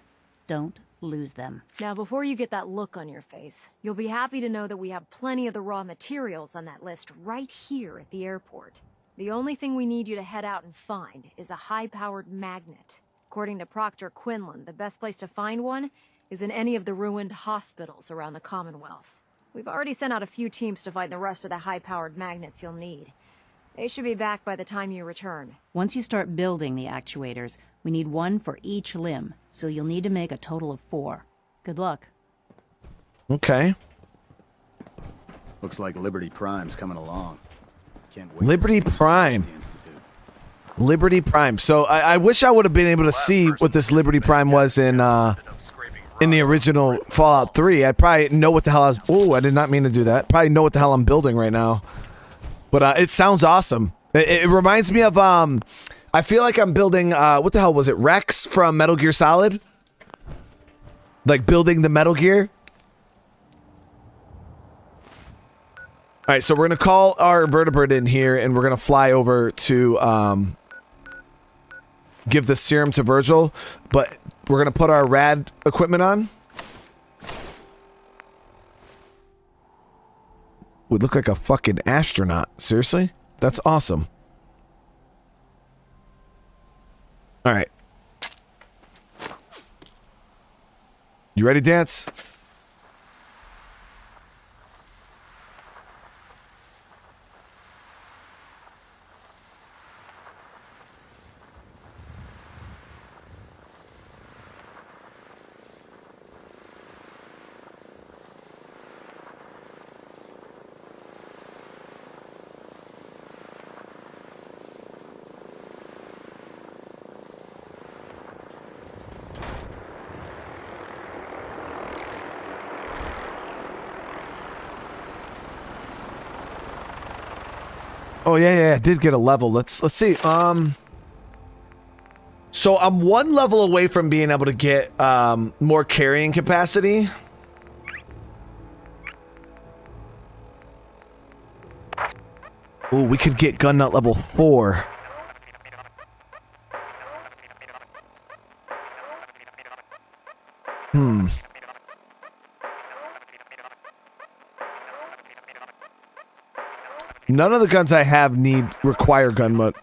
Don't lose them. Now, before you get that look on your face, you'll be happy to know that we have plenty of the raw materials on that list right here at the airport. The only thing we need you to head out and find is a high-powered magnet. According to Proctor Quinlan, the best place to find one is in any of the ruined hospitals around the Commonwealth. We've already sent out a few teams to find the rest of the high-powered magnets you'll need. They should be back by the time you return. Once you start building the actuators, we need one for each limb, so you'll need to make a total of 4. Good luck. Okay. Looks like Liberty Prime's coming along. Can't wait Liberty to see Prime. the Institute. Liberty Prime. So I wish I would have been able to see what this Liberty Prime was in the original Fallout 3. I'd probably know what the hell I was... Oh, I did not mean to do that. Probably know what the hell I'm building right now. But it sounds awesome. It reminds me of... I feel like I'm building... what the hell was it? Rex from Metal Gear Solid? Like building the Metal Gear? Alright, so we're going to call our vertebrate in here, and we're going to fly over to... give the serum to Virgil, but we're going to put our rad equipment on. We look like a fucking astronaut. Seriously? That's awesome. Alright. You ready, Dance? Oh yeah, I did get a level. Let's see. So I'm 1 level away from being able to get more carrying capacity. Ooh, we could get gun nut level 4. None of the guns I have require gun nut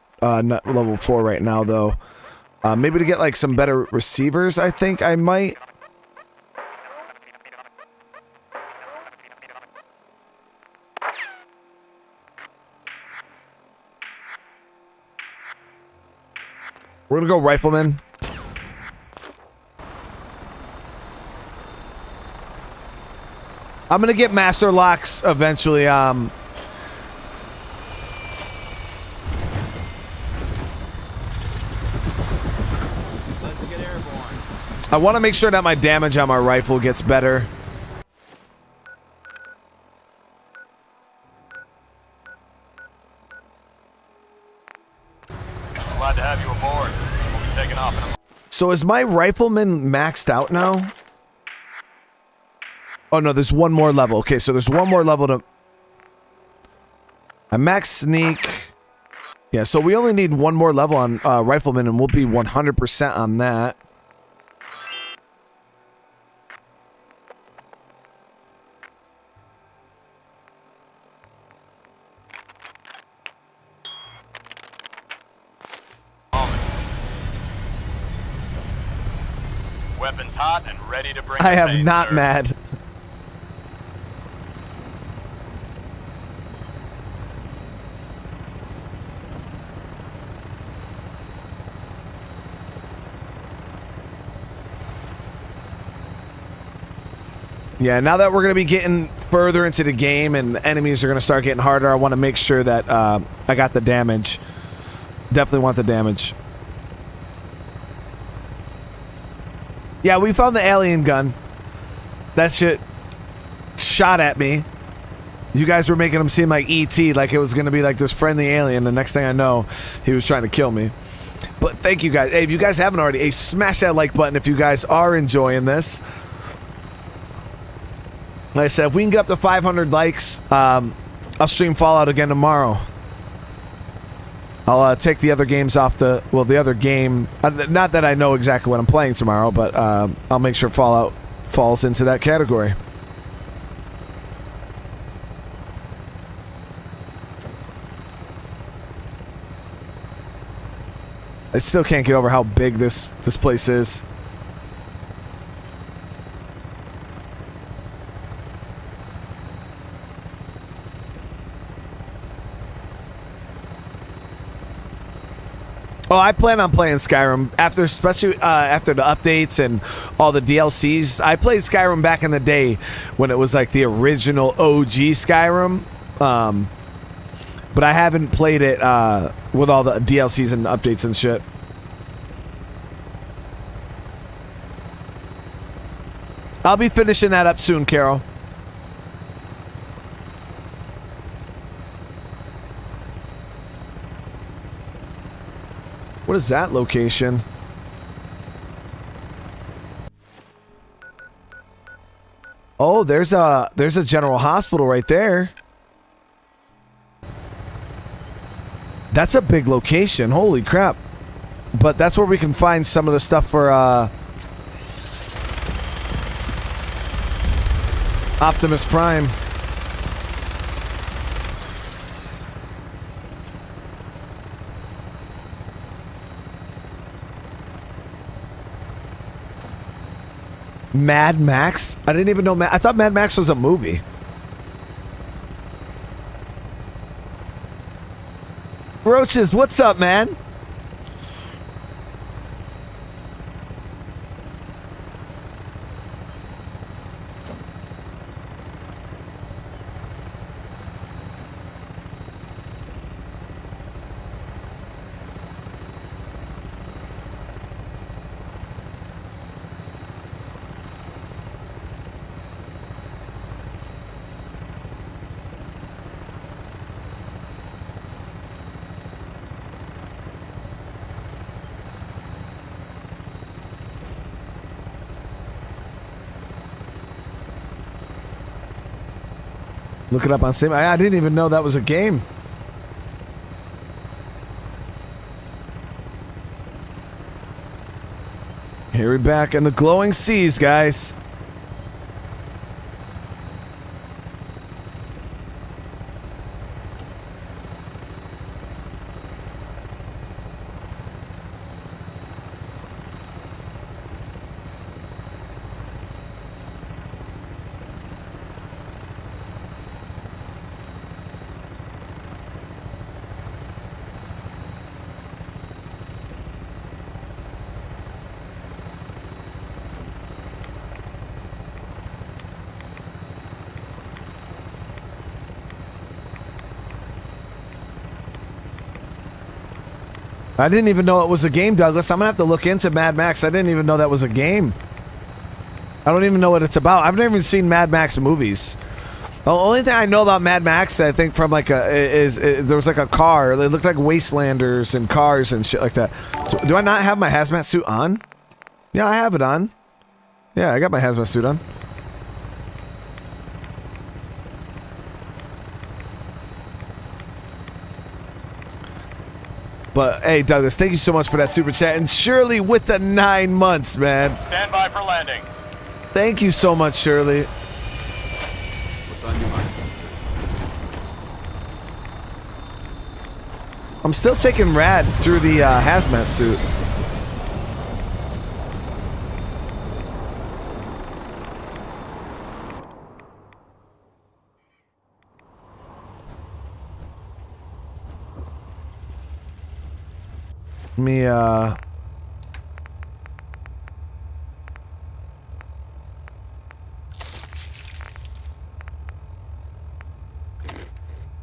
level 4 right now, though. Maybe to get like some better receivers, I think I might. We're gonna go rifleman. I'm gonna get master locks eventually. I want to make sure that my damage on my rifle gets better. Glad to have you aboard. We'll be taking off in a moment. So is my rifleman maxed out now? Oh no, there's one more level. Okay, so there's one more level to... I max sneak. Yeah, so we only need one more level on rifleman and we'll be 100% on that. Weapons hot and ready to bring. I am not mad. Yeah, now that we're going to be getting further into the game and enemies are going to start getting harder, I want to make sure that I got the damage. Definitely want the damage. Yeah, we found the alien gun. That shit shot at me. You guys were making him seem like E.T., like it was going to be like this friendly alien. The next thing I know, he was trying to kill me. But thank you guys. Hey, if you guys haven't already, smash that like button if you guys are enjoying this. Like I said, if we can get up to 500 likes, I'll stream Fallout again tomorrow. I'll take the other games off the... Well, the other game... not that I know exactly what I'm playing tomorrow, but I'll make sure Fallout falls into that category. I still can't get over how big this place is. Oh, I plan on playing Skyrim after, especially after the updates and all the DLCs. I played Skyrim back in the day when it was like the original OG Skyrim, but I haven't played it with all the DLCs and updates and shit. I'll be finishing that up soon, Carol. What is that location? Oh, there's a general hospital right there. That's a big location. Holy crap. But that's where we can find some of the stuff for Optimus Prime. Mad Max? I didn't even know. I thought Mad Max was a movie. Roaches, what's up, man? Look it up on Steam. I didn't even know that was a game. Here we're back in the glowing seas, guys. I didn't even know it was a game, Douglas. I'm gonna have to look into Mad Max. I didn't even know that was a game. I don't even know what it's about. I've never even seen Mad Max movies. The only thing I know about Mad Max, I think, from like is there was like a car. It looked like Wastelanders and cars and shit like that. So, do I not have my hazmat suit on? Yeah, I have it on. Yeah, I got my hazmat suit on. But hey, Douglas, thank you so much for that super chat. And Shirley with the 9 months, man. Stand by for landing. Thank you so much, Shirley. What's on your mind? I'm still taking Rad through the hazmat suit. Let me,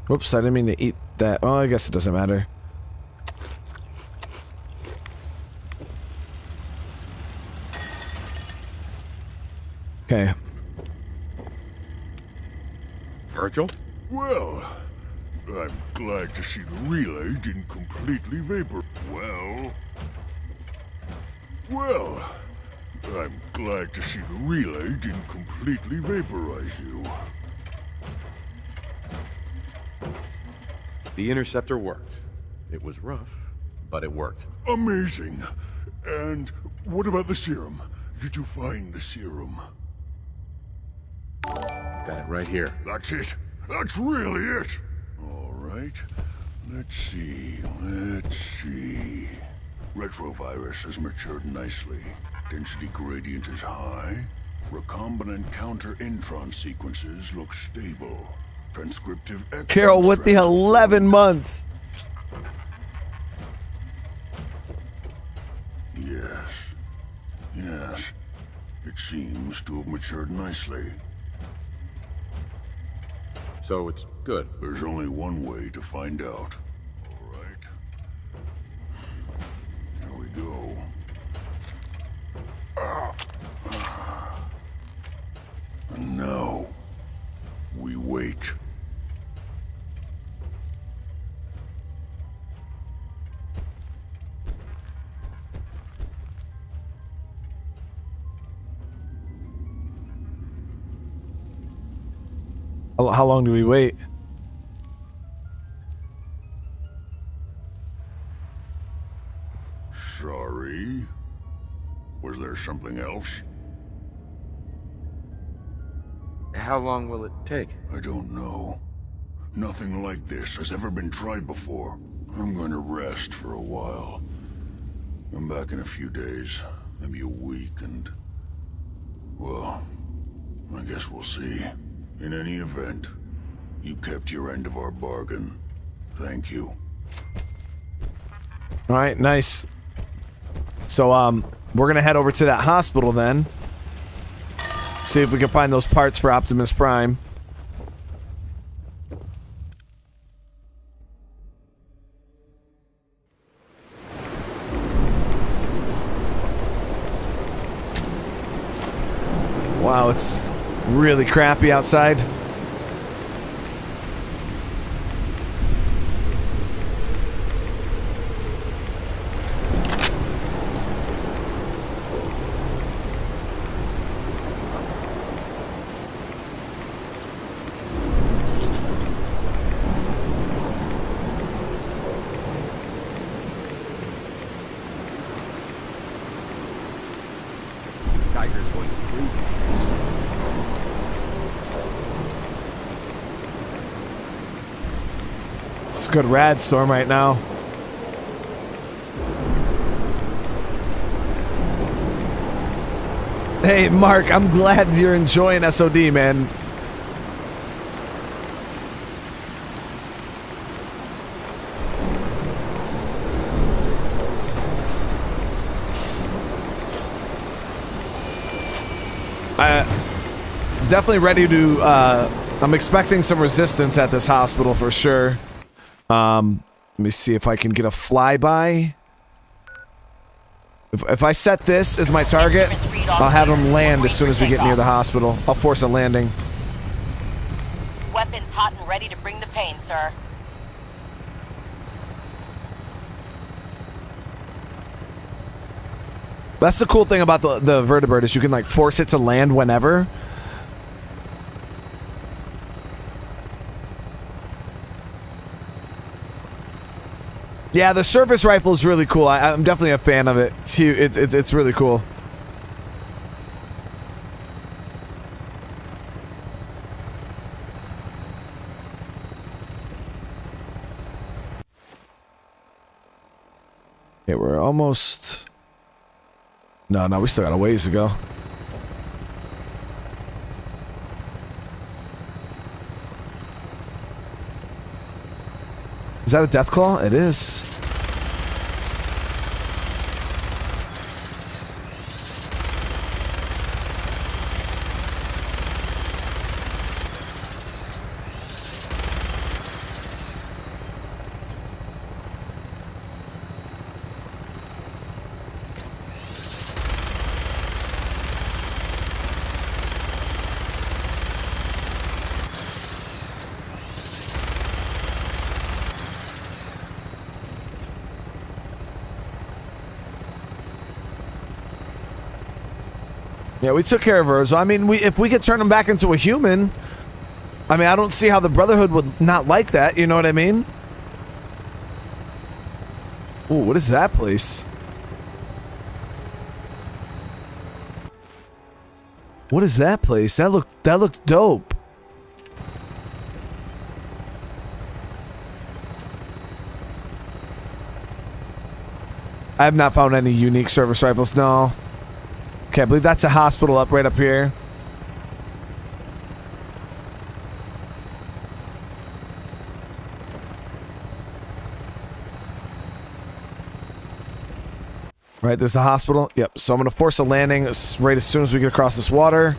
Whoops, I didn't mean to eat that. Oh, I guess it doesn't matter. Okay. Virgil? Well, I'm glad to see the relay didn't completely vapor. Well, I'm glad to see the relay didn't completely vaporize you. The interceptor worked. It was rough, but it worked. Amazing. And what about the serum? Did you find the serum? Got it right here. That's it. That's really it. All right. Let's see. Retrovirus has matured nicely. Density gradient is high. Recombinant counter-intron sequences look stable. Transcriptive exon Carol with the strands 11 months. Yes. Yes. It seems to have matured nicely. So it's good. There's only one way to find out. All right. Here we go. And now, we wait. How long do we wait? Sorry. Was there something else? How long will it take? I don't know. Nothing like this has ever been tried before. I'm going to rest for a while. I'm back in a few days, maybe a week, and... well, I guess we'll see. In any event, you kept your end of our bargain. Thank you. All right, nice. So, we're gonna head over to that hospital then. See if we can find those parts for Optimus Prime. Wow, it's really crappy outside. Tiger's going crazy. It's a good rad storm right now. Hey, Mark, I'm glad you're enjoying SOD, man. Definitely ready to, I'm expecting some resistance at this hospital for sure. Let me see if I can get a flyby. If I set this as my target, I'll have him land as soon as we get near the hospital. I'll force a landing. Weapons hot and ready to bring the pain, sir. That's the cool thing about the vertibird is you can like force it to land whenever. Yeah, the surface rifle is really cool. I'm definitely a fan of it. It's huge. It's really cool. Okay, we're almost... No, we still got a ways to go. Is that a death claw? It is. Yeah, we took care of her. So, I mean, if we could turn him back into a human, I mean, I don't see how the Brotherhood would not like that. You know what I mean? Ooh, what is that place? What is that place? That looked dope. I have not found any unique service rifles, no. Okay, I believe that's a hospital up right up here. Right, there's the hospital. Yep, so I'm going to force a landing right as soon as we get across this water.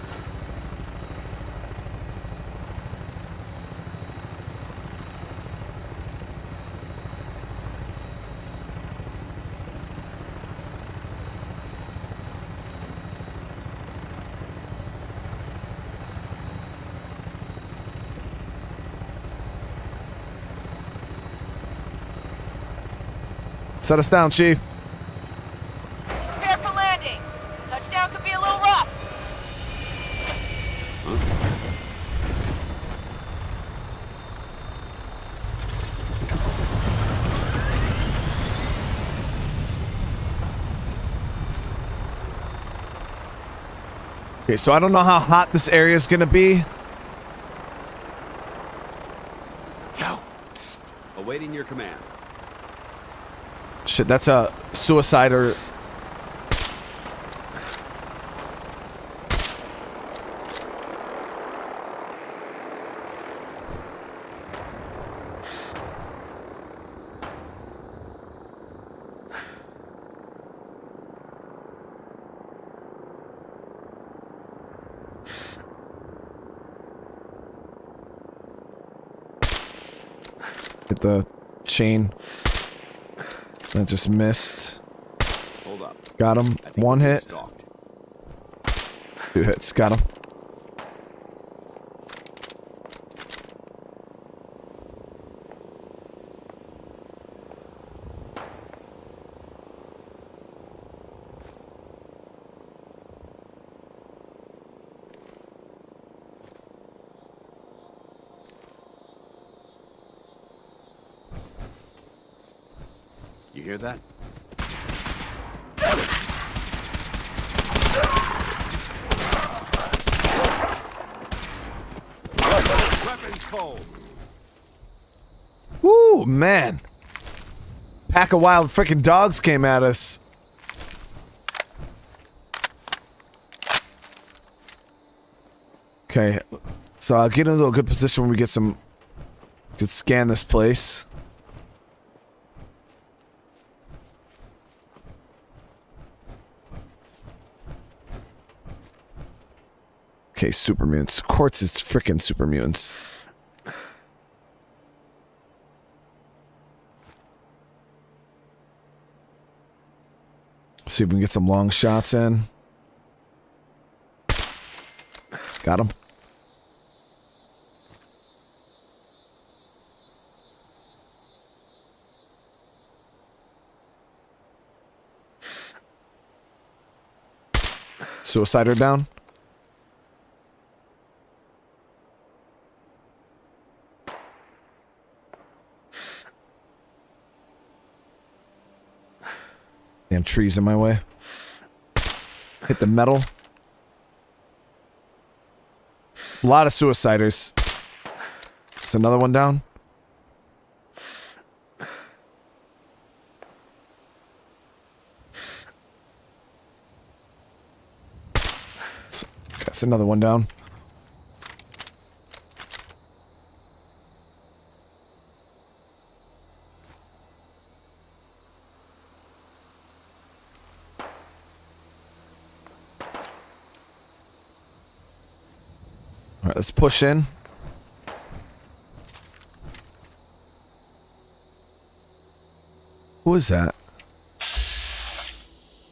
Set us down, Chief. Prepare for landing. Touchdown could be a little rough. Okay, so I don't know how hot this area is gonna be. Yo, psst. Awaiting your command. Shit, that's a suicider. Hit the chain. That just missed. Hold up. Got him. One hit. 2 hits. Got him. You hear that? Weapons cold. Woo, man. Pack of wild freaking dogs came at us. Okay, so I'll get into a good position when we get some... Could scan this place. Okay, super mutants. Quartz is freaking super mutants. See if we can get some long shots in. Got him. Suicider down. Damn trees in my way. Hit the metal. A lot of suiciders. Is another one down? That's another one down. All right, let's push in. Who is that?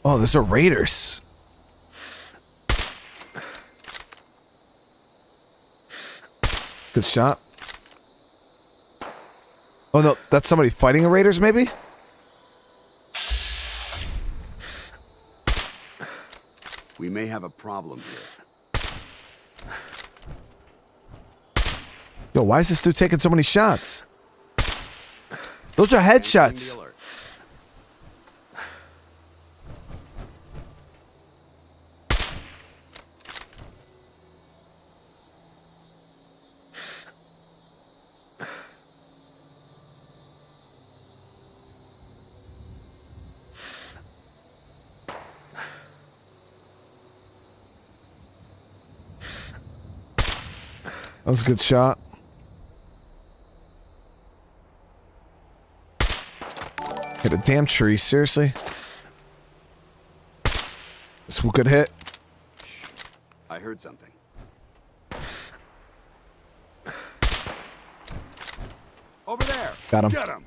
Oh, those are raiders. Good shot. Oh no, that's somebody fighting the raiders, maybe? We may have a problem here. Yo, why is this dude taking so many shots? Those are headshots. was a good shot. Hit a damn tree, seriously? This was a good hit. I heard something. Over there. Got him. Get him.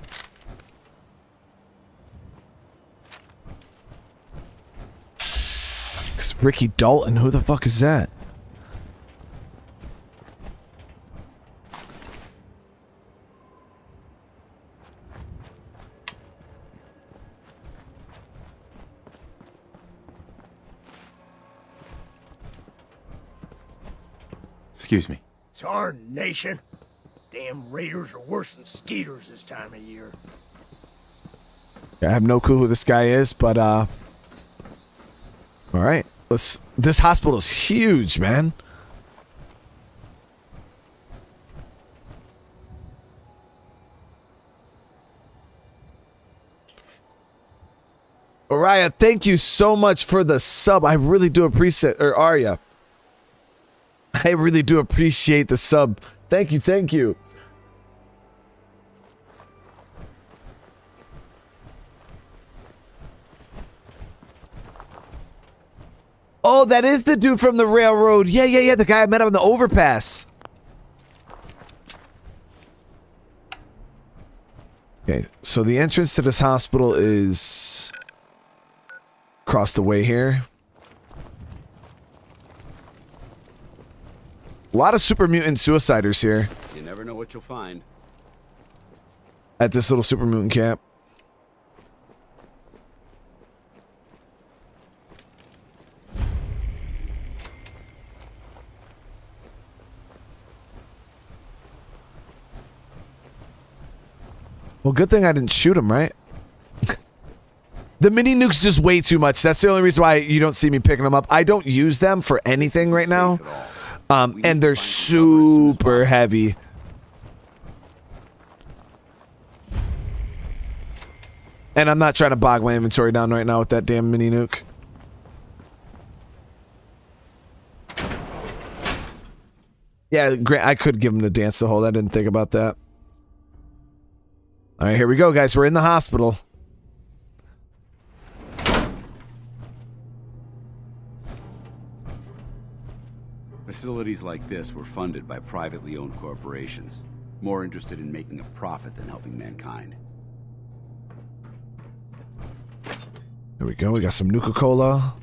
It's Ricky Dalton. Who the fuck is that? Excuse me. Tarnation. Damn raiders are worse than skeeters this time of year. I have no clue who this guy is, but all right. This hospital is huge, man. Araya, thank you so much for the sub. I really do appreciate, or Arya. I really do appreciate the sub. Thank you, thank you. Oh, that is the dude from the railroad. Yeah. The guy I met on the overpass. Okay, so the entrance to this hospital is across the way here. A lot of super mutant suiciders here. You never know what you'll find. At this little super mutant camp. Well, good thing I didn't shoot him, right? The mini nukes just way too much. That's the only reason why you don't see me picking them up. I don't use them for anything right now. And they're super heavy. And I'm not trying to bog my inventory down right now with that damn mini nuke. Yeah, I could give him the dance to hold. I didn't think about that. All right, here we go, guys. We're in the hospital. Facilities like this were funded by privately owned corporations, more interested in making a profit than helping mankind. There we go. We got some Nuka-Cola.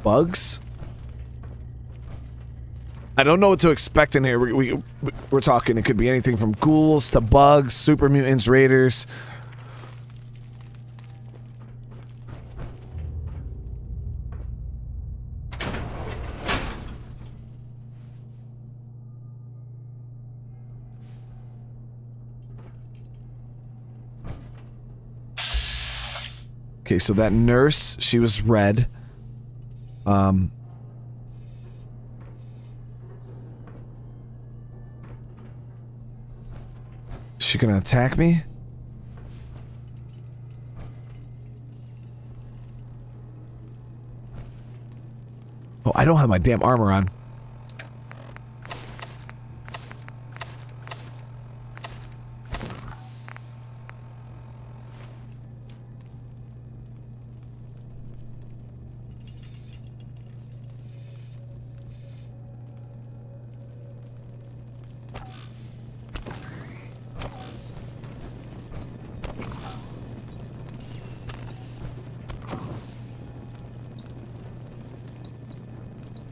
Bugs? I don't know what to expect in here. We're talking, it could be anything from ghouls to bugs, super mutants, raiders. Okay, so that nurse, she was red. Is she gonna attack me? Oh, I don't have my damn armor on.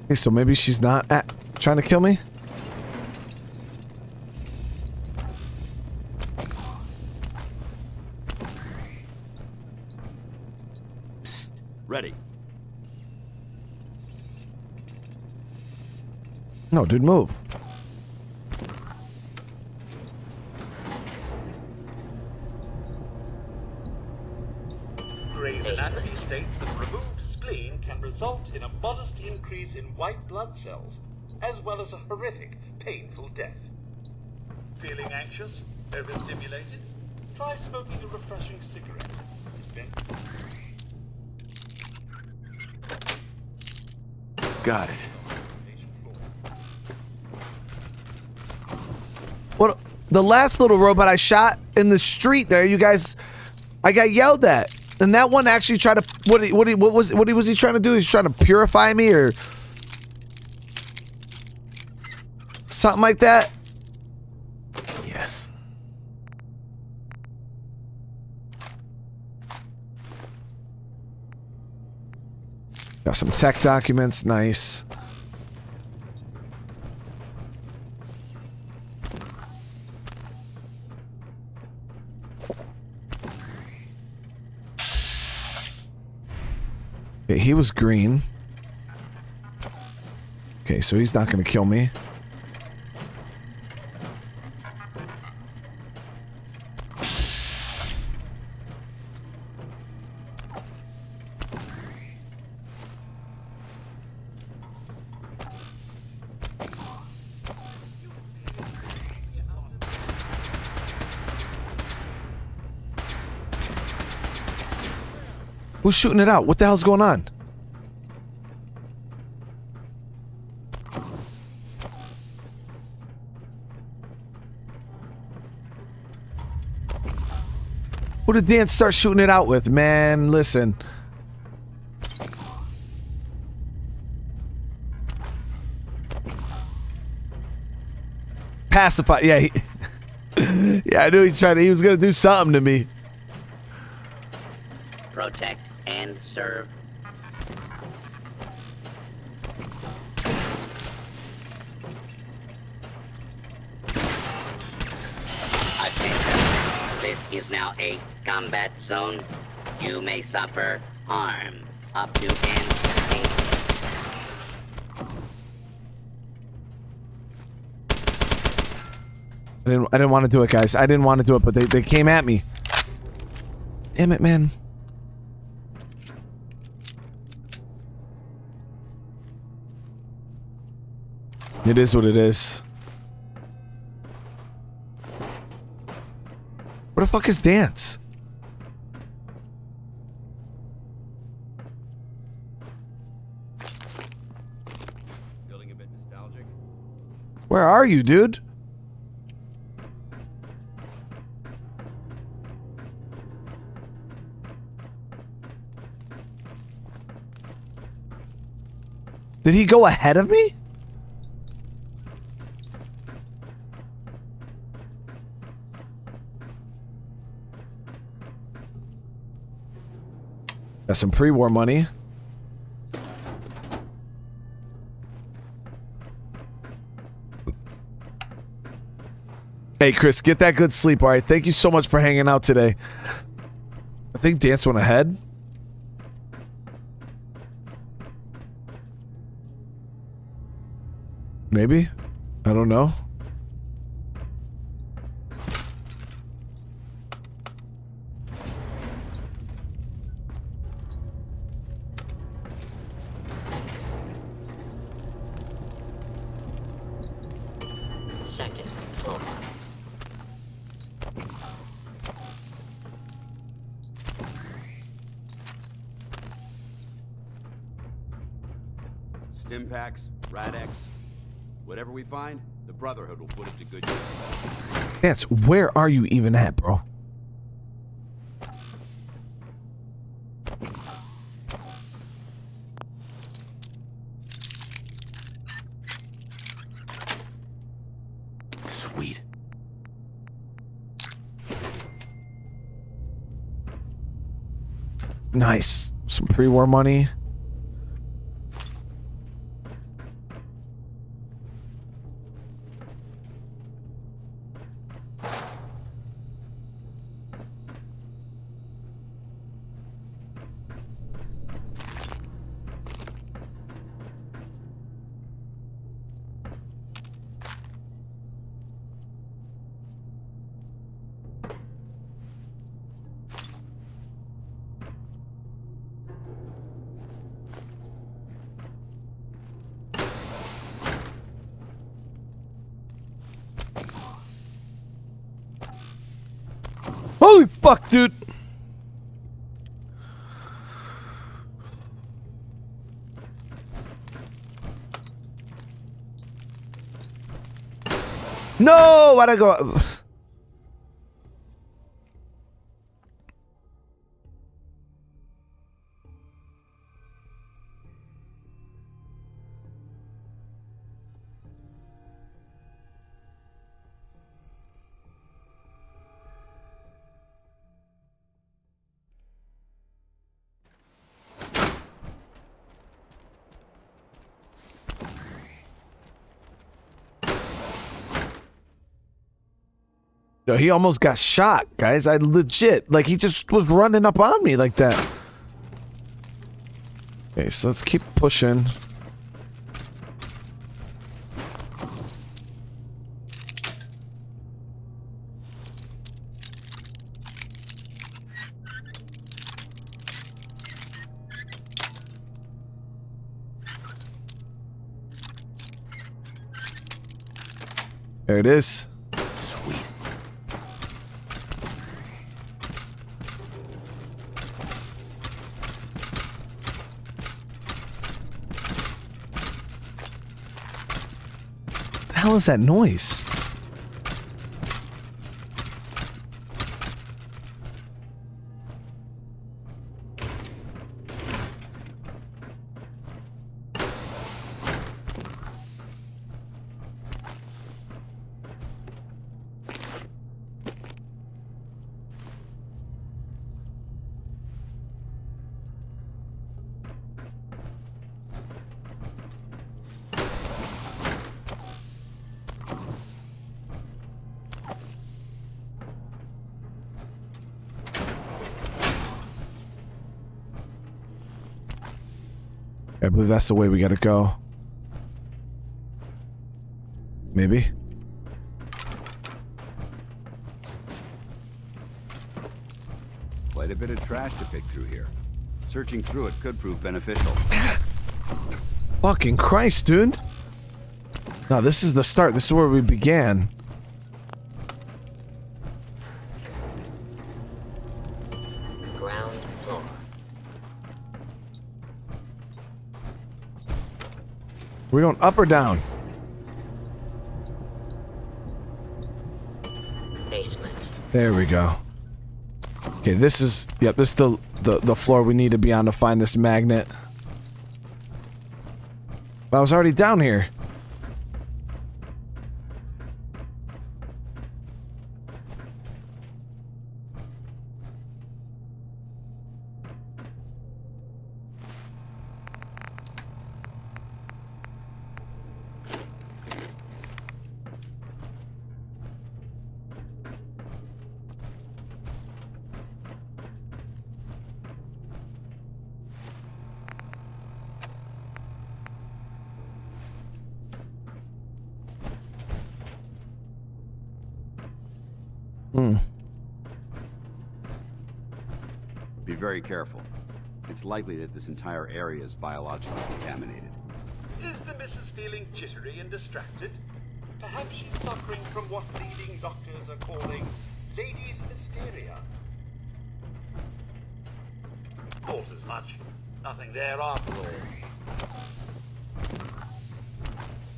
Okay, so maybe she's not trying to kill me? Psst, ready. No, dude, move. Gray's anatomy states that removed spleen can result in a modest increase in white blood cells, as well as a horrific, painful death. Feeling anxious? Overstimulated? Try smoking a refreshing cigarette. Got it. What? The last little robot I shot in the street there, you guys, I got yelled at. And that one actually tried to, what was he trying to do? He's trying to purify me or something like that? Yes. Got some tech documents, nice. Okay, he was green. Okay, so he's not gonna kill me. Who's shooting it out? What the hell's going on? Who did Dan start shooting it out with? Man, listen. Pacify. Yeah, yeah, I knew he was gonna do something to me. Protect and serve. Attention. This is now a combat zone. You may suffer harm up to an I didn't want to do it, guys. I didn't want to do it, but they came at me. Damn it, man. It is what it is. Where the fuck is Dance? Feeling a bit nostalgic? Where are you, dude? Did he go ahead of me? Got some pre-war money. Hey, Chris, get that good sleep, all right? Thank you so much for hanging out today. I think Dance went ahead. Maybe? I don't know. second floor. Stim packs, Rad-X. Whatever we find, the Brotherhood will put it to good use. Dance, where are you even at, bro? Sweet. Nice. Some pre-war money. Holy fuck, dude. No, why'd I go? Yo, he almost got shot, guys. I legit, like, he just was running up on me like that. Okay, so let's keep pushing. There it is. Sweet. The hell is that noise? I believe that's the way we gotta go. Maybe? Quite a bit of trash to pick through here. Searching through it could prove beneficial. Fucking Christ, dude. No, this is the start. This is where we began. Ground floor. We're going up or down? Basement. There we go. Okay, this is, yep, this is the floor we need to be on to find this magnet. But I was already down here. Be very careful. It's likely that this entire area is biologically contaminated. Is the missus feeling jittery and distracted? Perhaps she's suffering from what leading doctors are calling ladies' hysteria. Thought as much. Nothing there after all.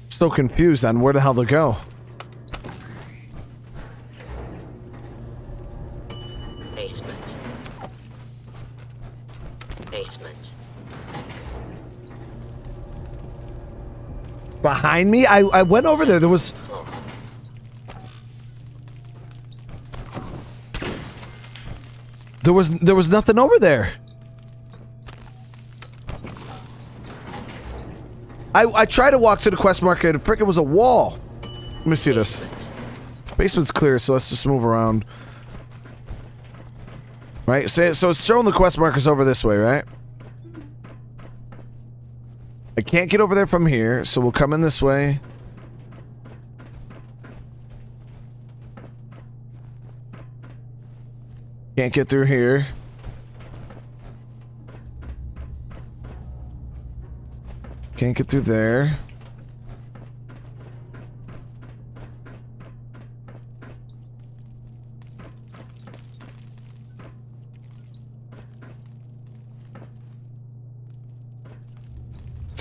Still confused on where the hell to go. Basement. Basement. Behind me? I went over there. There was... There was nothing over there. I tried to walk to the quest marker and frickin' was a wall. Let me see this. Basement's clear, so let's just move around. Right? So it's showing the quest markers over this way, right? I can't get over there from here, so we'll come in this way. Can't get through here. Can't get through there.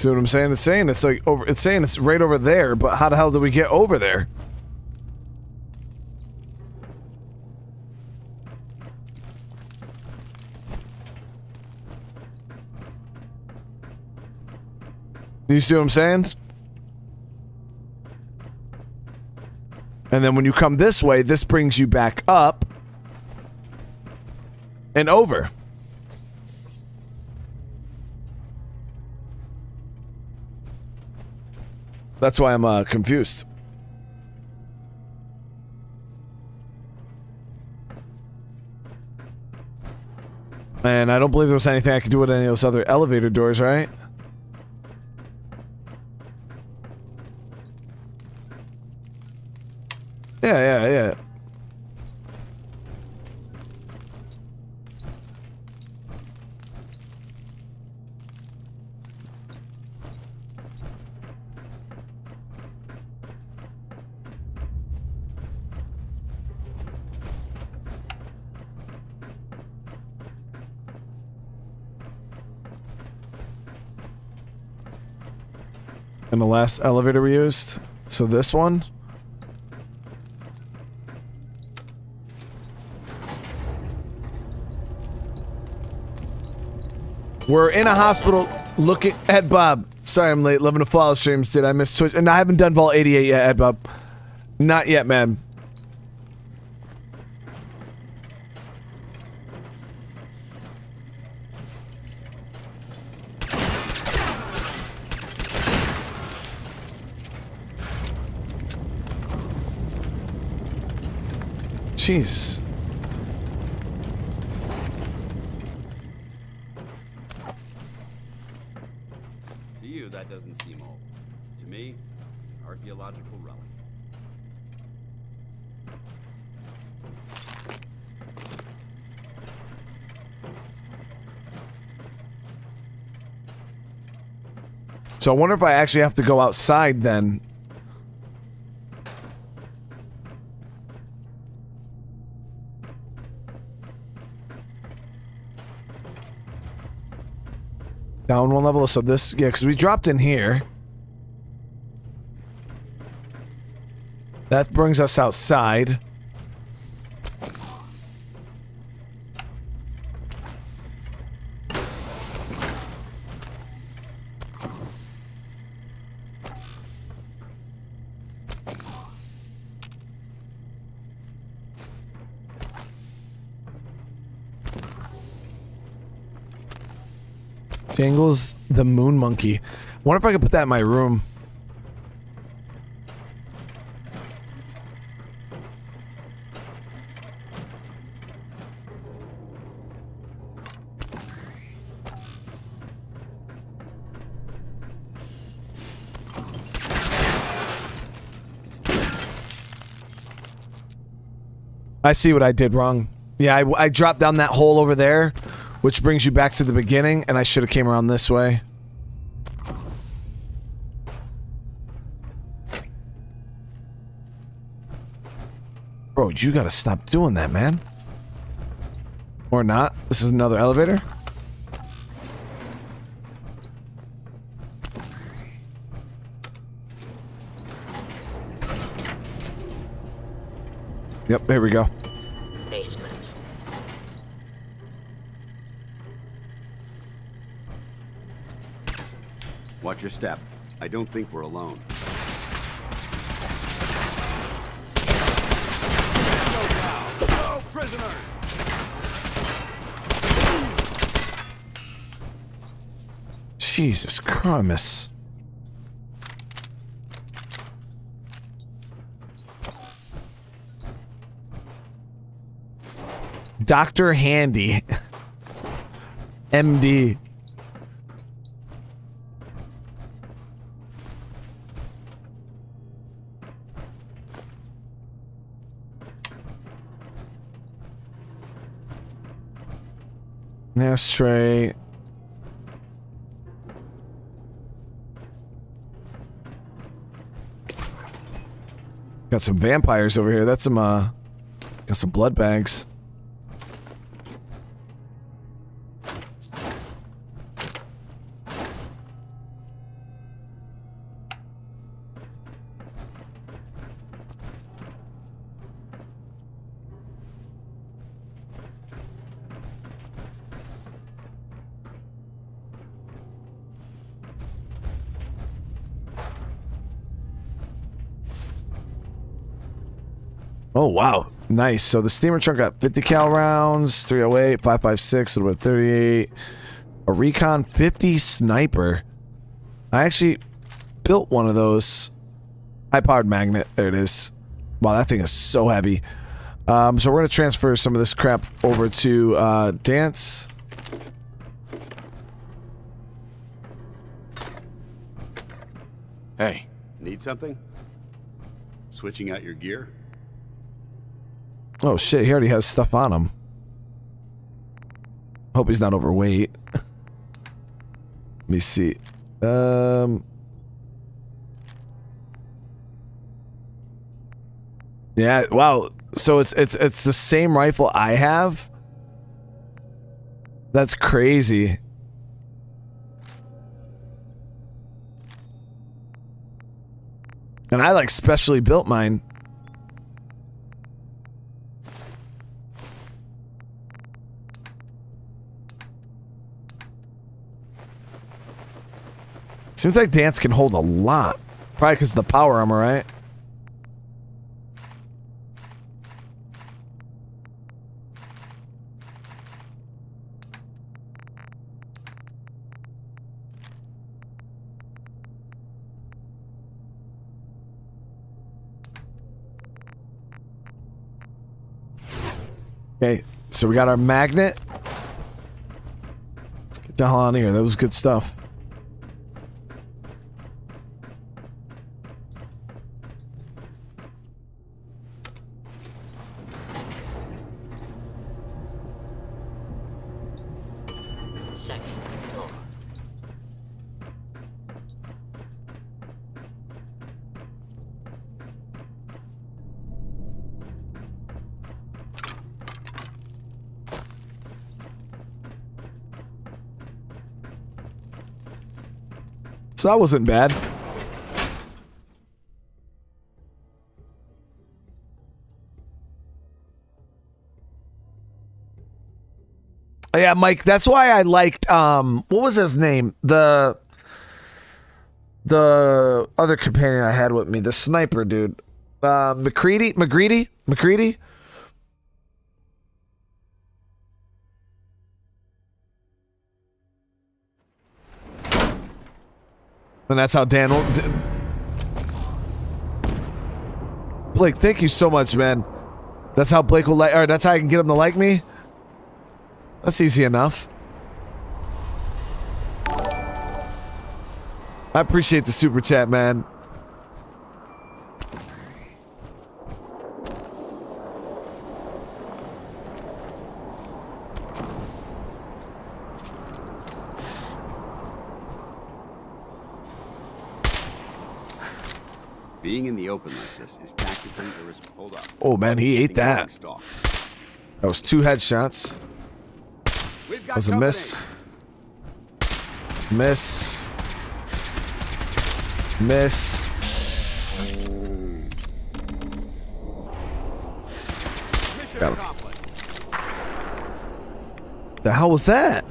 See what I'm saying? It's saying it's like over. It's saying it's right over there, but how the hell did we get over there? You see what I'm saying? And then when you come this way, this brings you back up and over. That's why I'm confused. And I don't believe there was anything I could do with any of those other elevator doors, right? Yeah. And the last elevator we used. So this one. We're in a hospital looking at Bob. Sorry I'm late. Loving the follow streams. Did I miss Twitch? And I haven't done Vault 88 yet, Ed Bob. Not yet, man. Jeez. To you, that doesn't seem old. To me, it's an archaeological relic. So I wonder if I actually have to go outside then. Down one level, so this, yeah, because we dropped in here. That brings us outside. Jangles the moon monkey. Wonder if I could put that in my room. I see what I did wrong. Yeah, I dropped down that hole over there, which brings you back to the beginning, and I should have came around this way. Bro, you gotta stop doing that, man. Or not. This is another elevator. Yep, there we go. Basement. Watch your step. I don't think we're alone. No prisoner! Jesus Christ. Dr. Handy. MD. Ashtray. Got some vampires over here. That's some got some blood bags. Oh, wow. Nice. So the steamer trunk got 50 cal rounds, 308, 5.56, a little bit 38. A recon 50 sniper. I actually built one of those. High-powered magnet. There it is. Wow, that thing is so heavy. So we're going to transfer some of this crap over to Dance. Hey. Need something? Switching out your gear? Oh shit, he already has stuff on him. Hope he's not overweight. Let me see. Yeah, wow. So it's the same rifle I have? That's crazy. And I like specially built mine. Seems like Dance can hold a lot. Probably because of the power armor, right? Okay, so we got our magnet. Let's get the hell out of here. That was good stuff. So that wasn't bad. Yeah, Mike, that's why I liked what was his name? The other companion I had with me, the sniper dude. McCready? And that's how Dan will... Blake, thank you so much, man. That's how Blake will like... Or that's how I can get him to like me? That's easy enough. I appreciate the super chat, man. Being in the open like this is tactically irresponsible. Hold up. Oh man, he ate that. That was 2 headshots. That was a miss. Miss. Miss. Got him. The hell was that?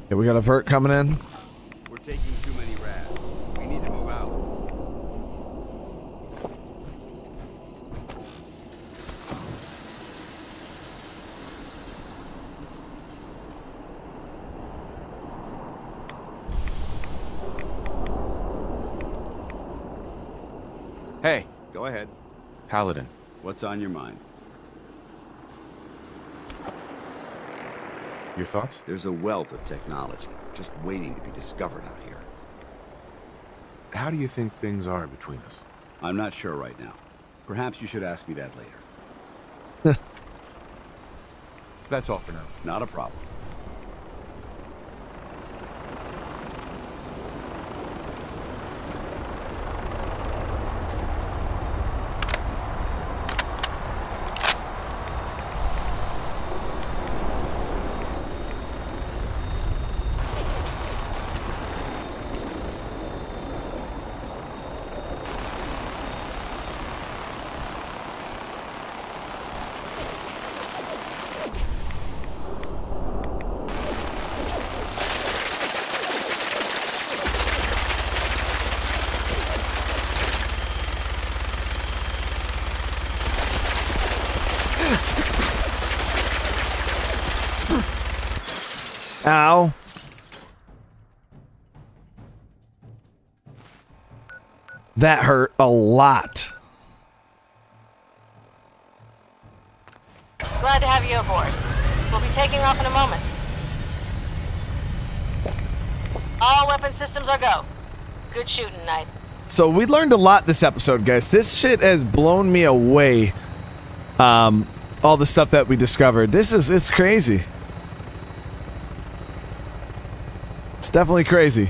Yeah, we got a vert coming in. We're taking too many rads. We need to move out. Hey. Go ahead. Paladin. What's on your mind? Your thoughts? There's a wealth of technology just waiting to be discovered out here. How do you think things are between us? I'm not sure right now. Perhaps you should ask me that later. That's all for now. Not a problem. Ow. That hurt a lot. Glad to have you aboard. We'll be taking off in a moment. All weapon systems are go. Good shooting, Knight. So we learned a lot this episode, guys. This shit has blown me away. All the stuff that we discovered. It's crazy. It's definitely crazy.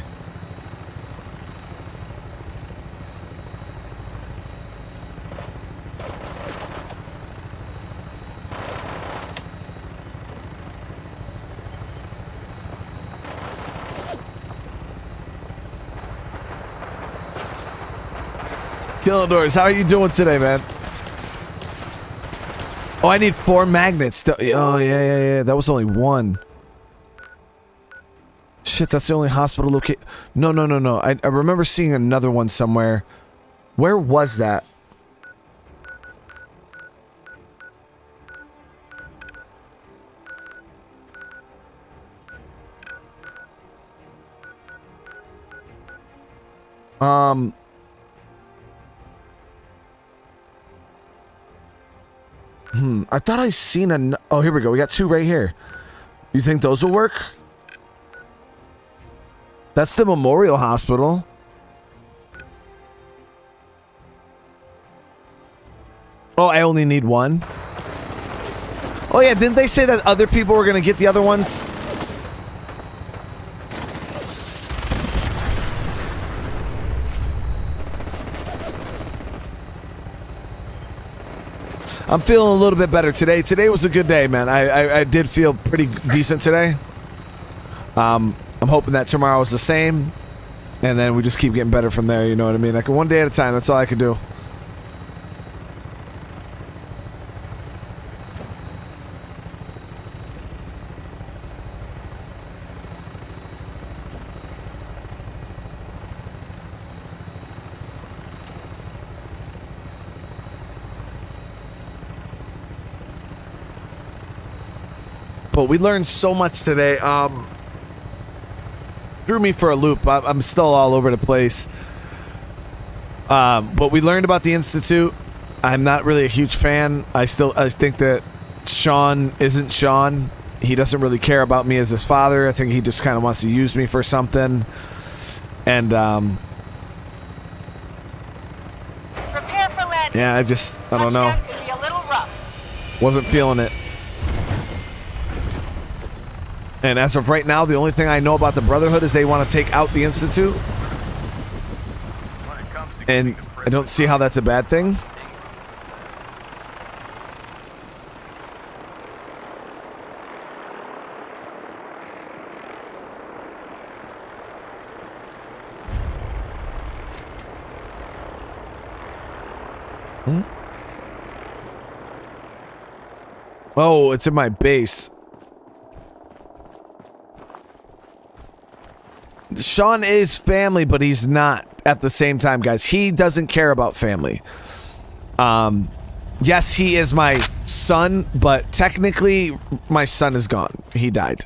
Killadors, how are you doing today, man? Oh, I need 4 magnets. Oh, yeah. That was only 1. Shit, that's the only hospital location. No. I remember seeing another one somewhere. Where was that? I thought I seen oh, here we go. We got 2 right here. You think those will work? That's the Memorial Hospital. Oh, I only need 1. Oh yeah, didn't they say that other people were gonna get the other ones? I'm feeling a little bit better today. Today was a good day, man. I did feel pretty decent today. I'm hoping that tomorrow is the same, and then we just keep getting better from there. You know what I mean? Like one day at a time. That's all I can do. But we learned so much today. Threw me for a loop. I'm still all over the place. But we learned about the Institute. I'm not really a huge fan. I think that Sean isn't Sean. He doesn't really care about me as his father. I think he just kind of wants to use me for something. And prepare for landing. yeah, I don't know. Could be a little rough. Wasn't feeling it. And as of right now, the only thing I know about the Brotherhood is they want to take out the Institute. And I don't see how that's a bad thing. Oh, it's in my base. Sean is family, but he's not at the same time, guys. He doesn't care about family. Yes, he is my son, but technically my son is gone. He died.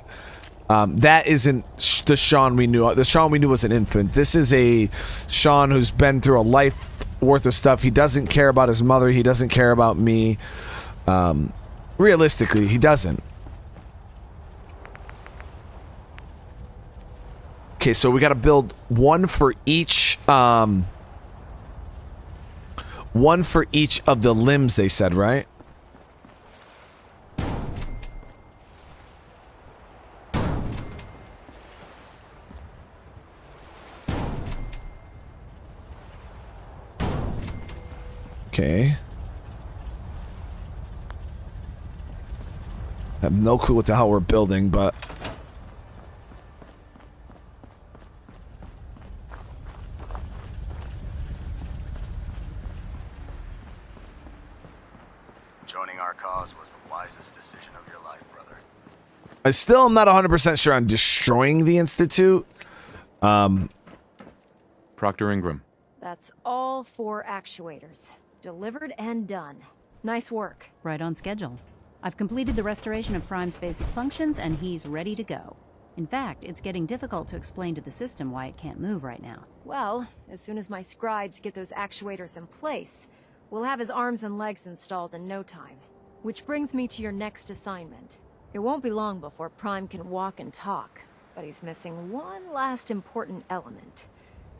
That isn't the Sean we knew. The Sean we knew was an infant. This is a Sean who's been through a life worth of stuff. He doesn't care about his mother. He doesn't care about me. Realistically, he doesn't. Okay, so we got to build one for each of the limbs, they said, right? Okay. I have no clue what the hell we're building, but Joining our cause was the wisest decision of your life, brother. I still am not 100% sure on destroying the Institute. Proctor Ingram. That's all 4 actuators. Delivered and done. Nice work. Right on schedule. I've completed the restoration of Prime's basic functions, and he's ready to go. In fact, it's getting difficult to explain to the system why it can't move right now. Well, as soon as my scribes get those actuators in place, we'll have his arms and legs installed in no time. Which brings me to your next assignment. It won't be long before Prime can walk and talk, but he's missing one last important element.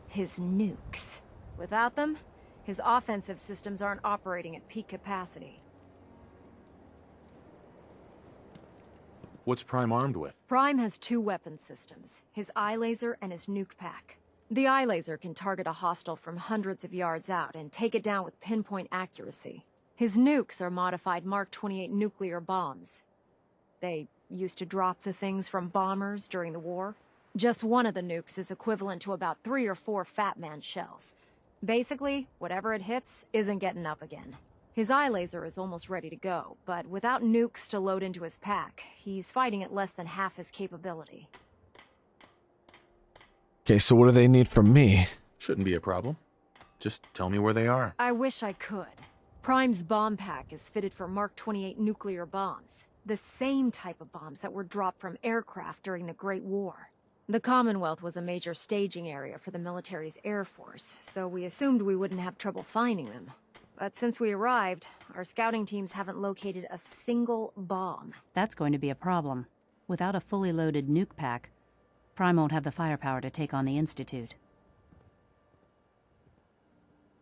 His nukes. Without them, his offensive systems aren't operating at peak capacity. What's Prime armed with? Prime has 2 weapon systems, his eye laser and his nuke pack. The eye laser can target a hostile from hundreds of yards out and take it down with pinpoint accuracy. His nukes are modified Mark 28 nuclear bombs. They used to drop the things from bombers during the war. Just one of the nukes is equivalent to about 3 or 4 Fat Man shells. Basically, whatever it hits isn't getting up again. His eye laser is almost ready to go, but without nukes to load into his pack, he's fighting at less than half his capability. Okay, so what do they need from me? Shouldn't be a problem. Just tell me where they are. I wish I could. Prime's bomb pack is fitted for Mark 28 nuclear bombs, the same type of bombs that were dropped from aircraft during the Great War. The Commonwealth was a major staging area for the military's air force, so we assumed we wouldn't have trouble finding them. But since we arrived, our scouting teams haven't located a single bomb. That's going to be a problem. Without a fully loaded nuke pack, Prime won't have the firepower to take on the Institute.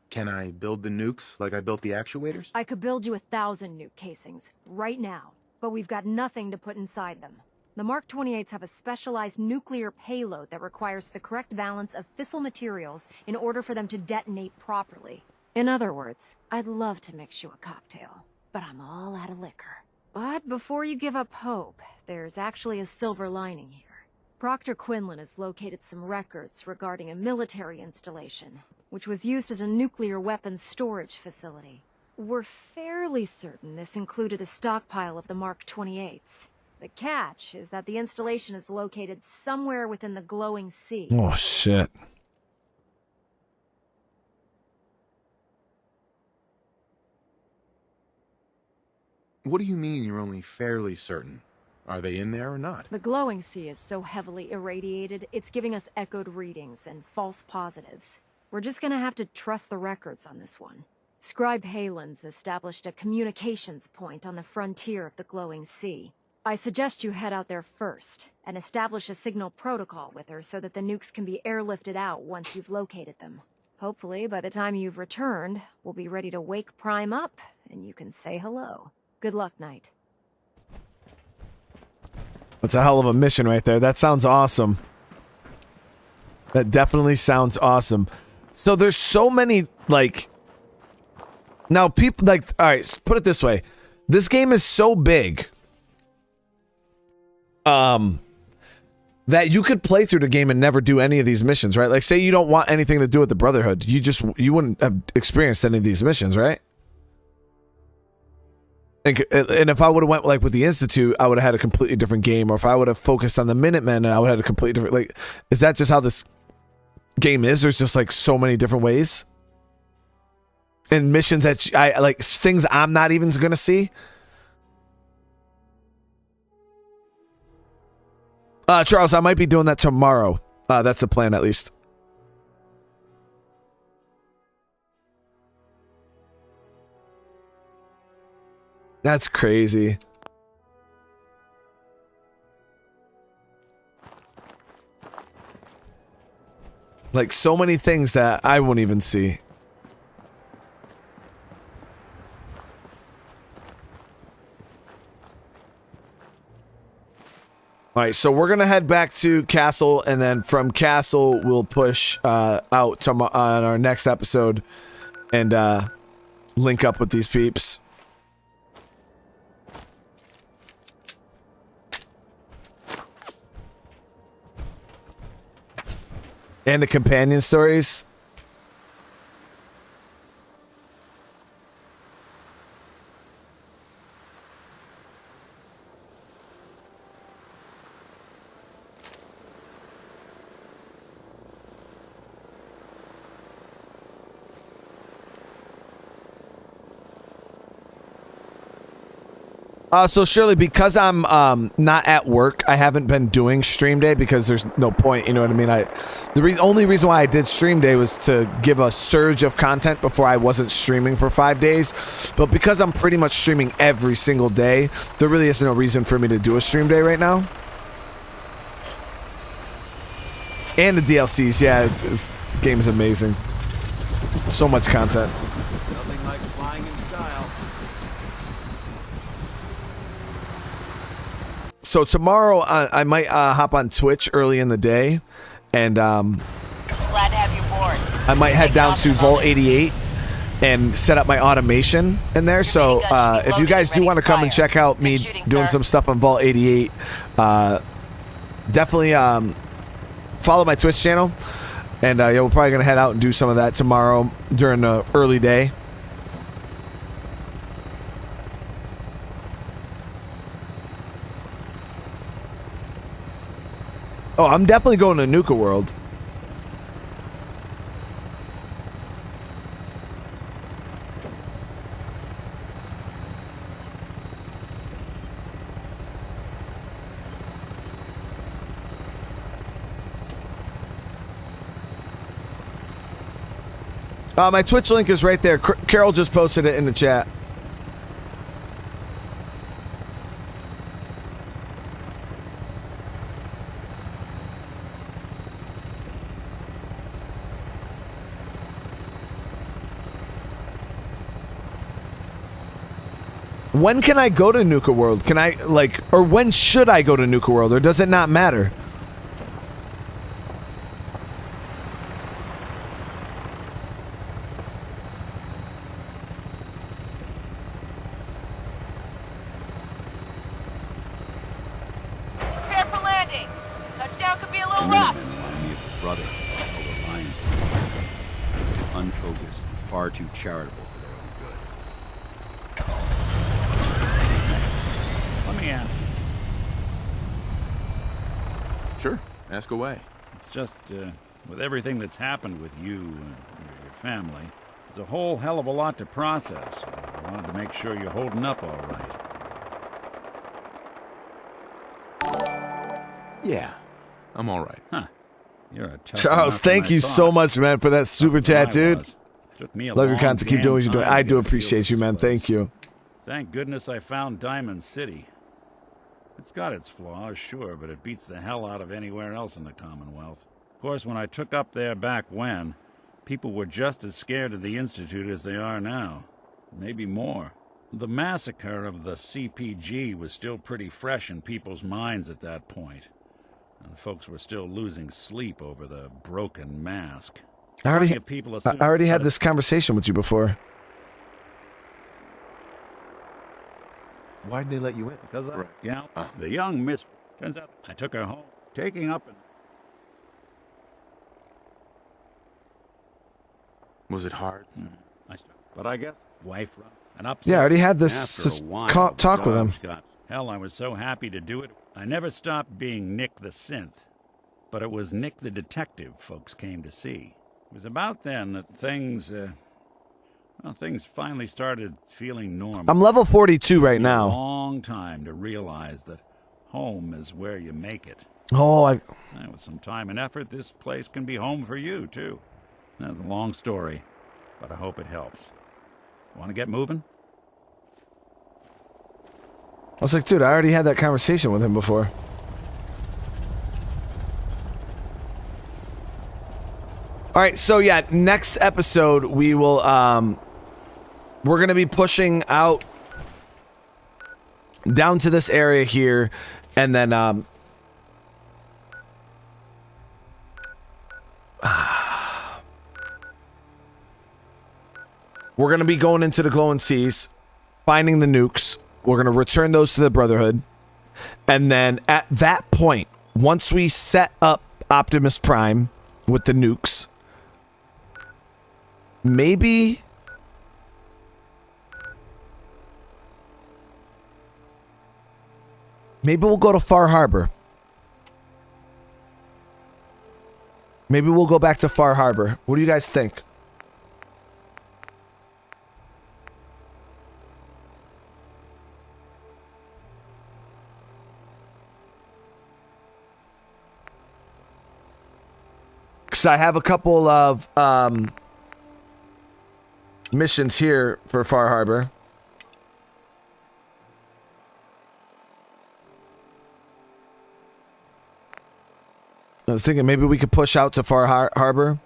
Can I build the nukes like I built the actuators? I could build you 1,000 nuke casings, right now, but we've got nothing to put inside them. The Mark 28s have a specialized nuclear payload that requires the correct balance of fissile materials in order for them to detonate properly. In other words, I'd love to mix you a cocktail, but I'm all out of liquor. But before you give up hope, there's actually a silver lining here. Proctor Quinlan has located some records regarding a military installation, which was used as a nuclear weapons storage facility. We're fairly certain this included a stockpile of the Mark 28s. The catch is that the installation is located somewhere within the glowing sea. Oh, shit. What do you mean you're only fairly certain? Are they in there or not? The glowing sea is so heavily irradiated, it's giving us echoed readings and false positives. We're just gonna have to trust the records on this one. Scribe Halen's established a communications point on the frontier of the glowing sea. I suggest you head out there first, and establish a signal protocol with her so that the nukes can be airlifted out once you've located them. Hopefully, by the time you've returned, we'll be ready to wake Prime up, and you can say hello. Good luck, Knight. That's a hell of a mission right there. That sounds awesome. That definitely sounds awesome. So there's so many, like... Now, people, like... Alright, put it this way. This game is so big... that you could play through the game and never do any of these missions, right? Like, say you don't want anything to do with the Brotherhood. You wouldn't have experienced any of these missions, right? And if I would have went like with the Institute, I would have had a completely different game. Or if I would have focused on the Minutemen, I would have had a completely different... Like, is that just how this game is? There's just like so many different ways? And missions that I like, things I'm not even gonna see? Charles, I might be doing that tomorrow. That's the plan, at least. That's crazy. Like, so many things that I won't even see. Alright, so we're gonna head back to Castle, and then from Castle, we'll push out to on our next episode and link up with these peeps. And the companion stories. So Shirley, because I'm not at work, I haven't been doing stream day because there's no point. You know what I mean? Only reason why I did stream day was to give a surge of content before I wasn't streaming for 5 days. But because I'm pretty much streaming every single day, there really is no reason for me to do a stream day right now. And the DLCs, yeah, the game is amazing. So much content. Nothing like flying in style. So tomorrow I might hop on Twitch early in the day, and Glad to have you aboard. I might head down to Vault 88 and set up my automation in there. So if you guys do want to come and check out me doing some stuff on Vault 88, definitely follow my Twitch channel, and yeah, we're probably gonna head out and do some of that tomorrow during the early day. Oh, I'm definitely going to Nuka World. My Twitch link is right there. Carol just posted it in the chat. When can I go to Nuka World? Can I, like, or when should I go to Nuka World, or does it not matter? Prepare for landing. Touchdown could be a little rough. Remind me of the brother over Lions. Unfocused, far too charitable for their own good. Let me ask you. Sure, ask away. It's just, with everything that's happened with you and your family, it's a whole hell of a lot to process. I wanted to make sure you're holding up all right. Yeah, I'm all right. Huh. You're a tough Charles, enough than thank I you thought. so much, man, for that super chat, dude. Took me a Love your long content. Keep damn doing what you're doing. time I to do get a feel appreciate for you, this man. place. Thank you. Thank goodness I found Diamond City. It's got its flaws, sure, but it beats the hell out of anywhere else in the Commonwealth. Of course, when I took up there back when, people were just as scared of the Institute as they are now. Maybe more. The massacre of the CPG was still pretty fresh in people's minds at that point, and folks were still losing sleep over the broken mask. I already Plenty of had this conversation with you before. Why'd they let you in? Because the young miss, turns out I took her home, taking up and... Was it hard? But I guess wife run and up. Yeah, I already had this talk with him. Hell, I was so happy to do it. I never stopped being Nick the Synth, but it was Nick the Detective folks came to see. It was about then that things finally started feeling normal. I'm level 42 right A now. long time to realize that home is where you make it. Oh, And with some time and effort, this place can be home for you, too. That's a long story, but I hope it helps. Want to get moving? I was like, dude, I already had that conversation with him before. All right, so yeah, next episode we will we're gonna be pushing out down to this area here, and then we're gonna be going into the glowing seas, finding the nukes. We're gonna return those to the Brotherhood, and then at that point, once we set up Optimus Prime with the nukes, maybe we'll go to Far Harbor. Maybe we'll go back to Far Harbor. What do you guys think? because I have a couple of missions here for Far Harbor. I was thinking maybe we could push out to Far Harbor.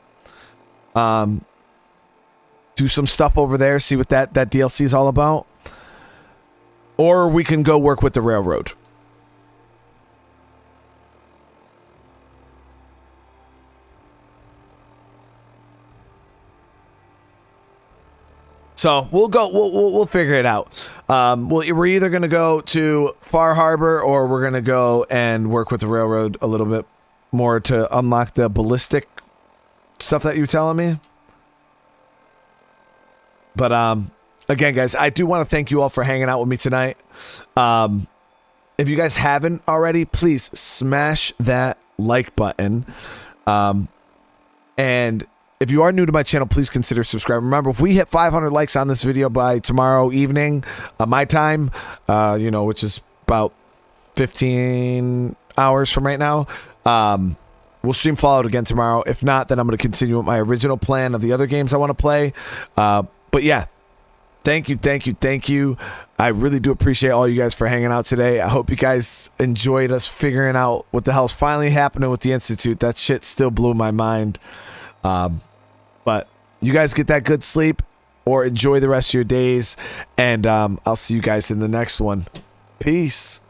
Do some stuff over there, see what that DLC is all about. Or we can go work with the railroad. So we'll figure it out. We're either going to go to Far Harbor or we're going to go and work with the railroad a little bit more to unlock the ballistic stuff that you're telling me. But again, guys, I do want to thank you all for hanging out with me tonight. If you guys haven't already, please smash that like button. And if you are new to my channel, please consider subscribing. Remember, if we hit 500 likes on this video by tomorrow evening, my time, which is about 15 hours from right now, we'll stream Fallout again tomorrow. If not, then I'm going to continue with my original plan of the other games I want to play. But yeah, thank you. I really do appreciate all you guys for hanging out today. I hope you guys enjoyed us figuring out what the hell's finally happening with the Institute. That shit still blew my mind. But you guys get that good sleep or enjoy the rest of your days. And I'll see you guys in the next one. Peace.